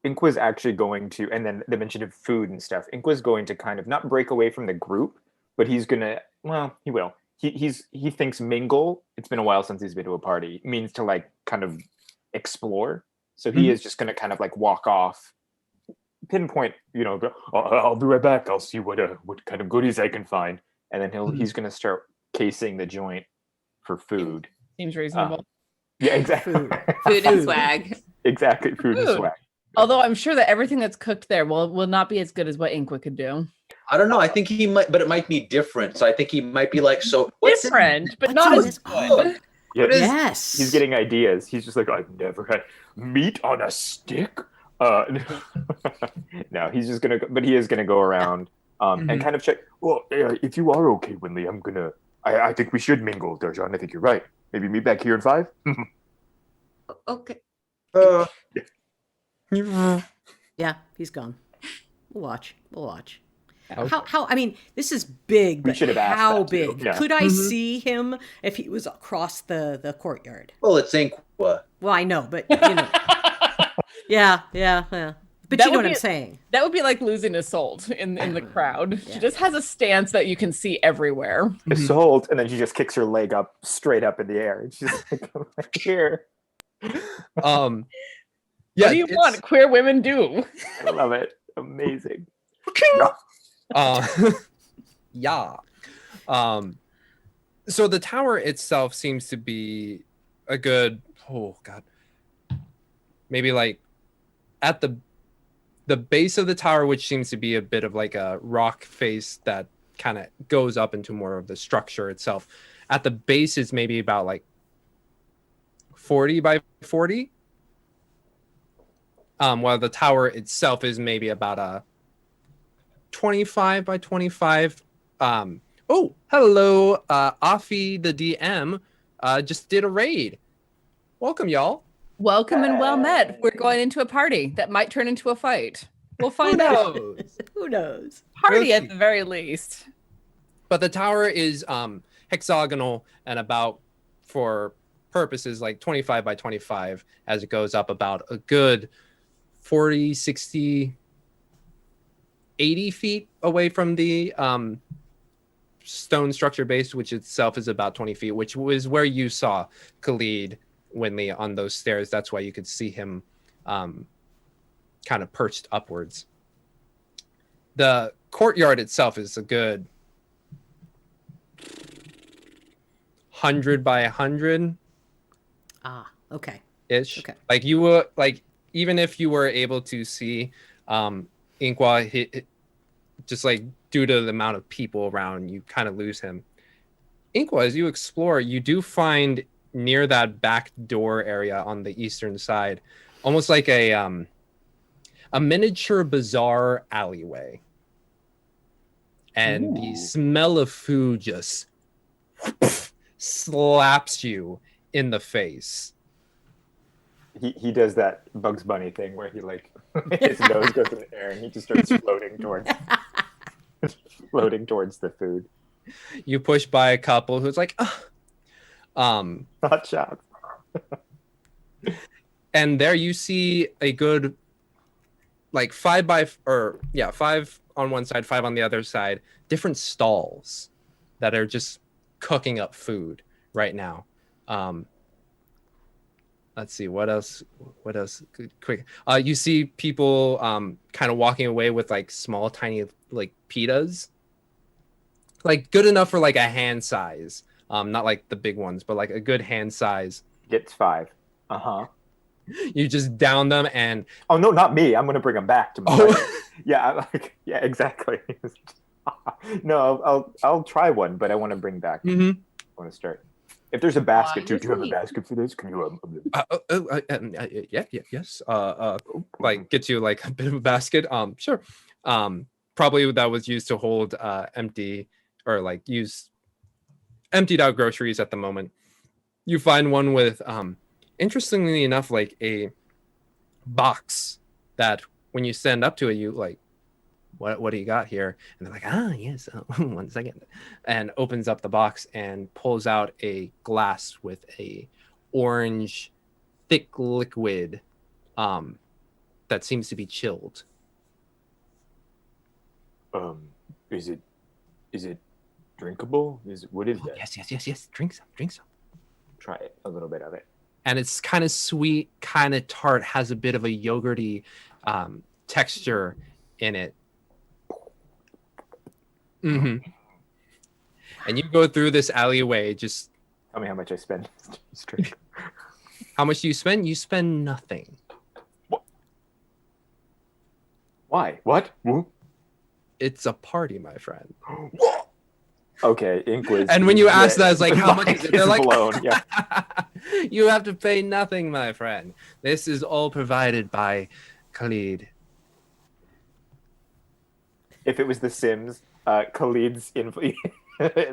Inqua's actually going to, and then the mention of food and stuff, Inqua's going to kind of not break away from the group, but he's gonna, well, he will. He thinks mingle, it's been a while since he's been to a party, means to like kind of explore. So he is just gonna kind of like walk off, pinpoint, I'll be right back. I'll see what kind of goodies I can find, and then he's gonna start casing the joint for food. Seems reasonable. Yeah, exactly. Food and swag. Exactly, food and Food. swag. Although I'm sure that everything that's cooked there will not be as good as what Inqua could do. I don't know. I think he might, but it might be different. So I think he might be like, so what's Different, but What's not in as this- good. Yeah, Yes. he's getting ideas. He's just like, I've never had meat on a stick. No, he's just gonna, but he is gonna go around and kind of check. Well, if you are okay, Winley, I think we should mingle, Darjan. I think you're right. Maybe meet back here in 5. Okay. Yeah, he's gone. We'll watch. Okay. How? I mean, this is big, We but should have asked how that, too. big? Yeah. Could I see him if he was across the courtyard? Well, it's Inqua. Well, I know, but you know. Yeah. But That you know would what I'm be- saying. That would be like losing Isolde in the crowd. Yeah. She just has a stance that you can see everywhere. Assault, and then she just kicks her leg up straight up in the air, and she's like, I'm right here. Yeah, What do you want? Queer women do. I love it. Amazing. Yeah. So the tower itself seems to be a good, maybe like at the base of the tower, which seems to be a bit of like a rock face that kind of goes up into more of the structure itself. At the base is maybe about like 40 by 40. While the tower itself is maybe about a 25 by 25. Oh, hello, Afi the DM just did a raid. Welcome, y'all. Welcome and well met. We're going into a party that might turn into a fight. We'll find out. Who knows? Party We'll at see. the very least. But the tower is hexagonal and about, for purposes, like 25 by 25 as it goes up about a good 40, 60, 80 feet away from the stone structure base, which itself is about 20 feet, which was where you saw Khalid Winley on those stairs. That's why you could see him kind of perched upwards. The courtyard itself is a good 100 by 100 Ah, okay. ish. Okay. Like you were like, even if you were able to see Inqua just like due to the amount of people around, you kind of lose him. Inqua, as you explore, you do find near that back door area on the eastern side, almost like a miniature bazaar alleyway. And the smell of food just slaps you in the face. He does that Bugs Bunny thing where he like his nose goes in the air and he just starts floating towards the food. You push by a couple who's like, Hot shots. and there you see a good like 5 on one side, 5 on the other side, different stalls that are just cooking up food right now. Let's see what else quick. You see people kind of walking away with like small tiny like pitas, like good enough for like a hand size, not like the big ones, but like a good hand size. Gets 5. Uh-huh. You just down them and Oh no, not me. I'm gonna bring them back to my buddy. Yeah, yeah, exactly. No, I'll try one, but I want to bring back. I want to start. If there's a basket too, do you have a basket for this? Can you? Yes. Like get you like a bit of a basket. Sure. Probably that was used to hold empty or like use emptied out groceries at the moment. You find one with interestingly enough, like a box that when you stand up to it, you like, what do you got here? And they're like, yes, 1 second. And opens up the box and pulls out a glass with a orange thick liquid that seems to be chilled. Is it drinkable? What is that? Yes. Drink some. Try it, a little bit of it. And it's kind of sweet, kind of tart, has a bit of a yogurty texture in it. And you go through this alleyway. Just tell me how much I spend. Straight. How much do you spend? You spend nothing. What? Why? What? It's a party, my friend. Okay, Inquis. And when you ask that, it's like, how much is it? They're like, blown. Yeah. you have to pay nothing, my friend. This is all provided by Khalid. If it was The Sims, Khalid's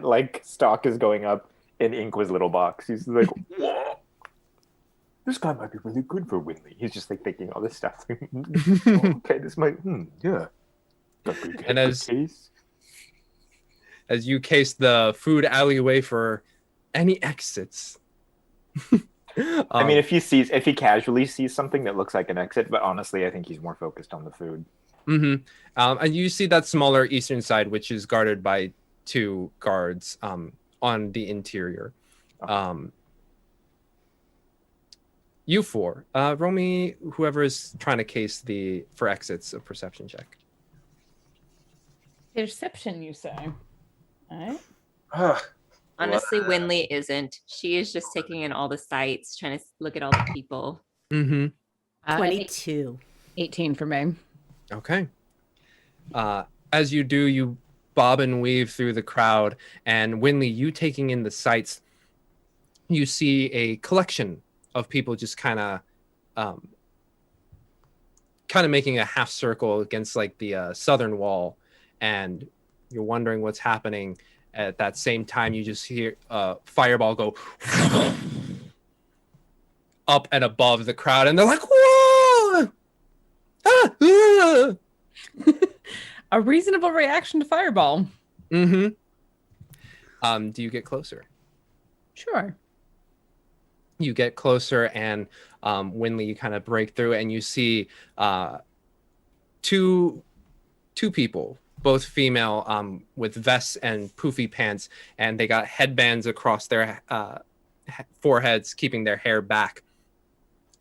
like stock is going up in Inquis little box. He's like, whoa, this guy might be really good for Winley. He's just like thinking all this stuff. Okay, this might, yeah. And as you case the food alleyway for any exits. I mean, if he casually sees something that looks like an exit, but honestly, I think he's more focused on the food. Mm-hmm. And you see that smaller eastern side, which is guarded by 2 guards on the interior. You 4, roll me whoever is trying to case for exits a perception check. Perception, you say? All right. Honestly, Winley isn't. She is just taking in all the sights, trying to look at all the people. Mm-hmm. 22. 18 for me. Okay. As you do, you bob and weave through the crowd, and Winley, you taking in the sights, you see a collection of people just kind of making a half circle against like the southern wall, and you're wondering what's happening. At that same time, you just hear a fireball go up and above the crowd, and they're like, whoa! Ah! Ah! A reasonable reaction to fireball. Mm-hmm. Do you get closer? Sure. You get closer, and Winley, you kind of break through, and you see two people, both female, with vests and poofy pants, and they got headbands across their foreheads, keeping their hair back.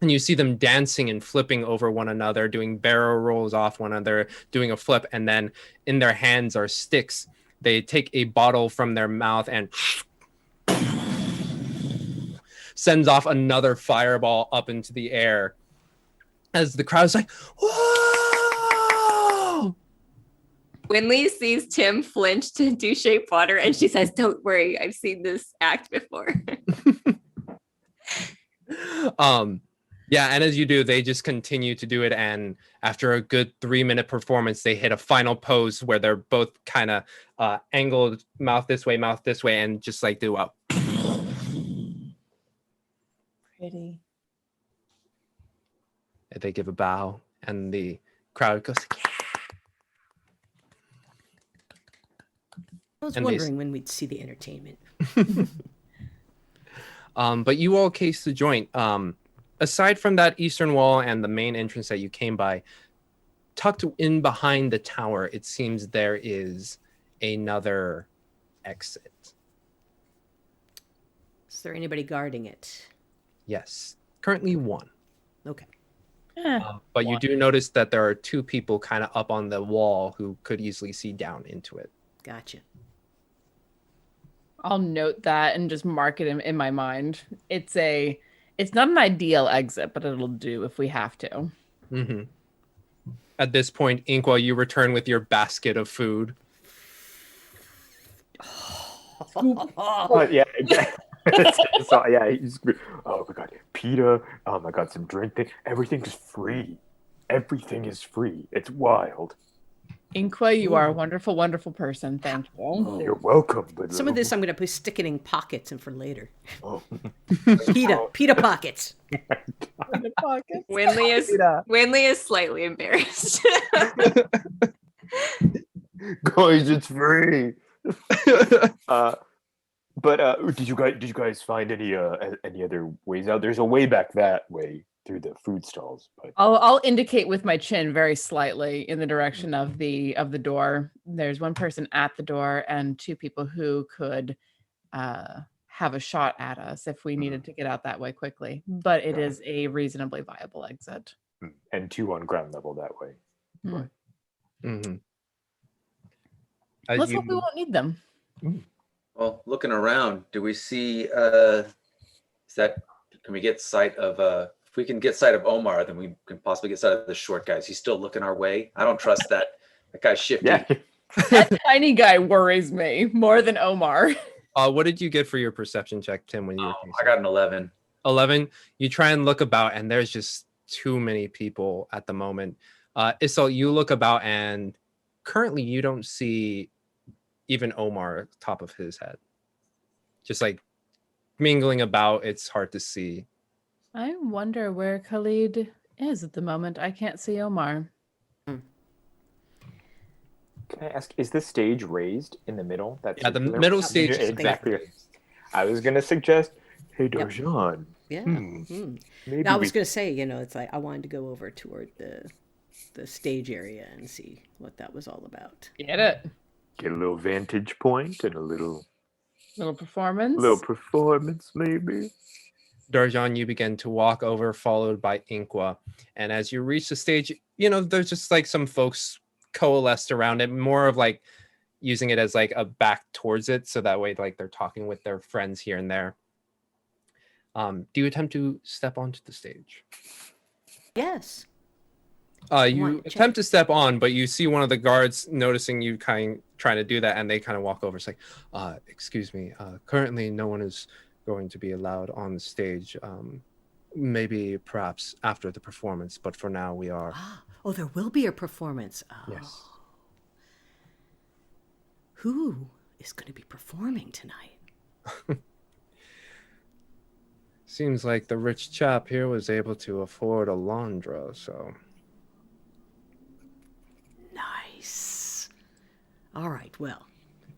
And you see them dancing and flipping over one another, doing barrel rolls off one another, doing a flip, and then in their hands are sticks. They take a bottle from their mouth and sends off another fireball up into the air. As the crowd's like, whoa! Winley sees Tim flinch to do shape water, and she says, "Don't worry, I've seen this act before." Yeah, and as you do, they just continue to do it, and after a good 3-minute performance, they hit a final pose where they're both kind of angled, mouth this way, and just like do a Pretty. they give a bow, and the crowd goes, yeah. I was And wondering when we'd see the entertainment. But you all case the joint. Aside from that eastern wall and the main entrance that you came by, tucked in behind the tower, it seems there is another exit. Is there anybody guarding it? Yes, currently 1. Okay. But you do notice that there are 2 people kind of up on the wall who could easily see down into it. Gotcha. I'll note that and just mark it in my mind. It's not an ideal exit, but it'll do if we have to. Mm-hmm. At this point, Inqua, you return with your basket of food. Yeah, exactly. So, yeah, oh my god, pita. Oh my god, some drink thing. Everything is free. Everything is free. It's wild. Inqua, you are a wonderful, wonderful person. Thank you. Oh, you're welcome. But Some of this I'm going to stick it in pockets and for later. Oh. Pita pockets. Winley is slightly embarrassed. Guys, it's free. But did you guys find any other ways out? There's a way back that way through the food stalls. But I'll indicate with my chin very slightly in the direction of the door. There's 1 person at the door and 2 people who could have a shot at us if we needed to get out that way quickly. But it is a reasonably viable exit. And 2 on ground level that way. Mm. Mm-hmm. Let's hope we won't need them. Well, looking around, do we see? Can we get sight of? If we can get sight of Omar, then we can possibly get sight of the short guys. He's still looking our way. I don't trust that guy's shifty. Yeah, That tiny guy worries me more than Omar. What did you get for your perception check, Tim, when you were Oh, I got an 11. 11? You try and look about, and there's just too many people at the moment. Issel, you look about, and currently you don't see even Omar top of his head. Just like mingling about, it's hard to see. I wonder where Khalid is at the moment. I can't see Omar. Can I ask, is this stage raised in the middle? That Yeah, the circular middle one? stage is Exactly. I was going to suggest, hey, Darjan. Yeah. Maybe Now, I was we- going to say, it's like I wanted to go over toward the stage area and see what that was all about. Get it? get a little vantage point and a little Little performance. performance, maybe. Darjan, you begin to walk over, followed by Inqua. And as you reach the stage, there's just like some folks coalesced around it, more of like using it as like a back towards it. So that way, like they're talking with their friends here and there. Do you attempt to step onto the stage? Yes. You want to attempt to step on, but you see one of the guards noticing you trying to do that, and they kind of walk over. It's like, excuse me, currently no one is going to be allowed on the stage. Maybe perhaps after the performance, but for now we are. Oh, there will be a performance. Oh. Yes. Who is going to be performing tonight? Seems like the rich chap here was able to afford a laundra, so. Nice. All right, well,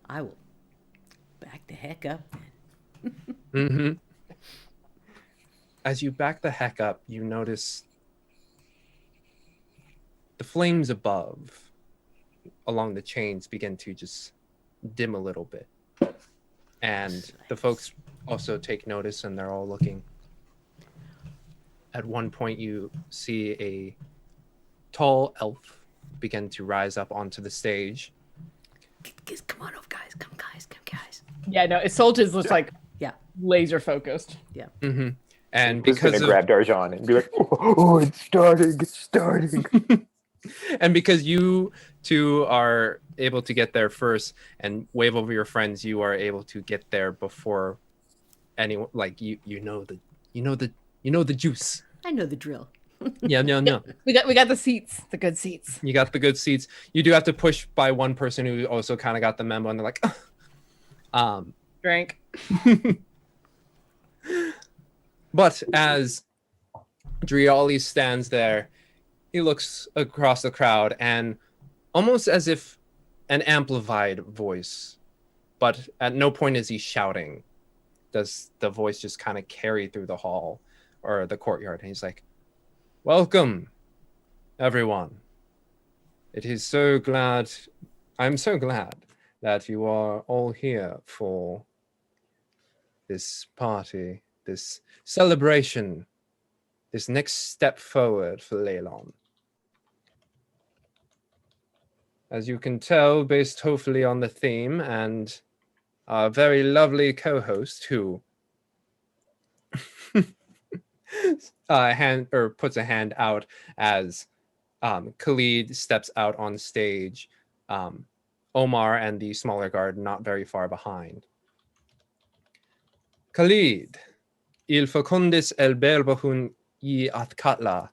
I will back the heck up then. Mm-hmm. As you back the heck up, you notice the flames above along the chains begin to just dim a little bit. And the folks also take notice, and they're all looking. At one point, you see a tall elf begin to rise up onto the stage. Come on, guys. Come, guys. Yeah, no, Isolde looks like Yeah. laser focused. Yeah. Mm-hmm. And Who's because gonna of, grab Darjan and be like, oh, it's starting. and because you two are able to get there first and wave over your friends, you are able to get there before anyone. Like you know the juice. I know the drill. Yeah, no. We got the seats, the good seats. You got the good seats. You do have to push by one person who also kind of got the memo, and they're like, Drink. But as Driali stands there, he looks across the crowd, and almost as if an amplified voice, but at no point is he shouting. Does the voice just kind of carry through the hall or the courtyard? And he's like, welcome, everyone. I'm so glad that you are all here for this party, this celebration, this next step forward for Leylon. As you can tell, based hopefully on the theme and our very lovely co-host who puts a hand out as Khalid steps out on stage. Omar and the smaller guard not very far behind. Khalid, il facundis el berbahun y atkatla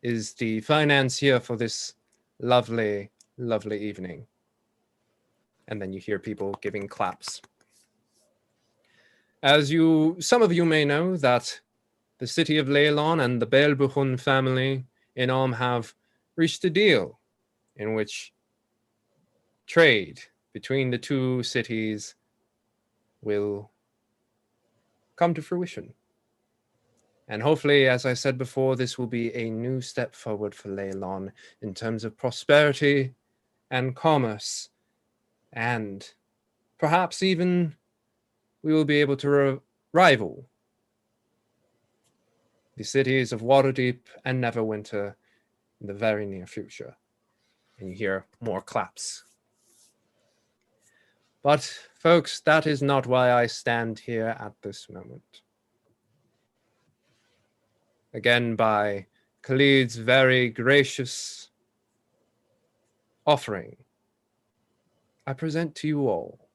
is the financier for this lovely evening. And then you hear people giving claps. Some of you may know that the city of Leylon and the Belbuchun family in Om have reached a deal in which trade between the two cities will come to fruition. And hopefully, as I said before, this will be a new step forward for Leylon in terms of prosperity and commerce. And perhaps even we will be able to rival the cities of Waterdeep and Neverwinter in the very near future. And you hear more claps. But folks, that is not why I stand here at this moment. Again, by Khalid's very gracious offering, I present to you all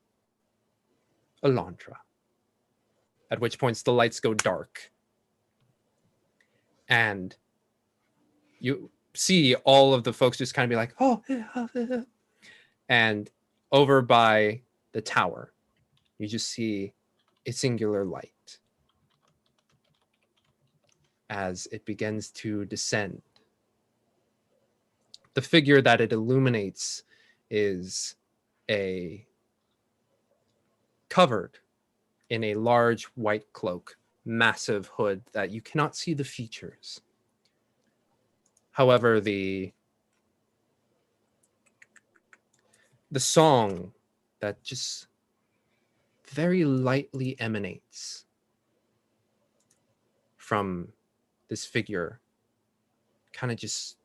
Elantra. At which points the lights go dark. And you see all of the folks just kind of be like, oh, and over by the tower, you just see a singular light as it begins to descend. The figure that it illuminates is covered in a large white cloak, massive hood that you cannot see the features. However, the song that just very lightly emanates from this figure kind of just,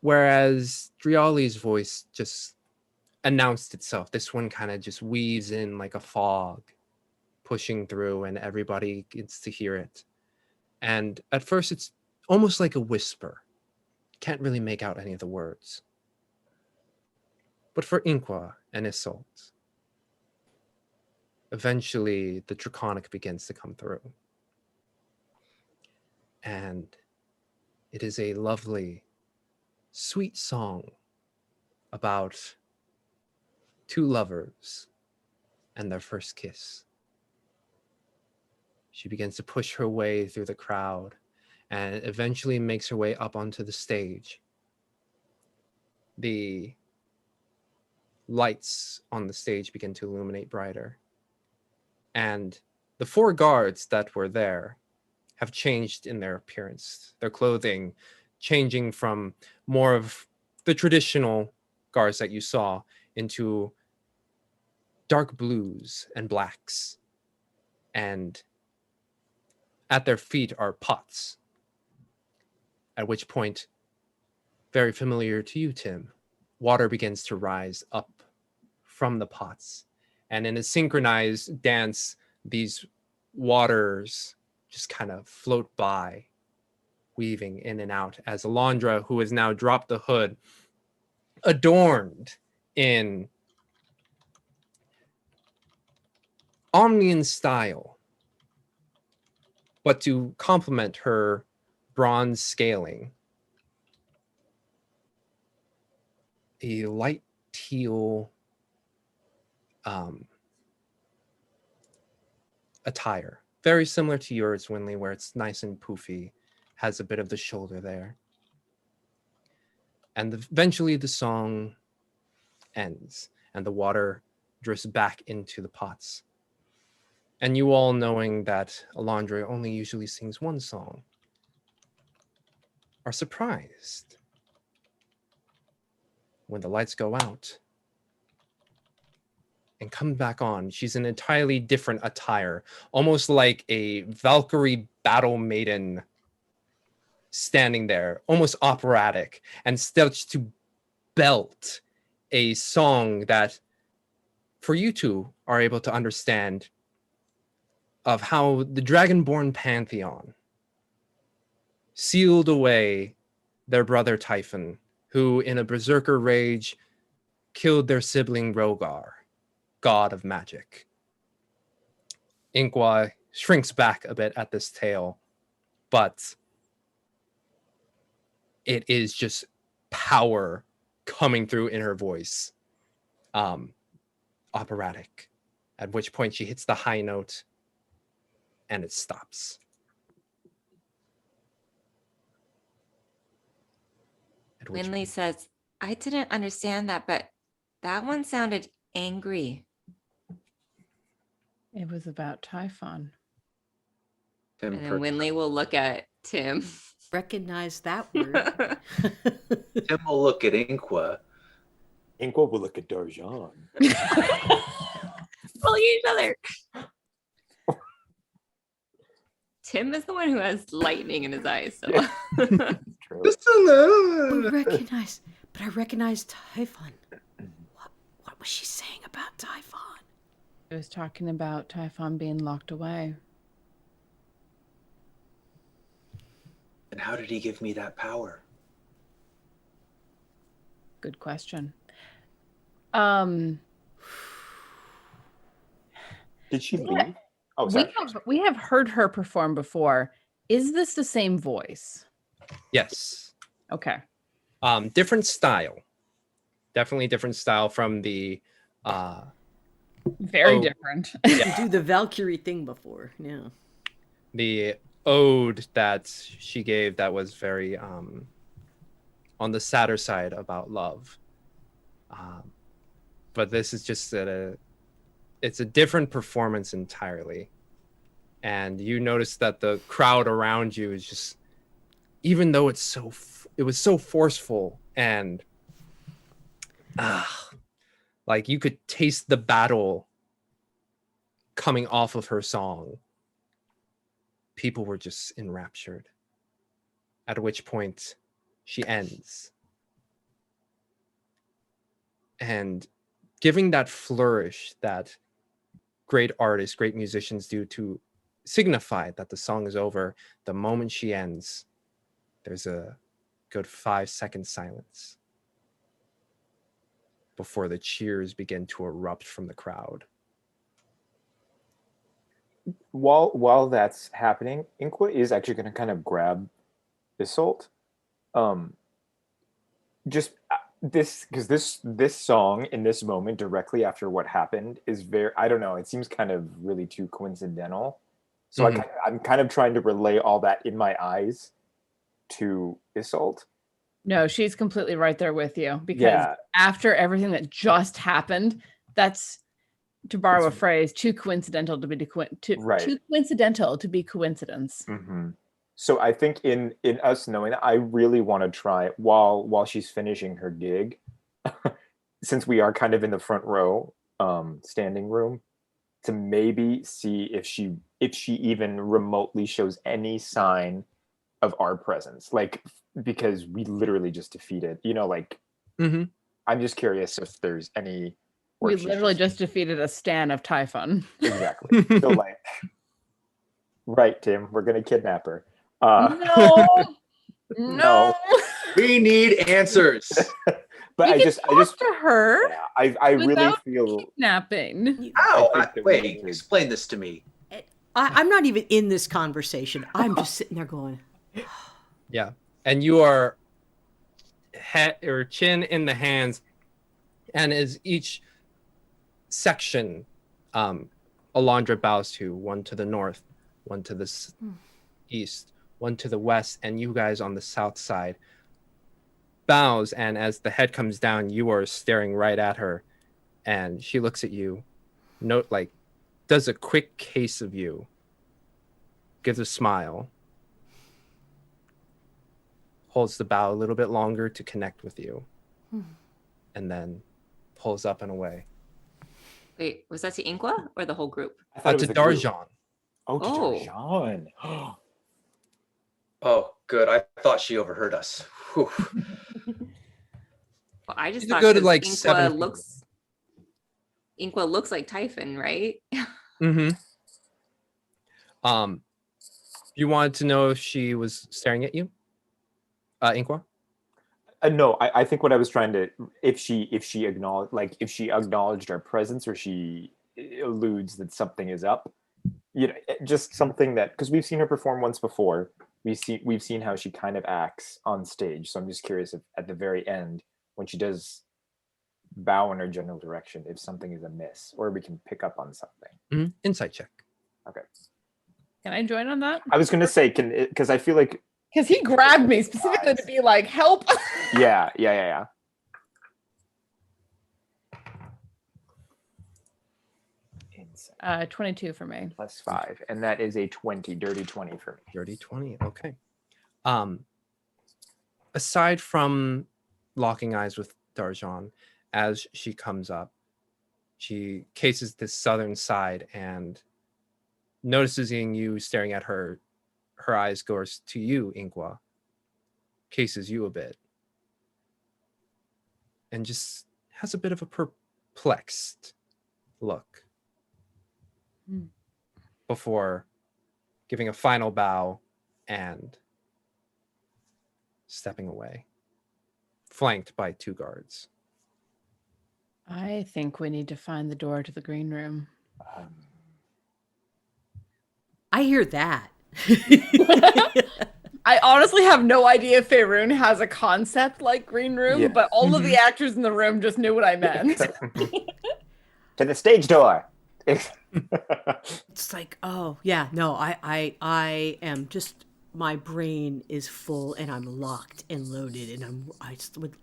whereas Driali's voice just announced itself, this one kind of just weaves in like a fog, pushing through, and everybody gets to hear it. And at first it's almost like a whisper. Can't really make out any of the words. But for Inqua and Isolde, eventually the Draconic begins to come through. And it is a lovely, sweet song about two lovers and their first kiss. She begins to push her way through the crowd and eventually makes her way up onto the stage. The lights on the stage begin to illuminate brighter. And the four guards that were there have changed in their appearance, their clothing changing from more of the traditional guards that you saw into dark blues and blacks. And at their feet are pots. At which point, very familiar to you, Tim, water begins to rise up from the pots. And in a synchronized dance, these waters just kind of float by, weaving in and out, as Alondra, who has now dropped the hood, adorned in Omnian style, but to complement her bronze scaling, a light teal attire, very similar to yours, Winley, where it's nice and poofy, has a bit of the shoulder there. And eventually the song ends and the water drifts back into the pots. And you all, knowing that Alondra only usually sings one song, are surprised when the lights go out and come back on. She's in entirely different attire, almost like a Valkyrie battle maiden standing there, almost operatic, and starts to belt a song that, for you two, are able to understand of how the Dragonborn Pantheon sealed away their brother Typhon, who in a berserker rage killed their sibling Rogar, god of magic. Inqua shrinks back a bit at this tale, but it is just power coming through in her voice. Operatic. At which point she hits the high note and it stops. Winley says, I didn't understand that, but that one sounded angry. It was about Typhon. Tim And then Winley will look at Tim. Recognize that word. Tim will look at Inqua. Inqua will look at Darjan. Pulling each other. Tim is the one who has lightning in his eyes. So. True. I recognize Typhon. What was she saying about Typhon? It was talking about Typhon being locked away. And how did he give me that power? Good question. Did she Yeah. leave? Oh, sorry. We have heard her perform before. Is this the same voice? Yes. Okay. Different style. Definitely different style from the Very Oh. different. You do the Valkyrie thing before. Yeah. the ode that she gave that was very on the sadder side about love. But this is just it's a different performance entirely. And you notice that the crowd around you is just, even though it was so forceful and like you could taste the battle coming off of her song. People were just enraptured. At which point she ends. And giving that flourish that great artists, great musicians do to signify that the song is over, the moment she ends, there's a good 5-second silence before the cheers begin to erupt from the crowd. While that's happening, Inqua is actually going to kind of grab Isolt. Just because this song in this moment directly after what happened is very, I don't know, it seems kind of really too coincidental. So I'm kind of trying to relay all that in my eyes to Isolt. No, she's completely right there with you, because after everything that just happened, that's, to borrow a phrase, too coincidental to be too coincidental to be coincidence. Mm-hmm. So I think in us knowing that, I really want to try while she's finishing her gig, since we are kind of in the front row, standing room, to maybe see if she even remotely shows any sign of our presence, like, because we literally just defeated, like, I'm just curious if there's any. We literally just defeated a stan of Typhon. Exactly. So like, right, Tim, we're gonna kidnap her. No. We need answers. But I just to her. Yeah, I really feel kidnapping. How? Wait, explain this to me. I'm not even in this conversation. I'm just sitting there going. Yeah, and you are head or chin in the hands, and as each section, Alondra bows to, one to the north, one to the east, one to the west, and you guys on the south side bows. And as the head comes down, you are staring right at her, and she looks at you, does a quick case of you, gives a smile, holds the bow a little bit longer to connect with you, and then pulls up and away. Wait, was that to Inqua or the whole group? I thought it was to a group. Darjan. Oh, to Darjan. Oh, good. I thought she overheard us. Whew. Well, I just She's thought a good, Inqua 7 Inqua looks like Typhon, right? You wanted to know if she was staring at you, Inqua? No, I think what I was trying to, if she acknowledged our presence, or she alludes that something is up, just something that, because we've seen her perform once before, we've seen how she kind of acts on stage. So I'm just curious if at the very end, when she does bow in her general direction, if something is amiss, or we can pick up on something. Insight check. Okay. Can I join on that? I was going to say, because I feel like, because he grabbed me specifically to be like, help. Yeah. 22 for me. +5, and that is a 20, dirty 20 for me. Dirty 20. Okay. Aside from locking eyes with Darjan, as she comes up, she cases this southern side and noticing you staring at her. Her eyes goes to you, Inqua, cases you a bit, and just has a bit of a perplexed look before giving a final bow and stepping away, flanked by 2 guards. I think we need to find the door to the green room. I hear that. I honestly have no idea if Faerun has a concept like green room, Yeah. but all of the actors in the room just knew what I meant. To the stage door. It's like, oh yeah, no, I am just, my brain is full and I'm locked and loaded, and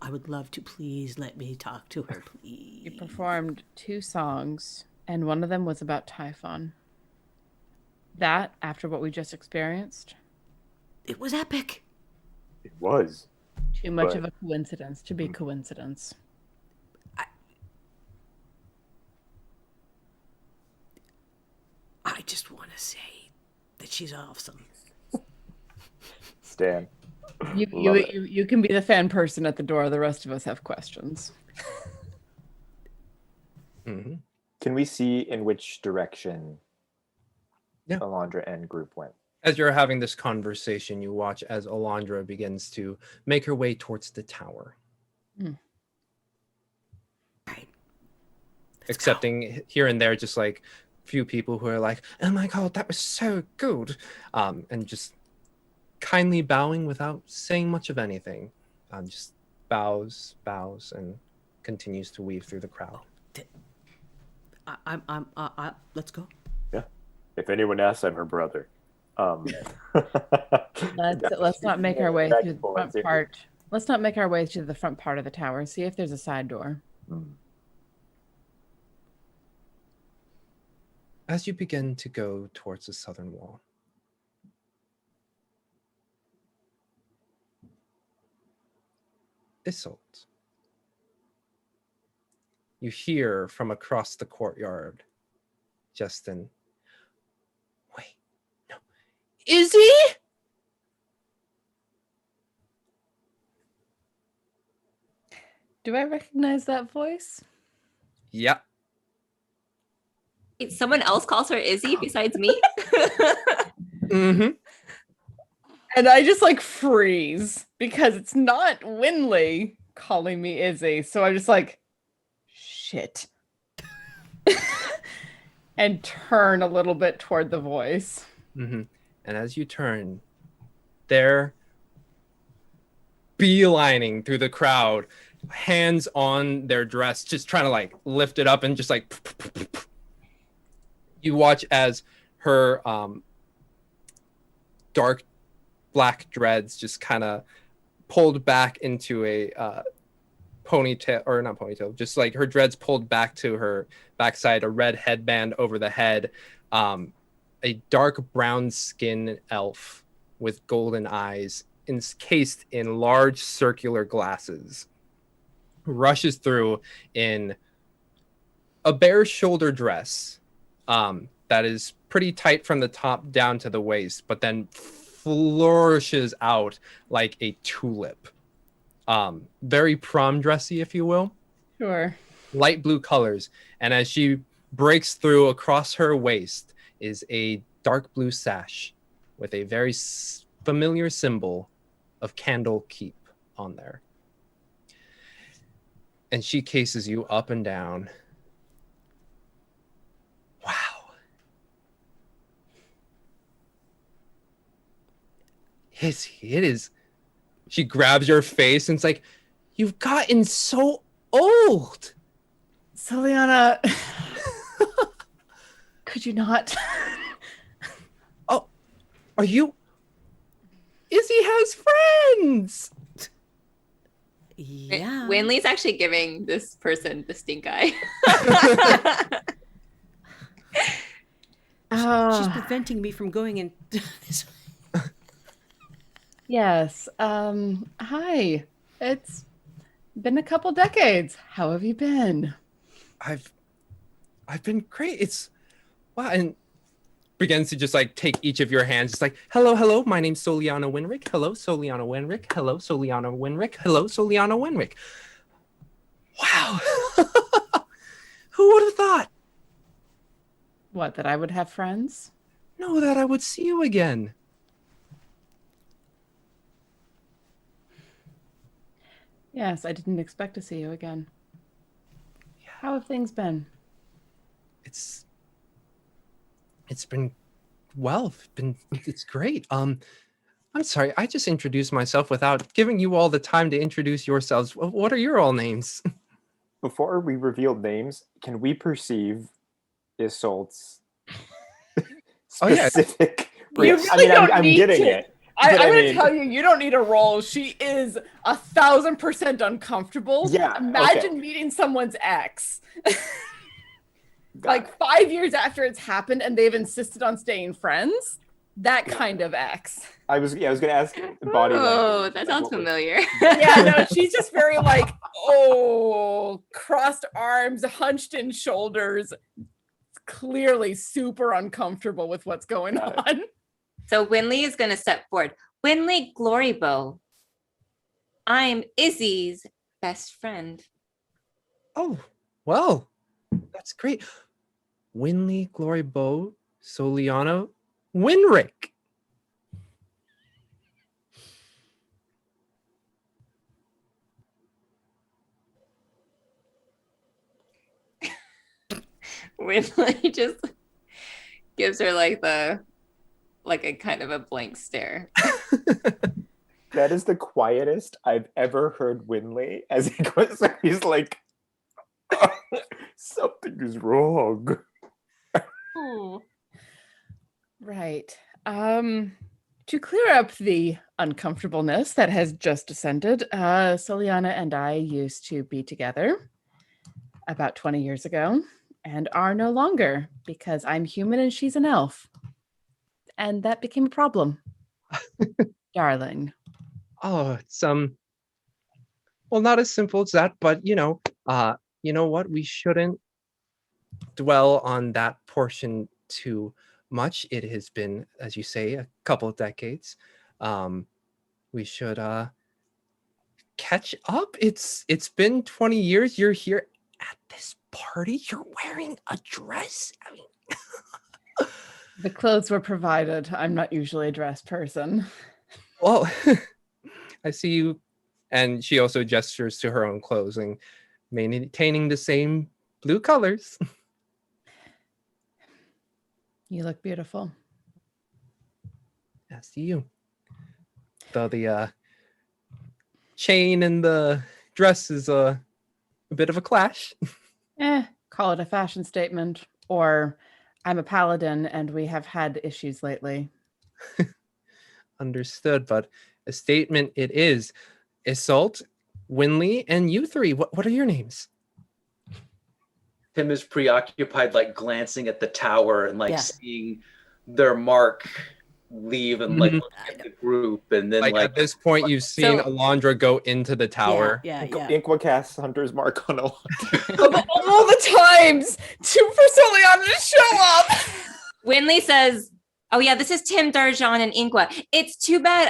I would love to, please let me talk to her, please. You performed 2 songs, and one of them was about Typhon. That, after what we just experienced, It was epic. It was. too much But- of a coincidence to be coincidence. I just want to say that she's awesome. Stan. You can be the fan person at the door. The rest of us have questions. Mhm. Can we see in which direction Yeah. Alondra and group went? As you're having this conversation, you watch as Alondra begins to make her way towards the tower. Right. Let's Excepting here and there, just like few people who are like, "Oh my god, that was so good," and just kindly bowing without saying much of anything. Just bows, and continues to weave through the crowd. let's go. If anyone asks, I'm her brother. Let's not make our way through the Respectful, front that's it. part. Let's not make our way to the front part of the tower. See if there's a side door. As you begin to go towards the southern wall, Isolde, you hear from across the courtyard, Justin, wait, no, Izzy? Do I recognize that voice? Yep. Someone else calls her Izzy besides me. Mm-hmm. And I just like freeze because it's not Winley calling me Izzy. So I'm just like, shit. And turn a little bit toward the voice. Mm-hmm. And as you turn, they're beelining through the crowd, hands on their dress, just trying to like lift it up and just like you watch as her dark black dreads just kind of pulled back into a ponytail, or not ponytail, just like her dreads pulled back to her backside, a red headband over the head, a dark brown skin elf with golden eyes encased in large circular glasses rushes through in a bare shoulder dress that is pretty tight from the top down to the waist, but then flourishes out like a tulip. Very prom dressy, if you will. Sure. Light blue colors. And as she breaks through, across her waist is a dark blue sash with a very familiar symbol of Candle Keep on there. And she cases you up and down. Wow. It is. She grabs your face and it's like, you've gotten so old. Celiana, could you not? Oh, are you? Izzy has friends. Yeah. Winley's actually giving this person the stink eye. She's preventing me from going in this. Yes. Hi. It's been a couple decades. How have you been? I've been great. It's wow, and begins to just like take each of your hands. It's like, hello, my name's Soliana Winrick. Hello, Soliana Winrick. Hello, Soliana Winrick. Hello, Soliana Winrick. Wow. Who would have thought? What, that I would have friends? No, that I would see you again. Yes, I didn't expect to see you again. Yeah. How have things been? It's been well. It's great. I'm sorry, I just introduced myself without giving you all the time to introduce yourselves. What are your all names? Before we reveal names, can we perceive Isolt's Oh, yeah. specific? You really don't I'm need getting to. it. I'm but going to tell you, you don't need a roll. She is 1,000% uncomfortable. Yeah, Imagine okay. meeting someone's ex. Got Like it. 5 years after it's happened and they've insisted on staying friends. That kind of ex. I was gonna ask body language. Oh, that like, sounds what was- familiar. Yeah, no, she's just very like, oh, crossed arms, hunched in shoulders, clearly super uncomfortable with what's going Got it. on. So Winley is going to step forward. Winley Glorybow, I'm Izzy's best friend. Oh, well, that's great. Winley, Glory Bow, Soliana, Winrick. Winley just gives her like a kind of a blank stare. That is the quietest I've ever heard Winley as he goes. He's like, something is wrong. Right. To clear up the uncomfortableness that has just descended, Soliana and I used to be together about 20 years ago and are no longer because I'm human and she's an elf. And that became a problem. Darling. Oh, it's well, not as simple as that, but you know what? We shouldn't dwell on that portion too much. It has been, as you say, a couple of decades. We should catch up. It's been 20 years. You're here at this party. You're wearing a dress. I mean, The clothes were provided. I'm not usually a dressed person. well, I see you. And she also gestures to her own clothing, maintaining the same blue colors. You look beautiful. As do you. Though the chain and the dress is a bit of a clash. Call it a fashion statement. Or I'm a paladin and we have had issues lately. Understood, but a statement it is. Isolt, Winley, and you three. What are your names? Tim is preoccupied, like glancing at the tower and like Yeah. seeing their mark leave and like Mhm. looking at the group, and then Like, like at this point, you've seen So- Alondra go into the tower. Yeah. Inqua casts Hunter's Mark on a Of all the times for Soliana to show up. Winley says, "Oh yeah, this is Tim, Darjan, and Inqua. It's too bad,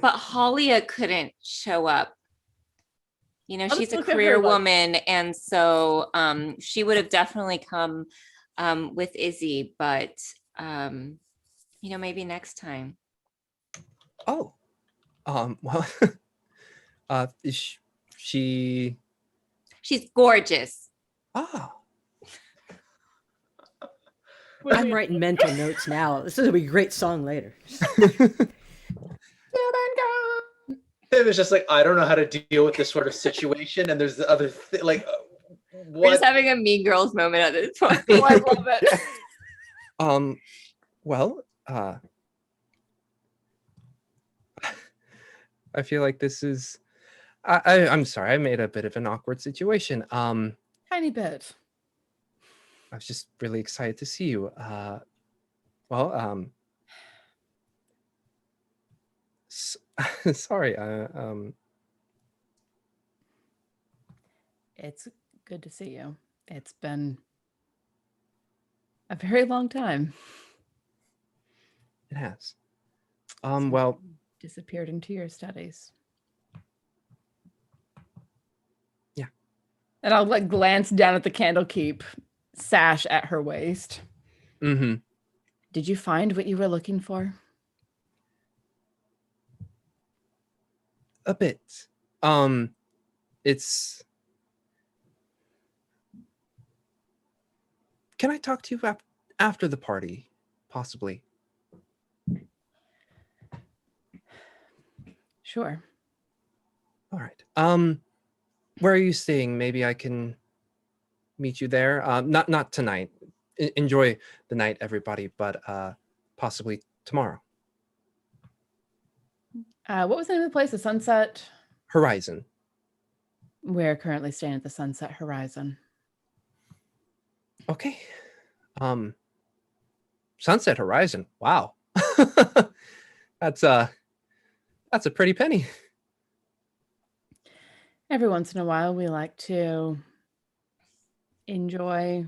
but Halia couldn't show up. You know, I'll she's just a look at her career like- woman, and so she would have definitely come with Izzy, but you know, maybe next time." Oh, well, is she? She's gorgeous. Ah, I'm writing mental notes now. This is gonna be a great song later. Tim is just like, I don't know how to deal with this sort of situation, and there's the other thing, like, We're just what? having a Mean Girls moment at this point. Oh, I love it. well, I feel like this is. I'm sorry, I made a bit of an awkward situation. Tiny bit. I was just really excited to see you. Well, sorry. It's good to see you. It's been a very long time. It has. since Well, you disappeared into your studies. Yeah. And I'll like glance down at the candlekeep sash at her waist. mm-hmm. Did you find what you were looking for? A bit. It's can I talk to you after the party, possibly? Sure. All right. Where are you staying? Maybe I can meet you there. Not tonight. Enjoy the night, everybody, but possibly tomorrow. What was the name of the place? The Sunset? Horizon. We're currently staying at the Sunset Horizon. Okay. Sunset Horizon. Wow. That's a pretty penny. Every once in a while, we like to enjoy.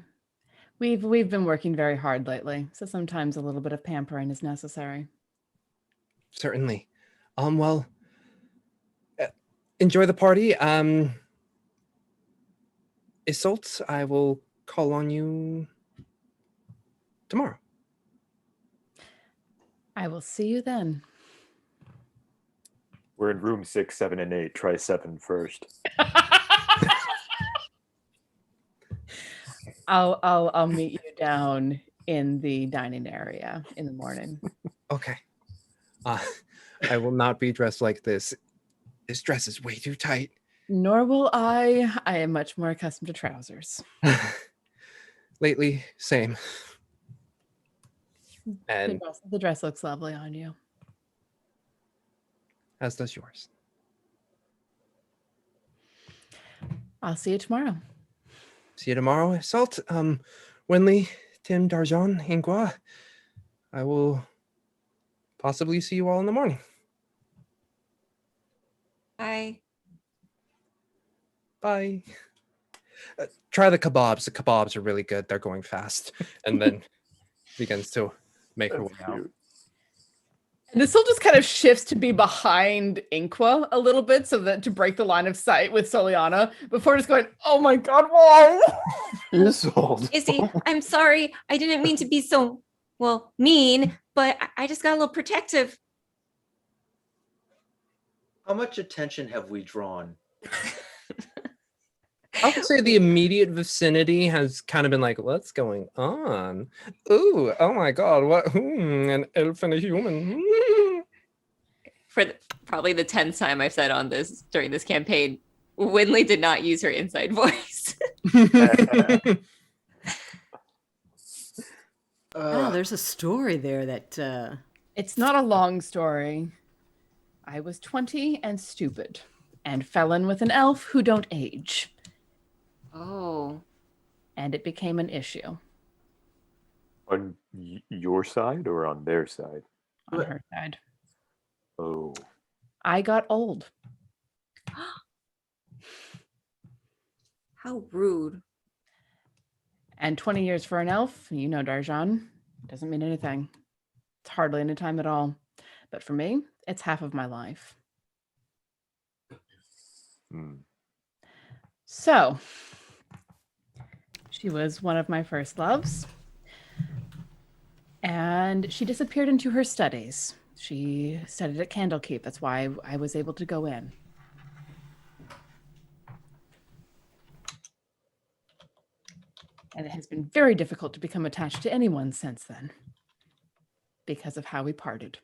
We've been working very hard lately, so sometimes a little bit of pampering is necessary. Certainly. Well, enjoy the party. Isolt, I will call on you tomorrow. I will see you then. We're in room 6, 7, and 8. Try 7 first. I'll meet you down in the dining area in the morning. Okay. I will not be dressed like this. This dress is way too tight. Nor will I. I am much more accustomed to trousers. Lately, same. And The dress looks lovely on you. as does yours. I'll see you tomorrow. See you tomorrow. Salt, Winley, Tim, Darjan, Ingua. I will possibly see you all in the morning. Bye. Bye. Try the kebabs. The kebabs are really good. They're going fast. And then begins to make her way out. And this will just kind of shifts to be behind Inqua a little bit so that to break the line of sight with Soliana before just going, oh my God, whoa. Isolt. Izzy, I'm sorry. I didn't mean to be so, mean, but I just got a little protective. How much attention have we drawn? I would say the immediate vicinity has kind of been like, what's going on? Ooh, oh my God, what? An elf and a human. For probably the 10th time I've said on this during this campaign, Winley did not use her inside voice. Oh, there's a story there that... It's not a long story. I was 20 and stupid and fell in with an elf who don't age. Oh. And it became an issue. On your side or on their side? On her side. Oh. I got old. How rude. And 20 years for an elf, you know, Darjan, doesn't mean anything. It's hardly any time at all. But for me, it's half of my life. So, she was one of my first loves. And she disappeared into her studies. She studied at Candlekeep. That's why I was able to go in. And it has been very difficult to become attached to anyone since then because of how we parted.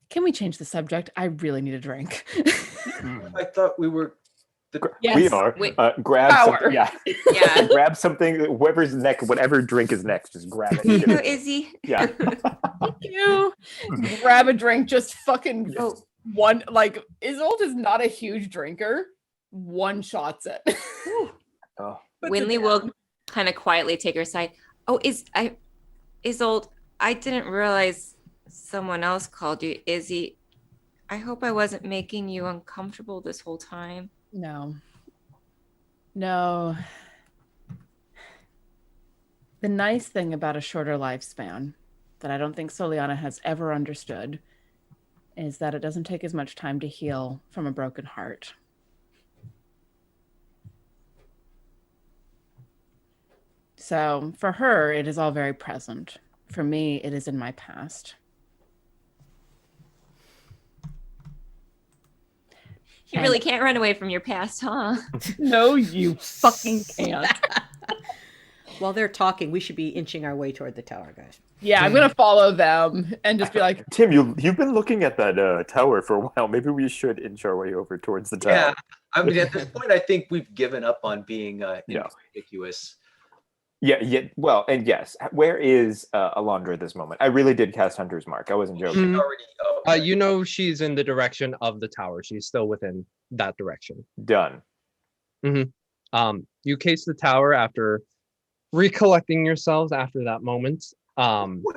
Can we change the subject? I really need a drink. I thought we were. Yes. We are. Wait. Grab Power. something. Yeah. Yeah. Grab something. Whoever's next, whatever drink is next, just grab it. Here you go, Izzy. Yeah. Thank you. Grab a drink, just fucking one. Like, Isolde is not a huge drinker. One shots it. Oh. Winley will kind of quietly take her aside. Oh, Isolde, I didn't realize someone else called you Izzy. I hope I wasn't making you uncomfortable this whole time. No. The nice thing about a shorter lifespan that I don't think Soliana has ever understood is that it doesn't take as much time to heal from a broken heart. So for her, it is all very present. For me, it is in my past. You really can't run away from your past, huh? No, you fucking can't. While they're talking, we should be inching our way toward the tower, guys. Yeah, I'm gonna follow them and just be like, Tim, you've been looking at that tower for a while. Maybe we should inch our way over towards the tower. Yeah, I mean, at this point, I think we've given up on being inconspicuous. Yeah. Well, and yes, where is Alondra at this moment? I really did cast Hunter's Mark. I wasn't joking. Already. You know she's in the direction of the tower. She's still within that direction. Done. You case the tower after recollecting yourselves after that moment.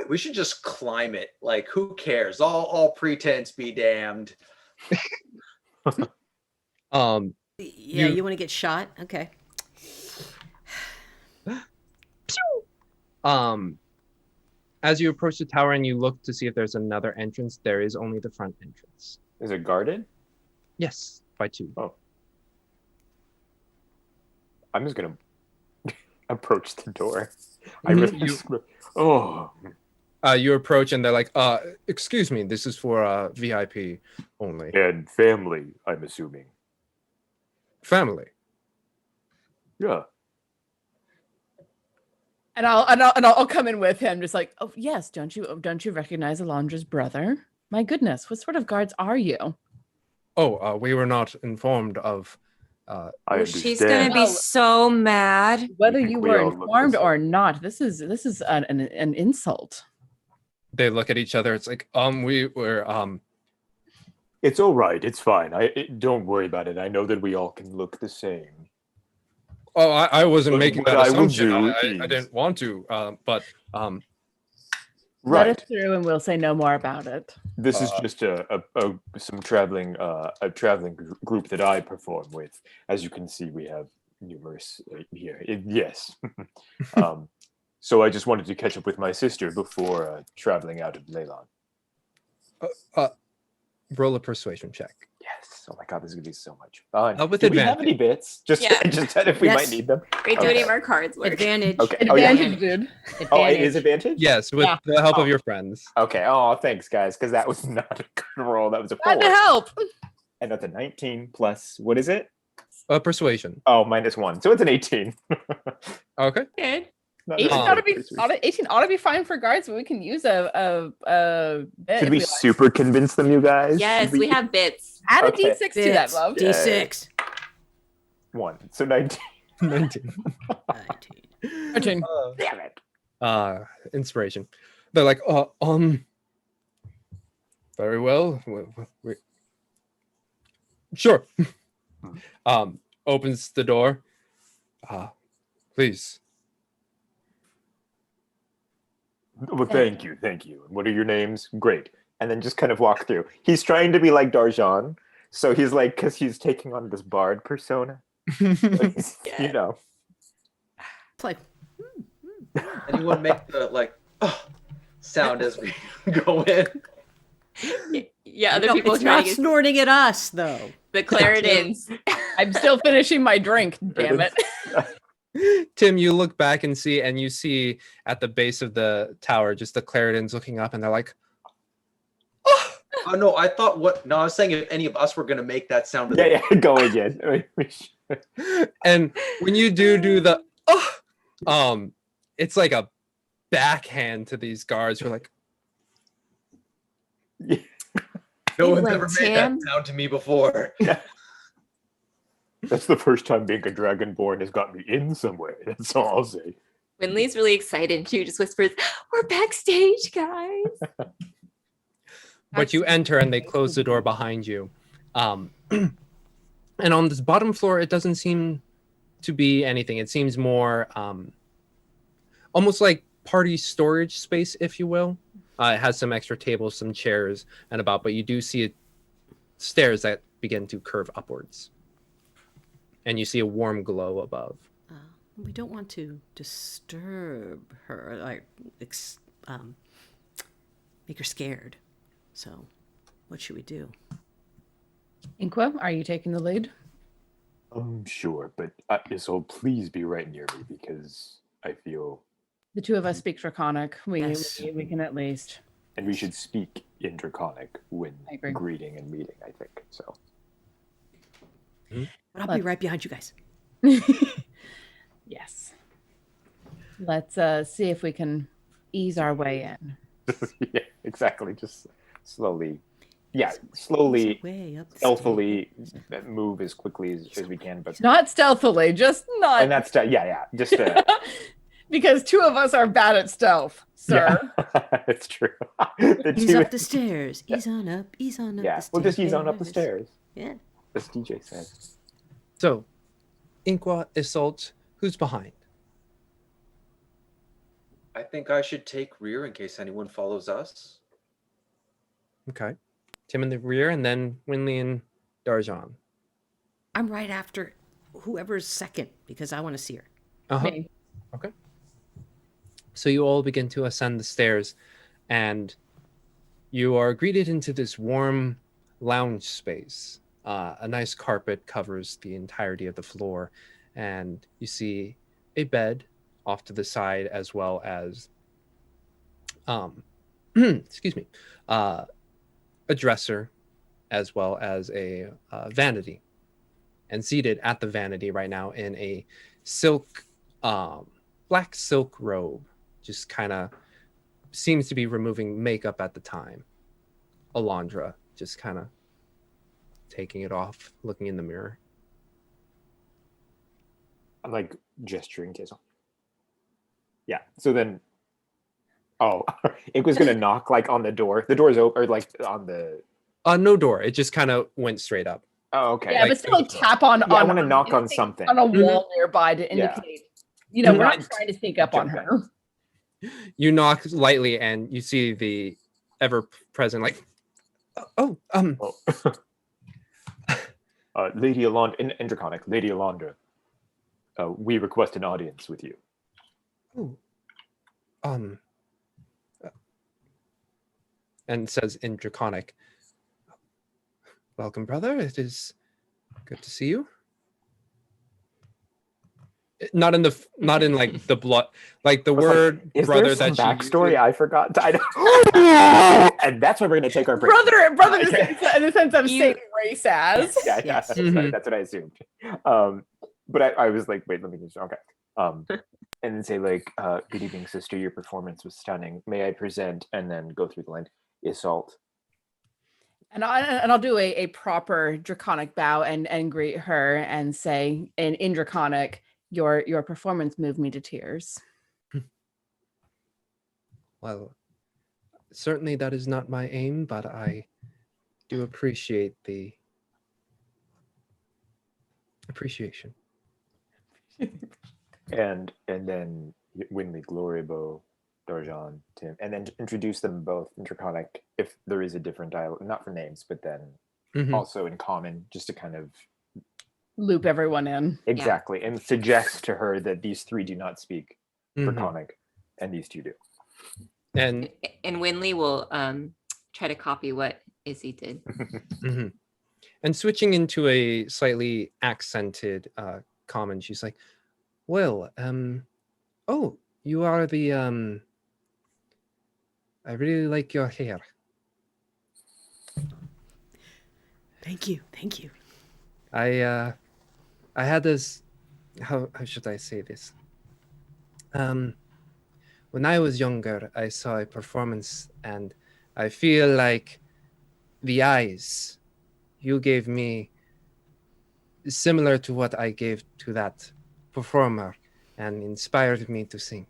We should just climb it. Like, who cares? All pretense be damned. Yeah, you want to get shot? Okay. As you approach the tower and you look to see if there's another entrance, there is only the front entrance. Is it guarded? Yes, by 2. Oh. I'm just gonna approach the door. You approach and they're like, excuse me, this is for VIP only. And family, I'm assuming. Family. Yeah. and I'll come in with him, just like, oh yes, don't you recognize Alondra's brother? My goodness, what sort of guards are you? Oh, we were not informed of. She's gonna be so mad. Whether think you we were all look the informed same. or not, this is an insult. They look at each other. It's like, we were, It's all right. It's fine. Don't worry about it. I know that we all can look the same. Oh, I wasn't But making what that I will assumption. do I is- didn't want to, but Let Right. us through, and we'll say no more about it. This is just a traveling group that I perform with. As you can see, we have numerous here. Yes. So I just wanted to catch up with my sister before traveling out of Leyland. roll a persuasion check. Yes. Oh my God, this is gonna be so much fun. With Do we have advantage. any bits? Just Yeah. just if we Yes. might need them. Wait, do Okay. any of our cards work? Advantage. Okay. Oh, yeah. Advantage, dude. Oh, it is advantage? Yes, with Yeah. the help Oh. of your friends. Okay. Oh, thanks, guys, because that was not a good roll. That was a 4. Glad to help. And that's a 19 plus, what is it? Persuasion. Oh, -1. So it's an 18. Okay. Good. Not 18 that ought to good be persuasion. 18 ought to be fine for guards, but we can use a bit Should if we like. super convince them, you guys? Yes, Should we have bits. Add a Okay. D6 to that, love. Yeah. D6. 1. So 19. 19. 19. 13. Damn it. Inspiration. They're like, very well. Sure. Opens the door. Please. Well, thank you. And what are your names? Great. And then just kind of walk through. He's trying to be like Darjan. So he's like, because he's taking on this bard persona. You know. It's like, Anyone make the sound as we go in? Yeah, other no, people it's trying not to get snorting at us, though. the Claridans. I'm still finishing my drink, damn it. Tim, you look back and you see at the base of the tower just the Claridans looking up, and they're like, Oh no, I thought No, I was saying if any of us were gonna make that sound. Yeah, go again. and when you do the it's like a backhand to these guards who are like, No one's Anyway, ever made that Tim? sound to me before. That's the first time being a dragonborn has got me in somewhere. That's all I'll say. Winley's really excited and she just whispers, "We're backstage, guys." but you enter and they close the door behind you. And on this bottom floor, it doesn't seem to be anything. It seems more almost like party storage space, if you will. It has some extra tables, some chairs, and about, but you do see stairs that begin to curve upwards. And you see a warm glow above. We don't want to disturb her, like, make her scared. So, what should we do? Inqua, are you taking the lead? Sure, but so please be right near me because I feel, The two of us speak Draconic. Yes. We can at least. and we should speak in Draconic when I agree. greeting and meeting, I think. So But I'll be right behind you guys. Yes. Let's see if we can ease our way in. Yeah, exactly. Just slowly. Yeah, Ease slowly, way up the stealthily move as quickly as we can. But Not stealthily, just not. and that's yeah. Just Because two of us are bad at stealth, sir. yeah, it's true. The Ease two- up the stairs. Ease on up. Ease on up yeah, the stairs. we'll just ease on up the stairs, Yeah. as DJ said. So, Inqua, Isolt, who's behind? I think I should take rear in case anyone follows us. Okay. Tim in the rear, and then Winley and Darjan. I'm right after whoever's second because I want to see her. Uh-huh. Me. Okay. So you all begin to ascend the stairs, and you are greeted into this warm lounge space. A nice carpet covers the entirety of the floor, and you see a bed off to the side, as well as, excuse me, a dresser, as well as a vanity. And seated at the vanity right now in a silk, black silk robe, just kind of seems to be removing makeup at the time. Alondra just kind of taking it off, looking in the mirror. I'm like gesturing to. Yeah. So then, it was gonna knock like on the door. The door's open, or like on the. No door. It just kind of went straight up. Oh, okay. Yeah, but still like tap on. Yeah, I on want to her, knock on anything something. on a wall nearby to Yeah. indicate. You know, we're Right. not trying to sneak up on Jump her. You knock lightly, and you see the ever-present, like, Oh. Lady Alondra, in Draconic, Lady Alondra, we request an audience with you. And says in Draconic, welcome, brother. It is good to see you. Not in like the blood, like the word Is brother there some that she backstory uses. I forgot? And that's why we're going to take our break. Brother in Okay. the sense of You- same race as. Yeah, Yes. that's, Mhm. that's what I assumed. But I was like, wait, let me just, okay. And then say like, good evening, sister. Your performance was stunning. May I present? And then go through the line. Isolt. And I'll do a proper draconic bow and greet her and say in draconic, your performance moved me to tears. Well, certainly that is not my aim, but I do appreciate the appreciation. And then Winley, Glorybow, Darjan, Tim, and then introduce them both in Draconic if there is a different dialect, not for names, but then Mhm. also in common, just to kind of Loop everyone in. exactly and suggest to her that these three do not speak Mhm. Draconic, and these two do. And And Winley will try to copy what Izzy did. mhm. And switching into a slightly accented common, she's like, well, oh, you are the I really like your hair. Thank you. Thank you. I had this, how should I say this? When I was younger, I saw a performance, and I feel like the eyes you gave me is similar to what I gave to that performer and inspired me to sing.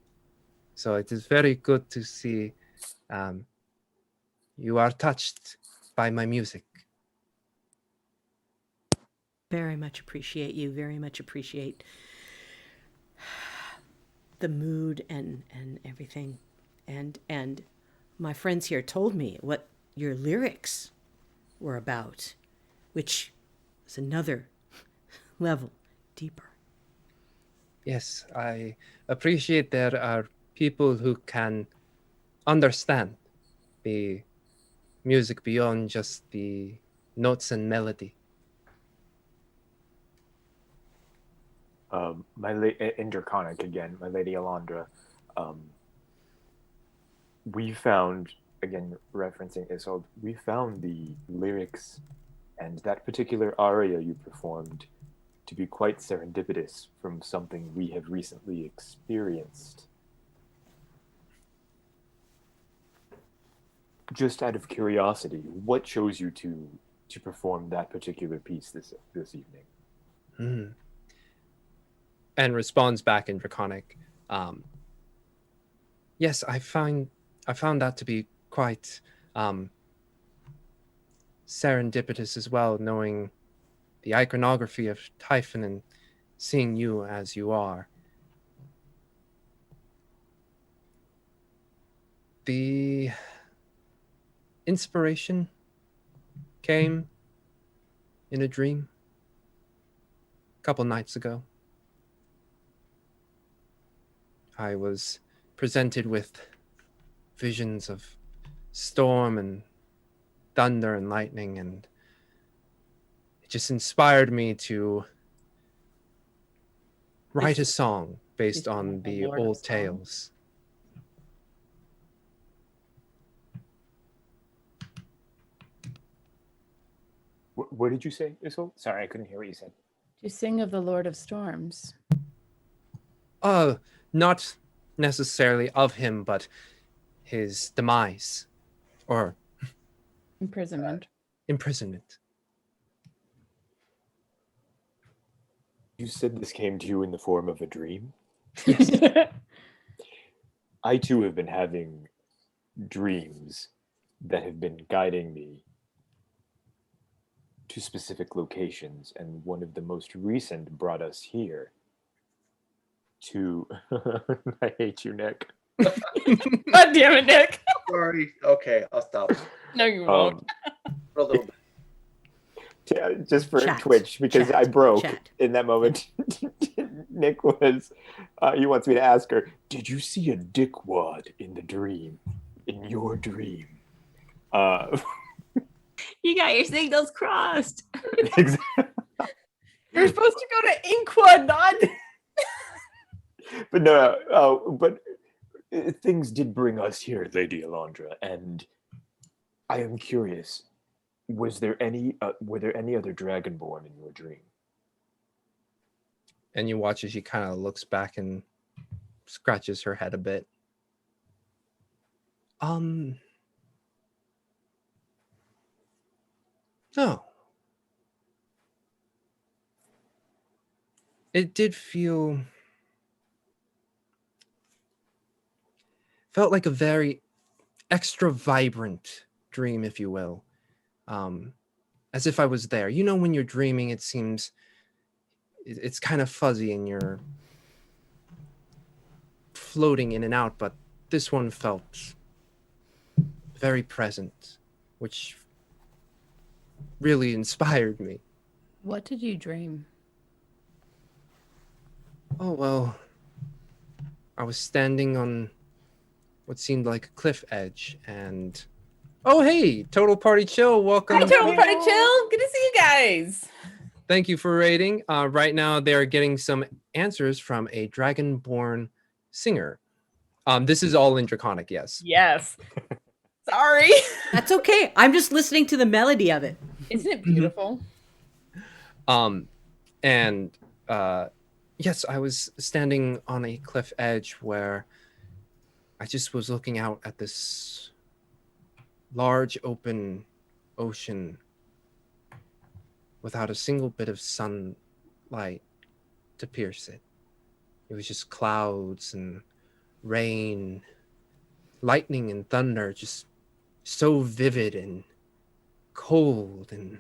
So it is very good to see you are touched by my music. Very much appreciate you. Very much appreciate the mood and everything. And my friends here told me what your lyrics were about, which is another level deeper. Yes, I appreciate there are people who can understand the music beyond just the notes and melody. In Draconic again, my lady Alondra, we found, again referencing Isold, we found the lyrics and that particular aria you performed to be quite serendipitous from something we have recently experienced Just out of curiosity, what chose you to perform that particular piece this evening? And responds back in Draconic. Yes, I found that to be quite serendipitous as well, knowing the iconography of Typhon and seeing you as you are. The inspiration came in a dream a couple nights ago. I was presented with visions of storm and thunder and lightning, and it just inspired me to write a song based on the old tales. What did you say, Isol? Sorry, I couldn't hear what you said. To sing of the Lord of Storms. Not necessarily of him, but his demise or Imprisonment. imprisonment. You said this came to you in the form of a dream? Yes. I too have been having dreams that have been guiding me to specific locations, and one of the most recent brought us here to I hate you, Nick. God damn it, Nick. Sorry. Okay, I'll stop. No, you won't. For a little bit. Just for Chat, Twitch, because chat, I broke chat. in that moment. Nick was, he wants me to ask her, did you see a dickwad in the dream? In your dream? You got your signals crossed. Exactly. You're supposed to go to Inqua, not. But no, but things did bring us here, Lady Alondra, and I am curious, were there any other Dragonborn in your dream? And you watch as she kind of looks back and scratches her head a bit. No. It did felt like a very extra vibrant dream, if you will. As if I was there. You know, when you're dreaming, it seems it's kind of fuzzy and you're floating in and out, but this one felt very present, which really inspired me. What did you dream? Oh, well, I was standing on what seemed like a cliff edge, and oh, hey, Total Party Chill, welcome. Hi, Total Party Chill. Good to see you guys. Thank you for rating. Right now, they're getting some answers from a Dragonborn singer. This is all in Draconic, yes. Yes. Sorry. That's okay. I'm just listening to the melody of it. Isn't it beautiful? And yes, I was standing on a cliff edge where I just was looking out at this large open ocean without a single bit of sunlight to pierce it. It was just clouds and rain, lightning and thunder, just so vivid and cold, and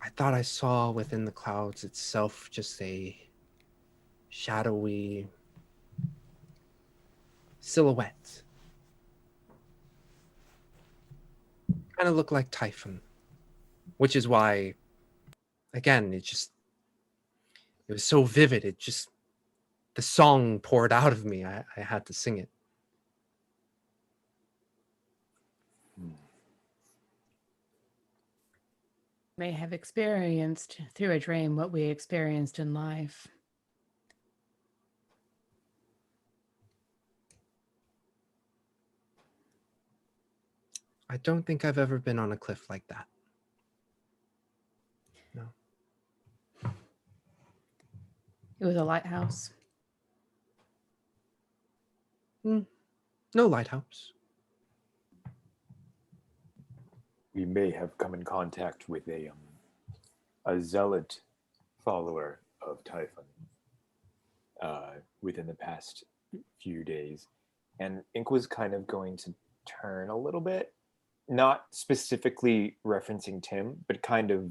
I thought I saw within the clouds itself just a shadowy silhouette. Kind of looked like Typhon, which is why, again, it was so vivid. The song poured out of me. I had to sing it. May have experienced through a dream what we experienced in life. I don't think I've ever been on a cliff like that. No. It was a lighthouse. No lighthouse. We may have come in contact with a zealot follower of Typhon within the past few days. And Ink was kind of going to turn a little bit, not specifically referencing Tim, but kind of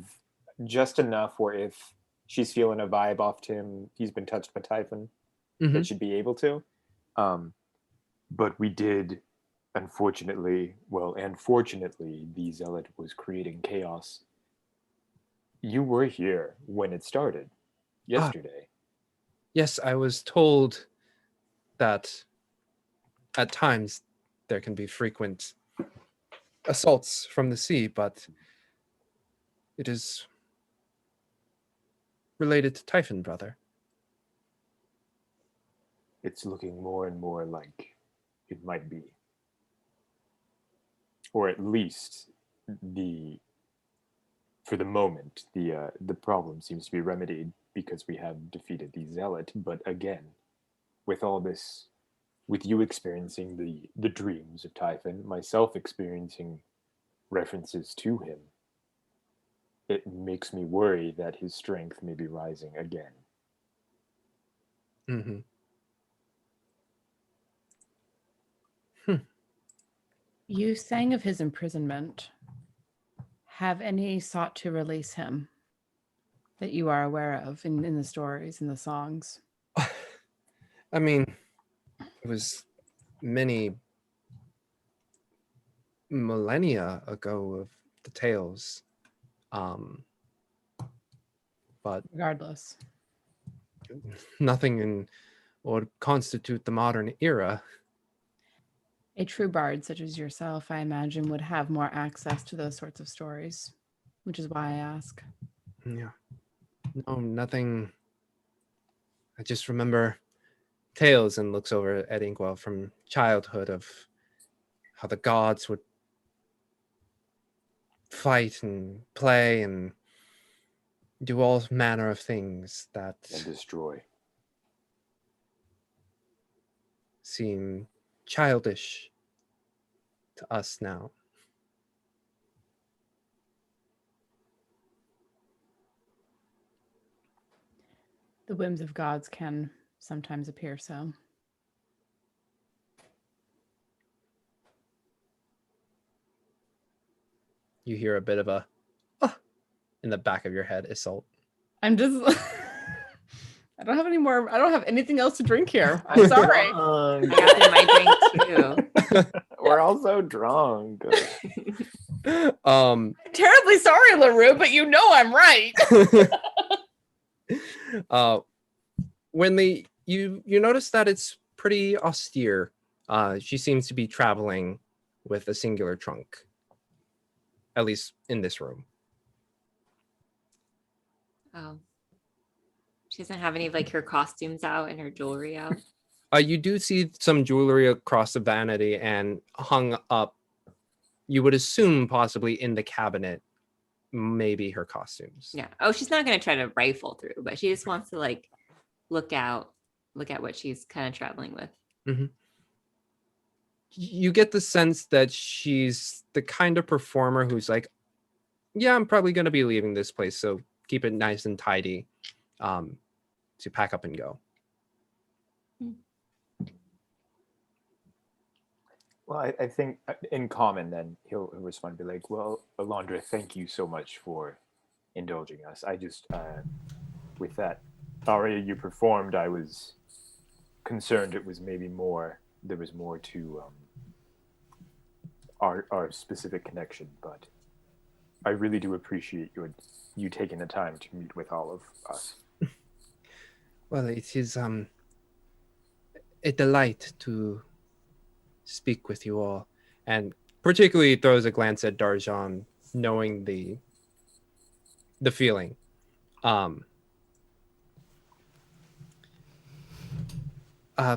just enough where if she's feeling a vibe off Tim, he's been touched by Typhon, that she'd be able to. But we did, and fortunately, the zealot was creating chaos. You were here when it started yesterday. Yes, I was told that at times there can be frequent assaults from the sea, but it is related to Typhon, brother. It's looking more and more like it might be. Or at least for the moment, the problem seems to be remedied because we have defeated the zealot. But again, with all this, with you experiencing the dreams of Typhon, myself experiencing references to him, it makes me worry that his strength may be rising again. Mm-hmm. You sang of his imprisonment. Have any sought to release him that you are aware of in the stories, in the songs? I mean, it was many millennia ago of the tales. But Regardless. nothing in what would constitute the modern era. A true bard such as yourself, I imagine, would have more access to those sorts of stories, which is why I ask. Yeah. No, nothing. I just remember tales and looks over at Inkwell from childhood of how the gods would fight and play and do all manner of things that And destroy. seem childish to us now. The whims of gods can sometimes appear so. You hear a bit of a in the back of your head, Isolt. I'm just I don't have any more. I don't have anything else to drink here. I'm sorry. I got in my drink too. We're all so drunk. Terribly sorry, LaRue, but you know I'm right. When you notice that it's pretty austere. She seems to be traveling with a singular trunk, at least in this room. Oh. She doesn't have any of like her costumes out and her jewelry out. You do see some jewelry across the vanity and hung up. You would assume possibly in the cabinet, maybe her costumes. Yeah. Oh, she's not going to try to rifle through, but she just wants to like look at what she's kind of traveling with. Mm-hmm. You get the sense that she's the kind of performer who's like, yeah, I'm probably going to be leaving this place, so keep it nice and tidy to pack up and go. Well, I think in common, then he'll respond, be like, well, Alondra, thank you so much for indulging us. I just, with that aria you performed, I was concerned it was maybe more, there was more to our specific connection, but I really do appreciate you taking the time to meet with all of us. Well, it is a delight to speak with you all, and particularly throws a glance at Darjan, knowing the feeling.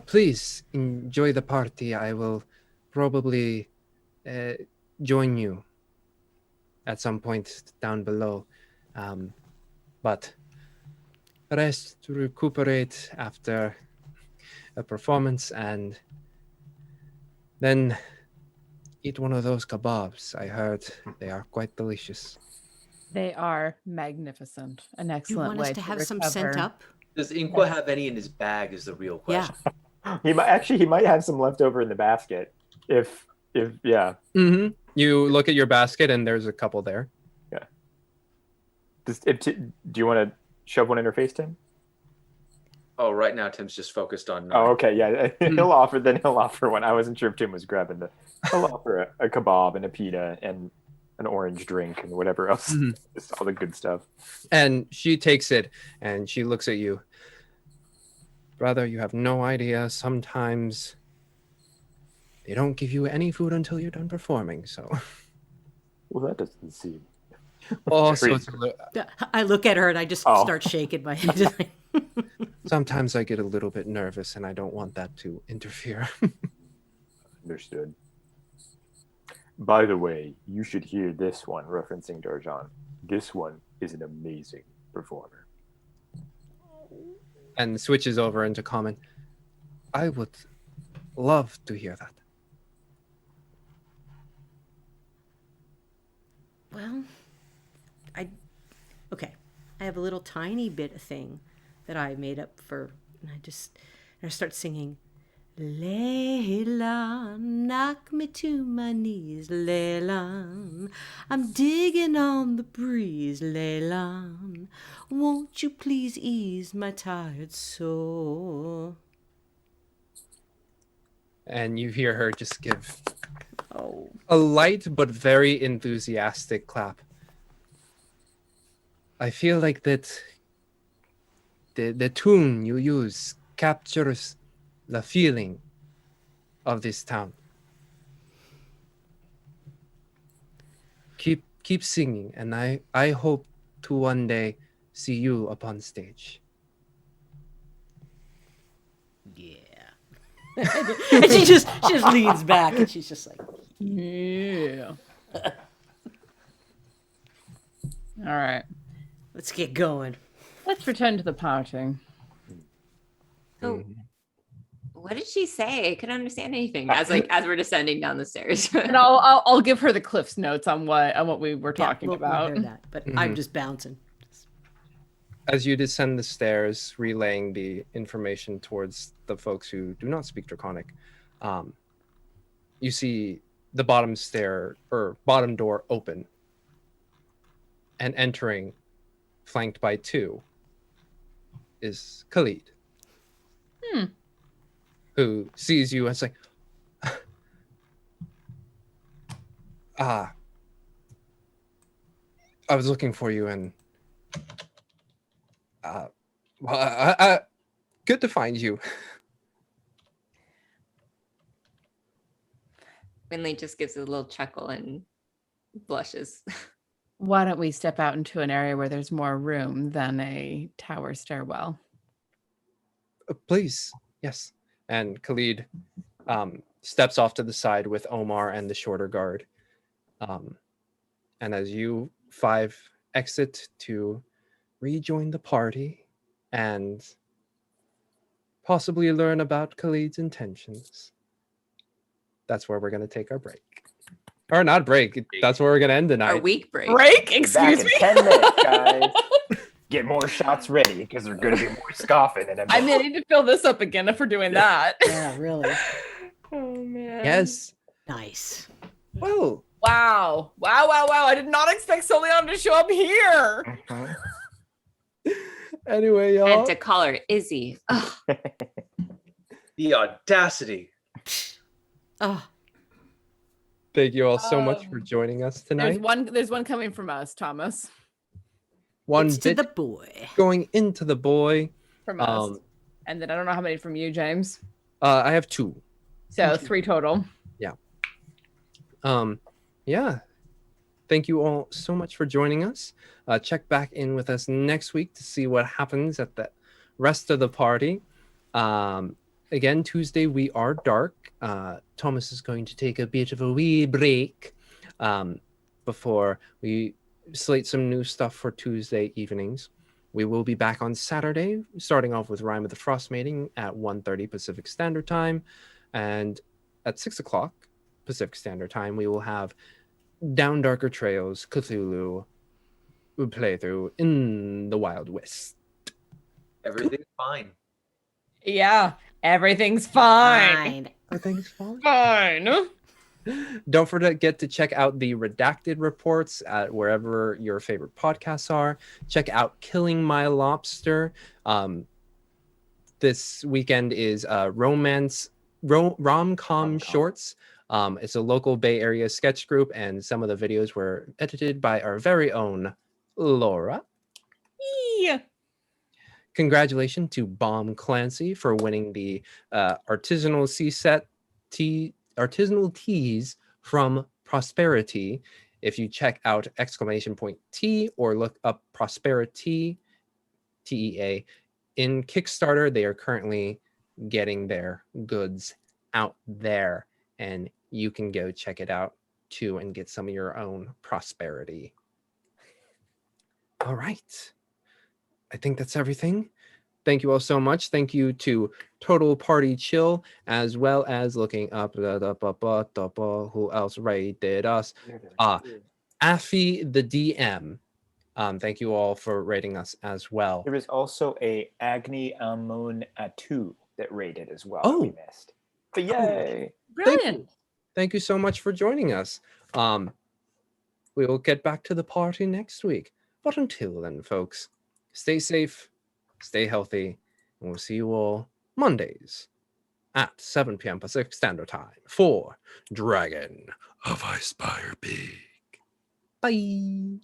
Please enjoy the party. I will probably join you at some point down below, but rest, recuperate after a performance, and then eat one of those kebabs. I heard they are quite delicious. They are magnificent. An You excellent want way us to have some recover. sent up? Does Inqua have any in his bag? Is the real Yeah. question. He might have some left over in the basket. If yeah. Mm-hmm. You look at your basket and there's a couple there. Do you want to shove one in her face, Tim? Oh, right now Tim's just focused on. Oh, okay, yeah. He'll offer one. I wasn't sure if Tim was grabbing the. He'll offer a kebab and a pita and an orange drink and whatever else. Mhm. Just all the good stuff. And she takes it and she looks at you. Brother, you have no idea. Sometimes they don't give you any food until you're done performing. So Well, that doesn't seem. also, it's a little, I look at her and I just Oh. start shaking my head. sometimes I get a little bit nervous and I don't want that to interfere. Understood. By the way, you should hear this one, referencing Darjan. This one is an amazing performer. And switches over into common. I would love to hear that. Well, okay. I have a little tiny bit of thing that I made up for, and I start singing, Layla, knock me to my knees, Layla. I'm digging on the breeze, Layla. Won't you please ease my tired soul? And you hear her just give Oh, a light but very enthusiastic clap. I feel like that the tune you use captures the feeling of this town. Keep singing, and I hope to one day see you upon stage. yeah. And she just leans back and she's just like, Yeah. All right. let's get going. Let's return to the party. So, what did she say? I couldn't understand anything as we're descending down the stairs. And I'll give her the Cliff's notes on what we were talking we'll about. hear that, but I'm just bouncing. As you descend the stairs, relaying the information towards the folks who do not speak Draconic, you see the bottom door open, and entering, flanked by two, is Khalid, who sees you and is like, I was looking for you, and good to find you. Winley just gives a little chuckle and blushes. Why don't we step out into an area where there's more room than a tower stairwell? Please, yes. And Khalid steps off to the side with Omar and the shorter guard. And as you five exit to rejoin the party and possibly learn about Khalid's intentions, that's where we're going to take our break. Or not break. That's where we're going to end the night. Our week break. Break? Back Excuse in me? 10 minutes, guys. Get more shots ready because there's going to be more scoffing. And I may need to fill this up again if we're doing that. Yeah, really. Oh man. Yes. Nice. Well, Wow. I did not expect Soliana to show up here. anyway, y'all. And to call her Izzy. Ugh. The audacity. Oh, Thank you all so much for joining us tonight. There's one coming from us, Thomas. One it's to bit the boy. going into the boy. From us. And then I don't know how many from you, James. I have two. So 3 total. Yeah. Thank you all so much for joining us. Check back in with us next week to see what happens at the rest of the party. Again, Tuesday we are dark. Thomas is going to take a bit of a wee break before we slate some new stuff for Tuesday evenings. We will be back on Saturday, starting off with Rime of the Frost Mating at 1:30 Pacific Standard Time. And at 6 o'clock Pacific Standard Time, we will have Down Darker Trails Cthulhu playthrough in the Wild West. Everything's fine. Yeah, everything's fine. Everything's fine. Fine. Don't forget to check out the redacted reports at wherever your favorite podcasts are. Check out Killing My Lobster. This weekend is rom-com shorts. It's a local Bay Area sketch group, and some of the videos were edited by our very own Laura. Yeah. Congratulations to Bomb Clancy for winning the artisanal artisanal teas from Prosperity. If you check out !T or look up Prosperity, TEA, in Kickstarter, they are currently getting their goods out there, and you can go check it out too and get some of your own Prosperity. All right. I think that's everything. Thank you all so much. Thank you to Total Party Chill, as well as looking up who else rated us. Affy the DM. Thank you all for rating us as well. There is also a Agni Amun Atu that rated as well. Oh. That we missed. But yay! Brilliant. Thank you so much for joining us. We will get back to the party next week. But until then, folks, stay safe, stay healthy, and we'll see you all Mondays at 7 p.m. Pacific Standard Time for Dragon of Icespire Peak. Bye.